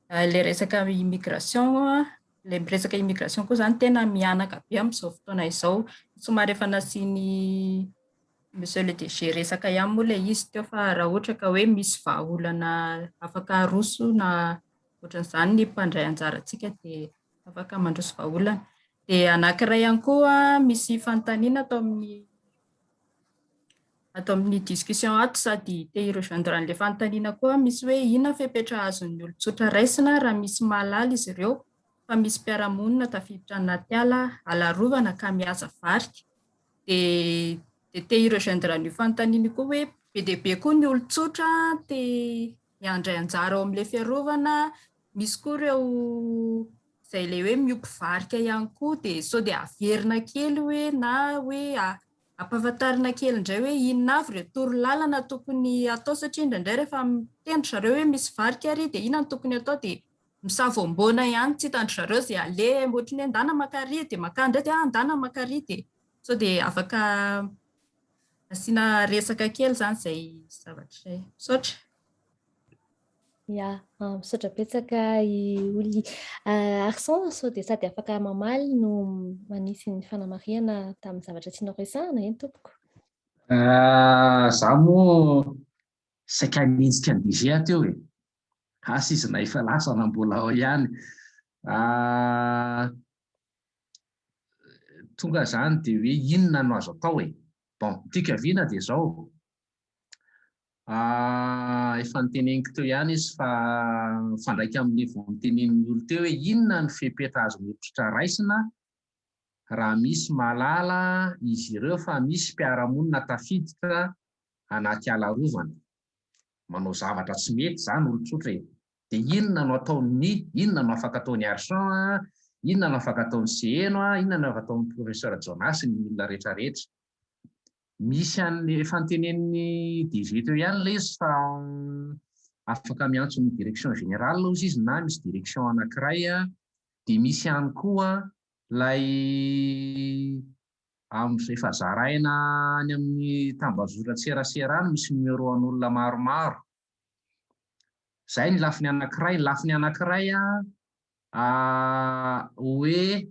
ilay resaka immigration, ilay resaka immigration koa zany tena mianaka be amin'izao fotoana izao. Somary efa nasiany monsieur le DG resaka ihany moa ilay izy teo fa raha ohatra ka hoe misy vahaolana afaka haroso na ohatran'izany ny mpandray anjarantsika dia afaka mandroso vahaolana. Dia anankiray ihany koa misy fanontaniana atao amin'ny discussion ato sady te hi-rejoindre an'ilay fanontaniana koa misy hoe inona fepetra azon'ny olon-tsotra raisina raha misy mahalala izy ireo fa misy mpiara-monina tafiditra anaty ala alarovana ka mihaza varika. Dia te hi-rejoindre an'io fanontaniana koa hoe be dia be koa ny olon-tsotra te hiandray anjara ao amin'ilay fiarovana, misy koa ireo izay ilay hoe miompy varika ihany koa dia sao dia averina kely hoe na hoe ampahafantarina kely indray hoe inona avy ireo torolalana tokony atao satria indraindray rehefa mitendry zareo hoe misy varika ary dia inona no tokony atao dia misavoamboana ihany tsy hitandry zareo izay aleha ohatry ny andana makary dia makandray dia andana makary dia sao dia afaka asiana resaka kely zany izay zavatra izay. Misaotra. Ya, misaotra betsaka i Oli. Arsan sao dia sady afaka mamaly no manisy ny fanamarihana tamin'ny zavatra tianao resahana eny tompoko. Za moa saika mintsika ny DG teo e. Asa izy na efa lasa na mbola ao ihany. Tonga zany dia hoe inona no azo atao e. Bon, tika viana dia izao. Efa niteneniko teo ihany izy fa fandraika amin'ny vao nitenen'ny olo teo hoe inona ny fepetra azon'ny olon-tsotra raisina raha misy mahalala izy ireo fa misy mpiara-monina tafiditra anaty ala rovana. Manao zavatra tsy mety zany olon-tsotra e. Dia inona no ataony, inona no afaka ataony Arsan, inona no afaka ataony Seno, inona no afaka ataony professeur Jonas ny olona rehetrarehetra. Misy an'ilay fantenen'ny DG teo ihany ilay izy fa afaka miantso ny direction générale ozy izy na misy direction anankiray dia misy ihany koa ilay amin'izay efa zaraina any amin'ny tambazotran-tserasera any misy numéro an'olona maromaro. Izay ny lafiny anankiray. Lafiny anankiray hoe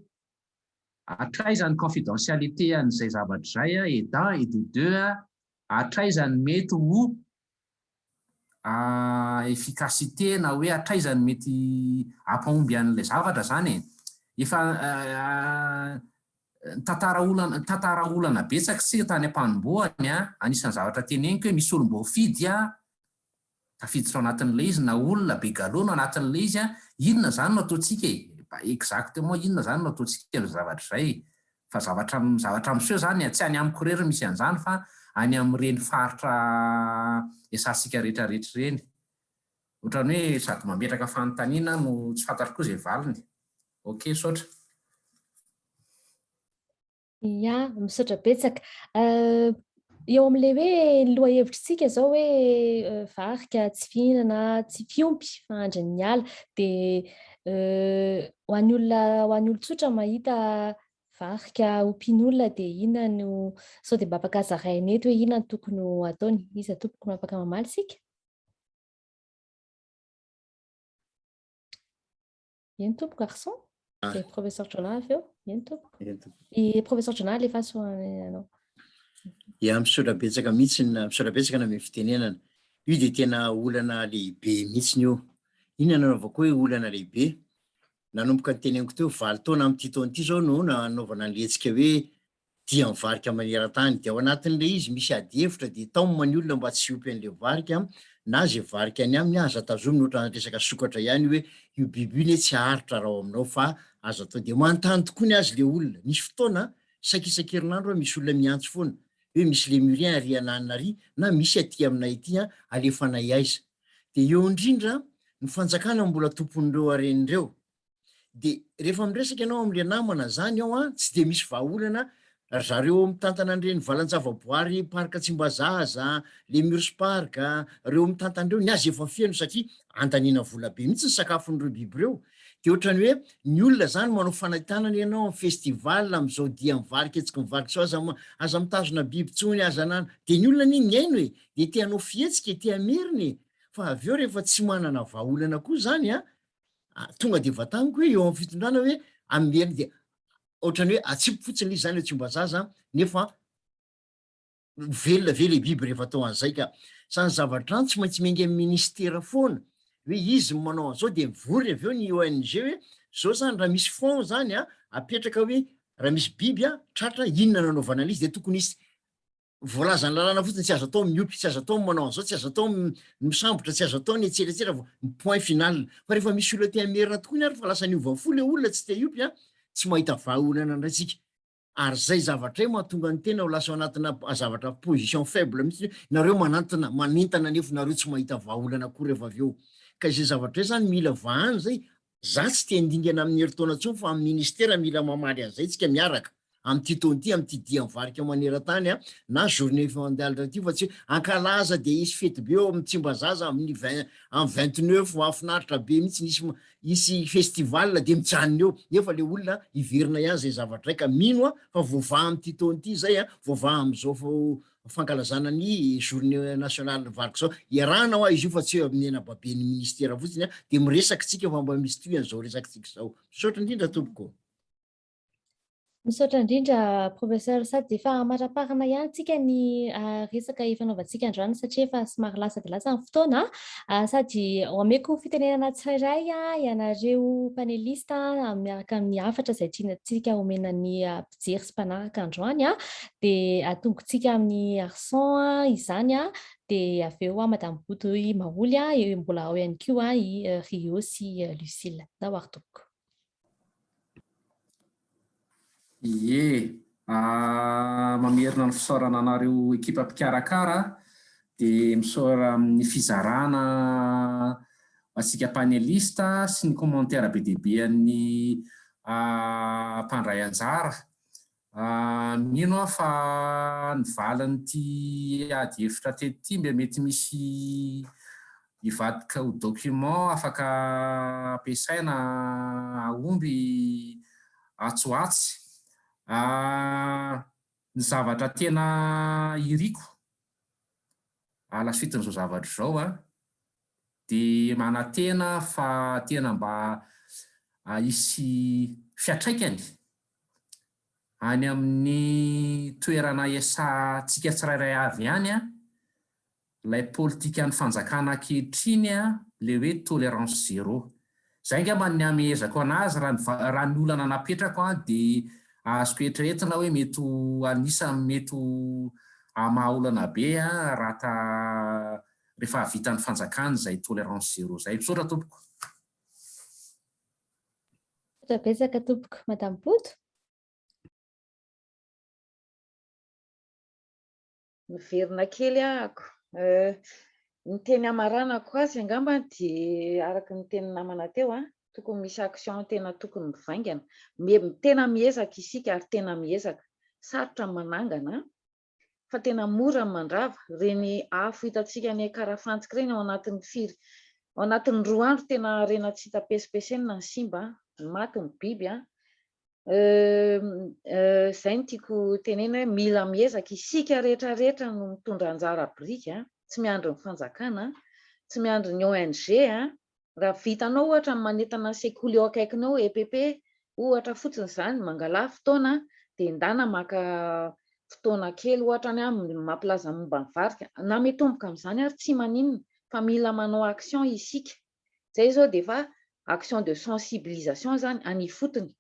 atraizany confidentialité an'izay zavatra izay et d'un et de deux atraizany mety ho efficacité na hoe atraizany mety ampahomby an'ilay zavatra zany efa tantara olana betsaka sika tany am-panombohany anisan'ny zavatra teneniko hoe misy olom-bo fidy tafiditra ao anatin'ilay izy na olona be galona anatin'ilay izy inona zany no ataontsika exactement inona zany no ataontsika zavatra izay fa zavatra miseho zany tsy any amin'ny korery misy an'izany fa any amin'ireny faritra esantsika rehetrarehetra ireny ohatrany hoe sady mametraka fanontaniana no tsy fantatra koa izay valiny. Ok, saotra. Ia, misaotra betsaka. Eo amin'ilay hoe loha hevitrintsika zao hoe varika tsy fihinana tsy fiompy fahandrin'ny ala dia ho an'ny olona tsotra mahita varika ompian'olona dia inona no sao dia mba afaka zarainy eto hoe inona no tokony ataony, iza tompoko no afaka mamaly sika? Eny tompoko garçon? Le professeur Jonah avy eo? Eny tompoko? I professeur Jonah lefa so anao. Ia, misaotra betsaka mihitsy misaotra betsaka na amin'ny fitenenana. Io dia tena olana lehibe mihitsy io. Inona nanaovako hoe olana lehibe? Nanomboka ny teneniko teo 9 taona amin'ity taona ity zao no nanaovana an'letsika hoe dia mivarika maneran-tany dia ao anatin'ilay izy misy ady hevitra dia taomina ny olona mba tsy ompy an'ilay varika na zay varika any aminy aza tazomina ohatrany resaka sokatra ihany hoe io biby io tsy haritra raha aminao fa aza atao dia manontany tokoa ny azy le olona. Nisy fotoana sakisakerinandro misy olona miantso foana hoe misy lémuriens ary ananina ary na misy aty aminay ity alefanay aiza dia eo indrindra ny fanjakana mbola tompon'ireo aren'ireo. Dia rehefa miresaka ianao amin'le namana zany ao tsy dia misy vahaolana zareo mitantana an'ireny valan-javaboary parka Tsimbazaza, Lemurs Park, reo mitantana ireo ny azy efa feno satria antaniana vola be mihitsy ny sakafon'ireo biby ireo. Dia ohatrany hoe ny olona zany manao fanantenana ianao amin'ny festival amin'izao dia mivarika etsika mivarika sao aza mitazona biby tsony aza nana dia ny olona ny aino e dia te hanao fihetsika te hameriny fa avy eo rehefa tsy manana vahaolana koa zany tonga dia vataniko hoe eo amin'ny fitondrana hoe amin'ny dia ohatrany hoe atsipy fotsiny izy zany Tsimbazaza nefa velona ve le biby rehefa atao an'izay ka sany zavatra any tsy maintsy miainga amin'ny ministera foana hoe izy manao an'izao dia mivory avy eo ny ONG hoe zao zany raha misy fond zany apetraka hoe raha misy biby tratra inona nanaovana an'izy dia tokony isy voalazany lalàna fotsiny tsy azo atao miompy tsy azo atao manao an'izao tsy azo atao misambotra tsy azo atao ny etseretsera ny point final fa rehefa misy olona te hamerina tokoa ny ary fa lasa niovany fo le olona tsy te hiompy tsy mahita vahaolana andraitsika ary zay zavatra mahatonga ny tena ho lasa anatina zavatra position faible mihitsy nareo manentana nefa nareo tsy mahita vahaolana koa rehefa avy eo ka izay zavatra zany mila vahany zay za tsy te handingana amin'ny herintaona tsony fa amin'ny ministera mila mamaly an'izay tsika miaraka amin'ity taon'ity amin'ity dia mivarika maneran-tany na journée mondiale fa tsy ankalaza dia isy fety be eo amin'ny Tsimbazaza amin'ny 29 mahafinaritra be mihitsy isy festival dia mitsanona eo nefa le olona iverina ihany zay zavatra raika mino fa voavaha amin'ity taon'ity zay voavaha amin'izao fankalazana ny journée nationale varika zao iarahanao izy io fa tsy eo amin'ny enababen'ny ministera fotsiny dia miresaka tsika fa mba misy toy an'izao resakitsika izao misaotra indrindra tompoko. Misaotra indrindra professeur sady dia efa maraparana ihany tsika ny resaka fanaovantsika androany satria efa somary lasa dia lasa ny fotoana sady ameko fitenenana tsirairay ianareo panelista miaraka amin'ny hafatra izay tiantsika omenan'ny mpijery sy mpanaraka androany dia atongontsika amin'ny garçon izany dia avy eo madame Boutoy Maholy mbola ao ihany koa i Rio sy Lucille na hoartoko. Ie, mamerina ny fisaorana anareo ekipa mpikarakara dia misaora amin'ny fizarana antsika panelista sy ny commentaire be dia be an'ny mpandray anjara. Mino fa ny valan'ity ady hevitra teto mba mety misy ivadika ho document afaka ampiasaina aomby atsoatsy. Ny zavatra tena iriko lasitrin'izao zavatra izao dia manantena fa tena mba hisy fiatraikany any amin'ny toerana iasantsika tsirairay avy ihany ilay politika ny fanjakana ankehitriny le hoe tolérance zéro. Zay angamba ny amehezako anazy raha ny olana napetrako dia azoko eritreretina hoe mety anisany mety mahaolana be raha rehefa havita ny fanjakana izay tolérance zéro zay. Misaotra tompoko. Betsaka tompoko, Madame Poto. Miverina kely ahako. Ny teny amaranako azy angamba dia araka ny teny namana teo tokony misy action tena tokony mivaingana. Tena miezaka isika ary tena miezaka. Sarotra manangana fa tena mora mandrava. Reny afo hitantsika ny karafantsika reny ao anatin'ny 2 andro tena rena tsy hita pesipesena ny simba, maty ny biby. Zay no tiako tenena hoe mila miezaka isika rehetra no mitondra anjara brika, tsy miandry ny fanjakana, tsy miandry ny ONG. Raha vitanao ohatra manentana sekoly eo akaikinao EPP ohatra fotsiny izany mangala fotoana dia endana maka fotoana kely ohatra ny mampilaza momba ny varika na mitomboka amin'izany ary tsy maninona fa mila manao action isika. Zay zao dia efa action de sensibilisation zany anifotony.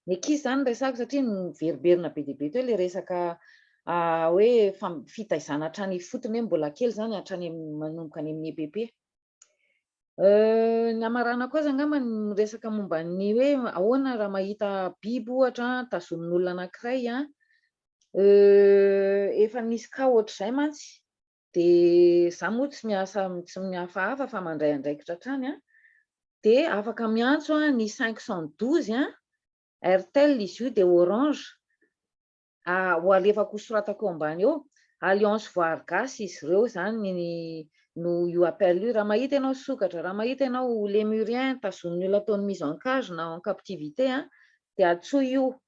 Ny ankizy zany resaka satria miveriberina be dia be teo ilay resaka hoe fitaizana hatrany fotony hoe mbola kely zany hatrany manomboka any amin'ny EPP. Ny amarana koa angamba ny resaka momba ny hoe ahoana raha mahita biby ohatra tazomin'olona anankiray efa nisy ka ohatr'izay mantsy dia za moa tsy mihafahafa fa mandray andraikitra hatrany dia afaka miantso ny 512 RTL izy io dia orange ho alefako soratako ambany eo Alliance Voire Gasy izy ireo zany no io appel io. Raha mahita ianao sokatra, raha mahita ianao lémurien tazomin'ny olona ataony mise en cage na en captivité dia atsoa io.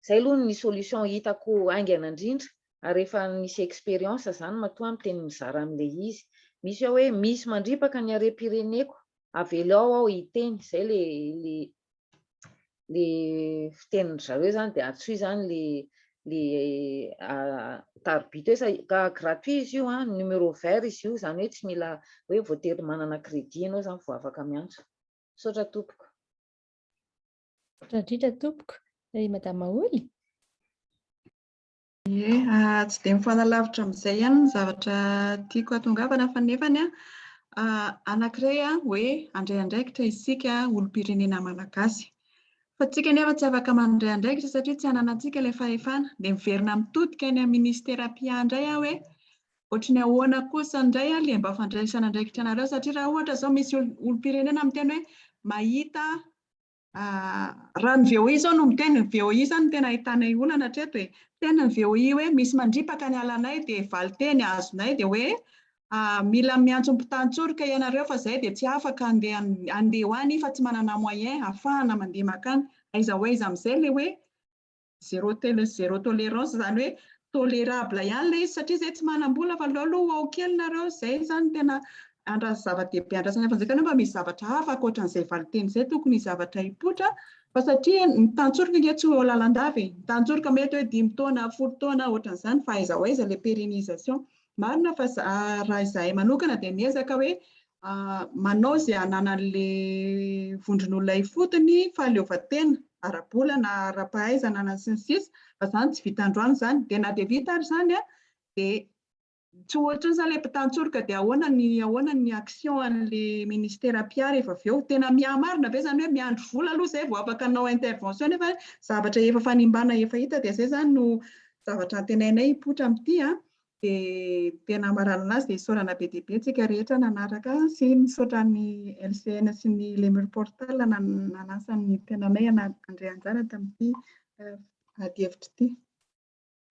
Zay aloha ny solution hitako aingana indrindra ary efa nisy expérience zany matoa amin'ny teny mizara amin'ilay izy. Misy hoe misy mandripaka ny harem-pireneko avelao aho hiteny. Zay le fitenin zareo zany dia atsoa zany le tarbito hoe gratuit izy io numéro vert izy io zany hoe tsy mila hoe voatery manana crédit ianao zany vao afaka miantso. Misaotra tompoko. Indrindra tompoko. Madame Maholy. Tsy dia mifanalavitra amin'izay ihany ny zavatra tiako hatongavana fa nefany anankiray hoe andray andraikitra isika olom-pirenena malagasy. Fa tsika nefa tsy afaka mandray andraikitra satria tsy ananantsika ilay fahefana dia miverina mitodika any amin'ny ministera PIA indray hoe ohatry ny ahoana kosa indray ilay mba fandraisana andraikitra anareo satria raha ohatra izao misy olom-pirenena miteny hoe mahita raha ny VOI izao no miteny, ny VOI izany no tena ahitana olana hatreto tena ny VOI hoe misy mandripaka ny alanay dia valiteny azonay dia hoe mila miantso mpitantsorika ianareo fa zay dia tsy afaka andeha ho any fa tsy manana moyen ahafahana mandeha makany. Aiza ho aiza amin'izay le hoe zéro tolérance zany hoe tolérable ihany le izy satria zay tsy manam-bola fa aloha ao kely nareo. Zay zany tena zava-dehibe andrasana fanjakana mba misy zavatra hafa ankoatran'izay valiteny zay tokony zavatra hipotra fa satria ny tantsorika nge tsy ho lalandavy. Ny tantsorika mety hoe 5 taona 10 taona ohatran'izany fa aiza ho aiza le pérennisation. Marina fa raha izahay manokana dia miezaka hoe manao izay ananan'le vondron'olona ifotony fahaleovantena ara-bola na ara-pahaizana na sy ny sisa fa zany tsy vita androany zany dia na dia vita ary zany dia tsy ohatra izany ilay mpitantsorika dia ahoana ny action an'le ministera PIA rehefa avy eo tena mihamarina ve zany hoe miandry vola aloha zay vao afaka hanao intervention nefa zavatra efa fanimbana efa hita dia zay zany no zavatra tenainay hipotra amin'ity dia tena marana anazy dia isaorana be dia be tsika rehetra nanaraka sy misaotra ny LCN sy ny Lemur Portal nanasany tenanay andray anjara tamin'ity ady-hevitra ity.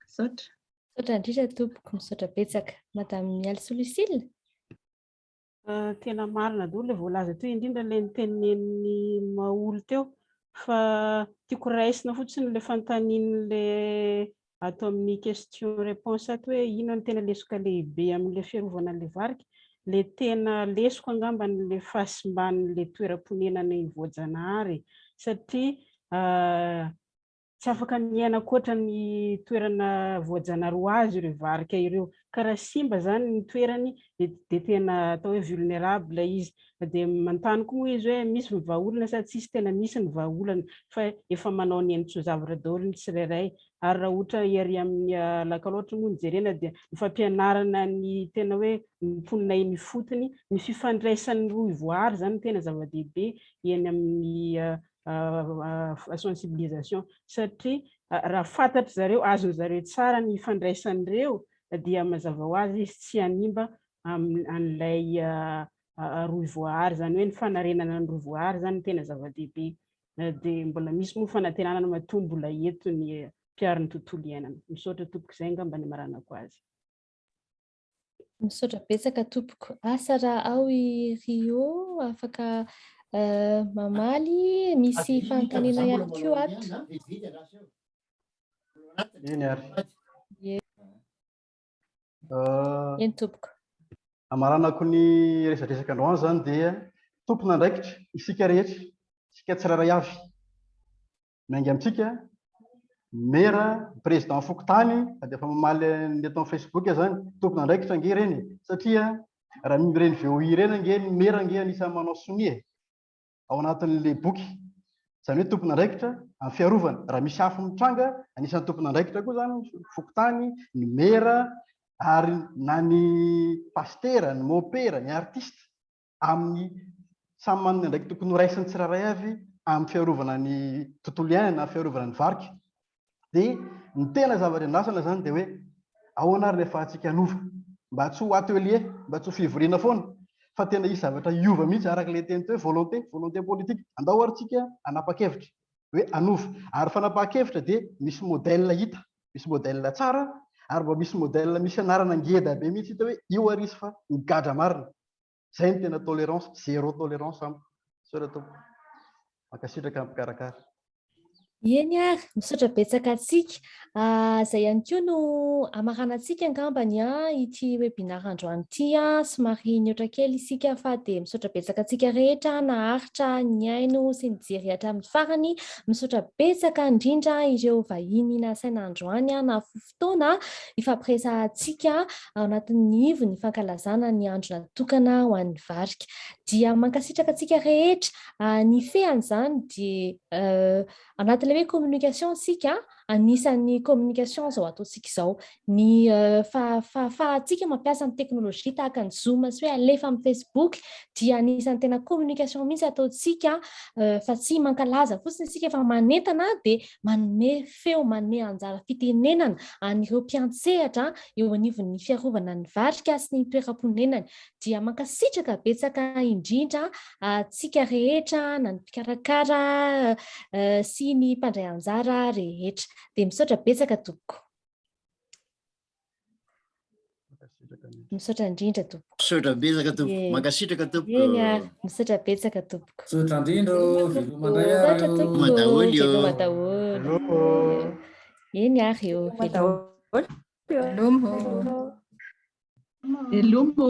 Misaotra. Misaotra indrindra tompoko, misaotra betsaka. Madame Mialso Lucille. Tena marina daholo ilay voalaza teo indrindra ilay nitenen'ny Maholy teo fa tiako raisina fotsiny ilay fanontanian'ilay atao amin'ny question réponse ato hoe ino ny tena lesoko lehibe amin'ilay fiarovana an'ilay varika. Ilay tena lesoko angamba n'ilay fahasimban'ilay toeram-ponenana ny voajanahary satria tsy afaka miaina koatra ny toerana voajanaro azy ireo varika ireo, karaha simba zany ny toerany de tena atao hoe vulnérable izy, de manontany koa moa izy hoe misy ny vahaolana sa tsisy tena misy ny vahaolana fa efa manao ny entso-zavatra daholo ny tsirairay. Ary raha ohatra ery amin'ny lakaloatra moa ny jerena dia ny fampianarana ny tena hoe mponina ny fotony, ny fifandraisan'ny roa ivoary zany tena zava-dehibe eny amin'ny sensibilisation, satria raha fantatry zareo, azony zareo tsara ny ifandraisan'ireo dia mazava ho azy izy tsy hanimba an'ilay roa ivoary, zany hoe ny fanarenana ny roa ivoary zany tena zava-dehibe. De mbola misy moa fanantenana mahatombo mbola eto ny mpiaro ny tontolo iainana. Misaotra tompoko izay ngamba ny maranako azy. Misaotra betsaka tompoko. Asa raha ao i Rio afaka mamaly, misy fanontaniana ihany koa ato. Iny ary. Eny tompoko. Amaranako ny resadresaka androany zany dia tompona andraikitra isika rehetra, isika tsirairay avy. Maingy amintsika mera président fokotany de efa mamaly ny eto amin'ny Facebook zany tompona andraikitra nge reny, satria raha mireny VOI reny nge ny mera nge anisany manao sonie ao anatin'le boky. Zany hoe tompona andraikitra amin'ny fiarovana, raha misy afo mitranga anisan'ny tompona andraikitra koa zany fokotany, ny mera, ary na ny pastera, ny mopera, ny artiste amin'ny samy manana ndraiky tokony raisiny tsirairay avy amin'ny fiarovana ny tontolo iainana, fiarovana ny varika. De ny tena zavatra andrasana zany de hoe ahoana ary rehefa antsika hanova, mba tsy ho atelier, mba tsy ho fivoriana foana, fa tena isy zavatra hiova mihitsy araka le teny teo hoe volonté politique. Andao ary tsika hanapa-kevitra hoe hanova, ary fanapa-kevitra de misy modèle hita, misy modèle tsara, ary mba misy modèle misy anarana ngeda be mihitsy hita hoe io ary izy fa migadra marina. Zay ny tena tolérance, zéro tolérance amiko. Saotra tompo. Makasitraka amin'ny mpikarakara. Eny ary, misaotra betsaka antsika. Zay ihany koa no amaranantsika angambany ity webinar androany ity, somary niotra kely isika fa de misaotra betsaka antsika rehetra naharitra ny aino sy ny jery hatramin'ny farany. Misaotra betsaka indrindra ireo vahiny nasaina androany na fotoana ifampiresaha antsika ao anatin'ny ivo ny fankalazana ny andro natokana ho an'ny varika. Dia mankasitraka antsika rehetra ny fean'izany dia anatin'ilay hoe communication sika, anisan'ny communication zao ataontsika izao, ny fahafahantsika mampiasa ny teknolojia tahaka ny Zoma sy hoe alefa amin'ny Facebook dia anisan'ny tena communication mihitsy ataontsika fa tsy mankalaza fotsiny isika fa manentana dia manome feo, manome anjara fitenenana an'ireo mpiantsehatra eo anivon'ny fiarovana ny varika sy ny toeram-ponenany. Dia mankasitraka betsaka indrindra tsika rehetra na ny mpikarakara sy ny mpandray anjara rehetra. Dia misaotra betsaka tompoko. Misaotra indrindra tompoko. Misaotra betsaka tompoko. Mankasitraka tompoko. Misaotra betsaka tompoko. Misaotra indrindra velomandray ary veloma daholo. Eny ary eo. Velomo. Velomo.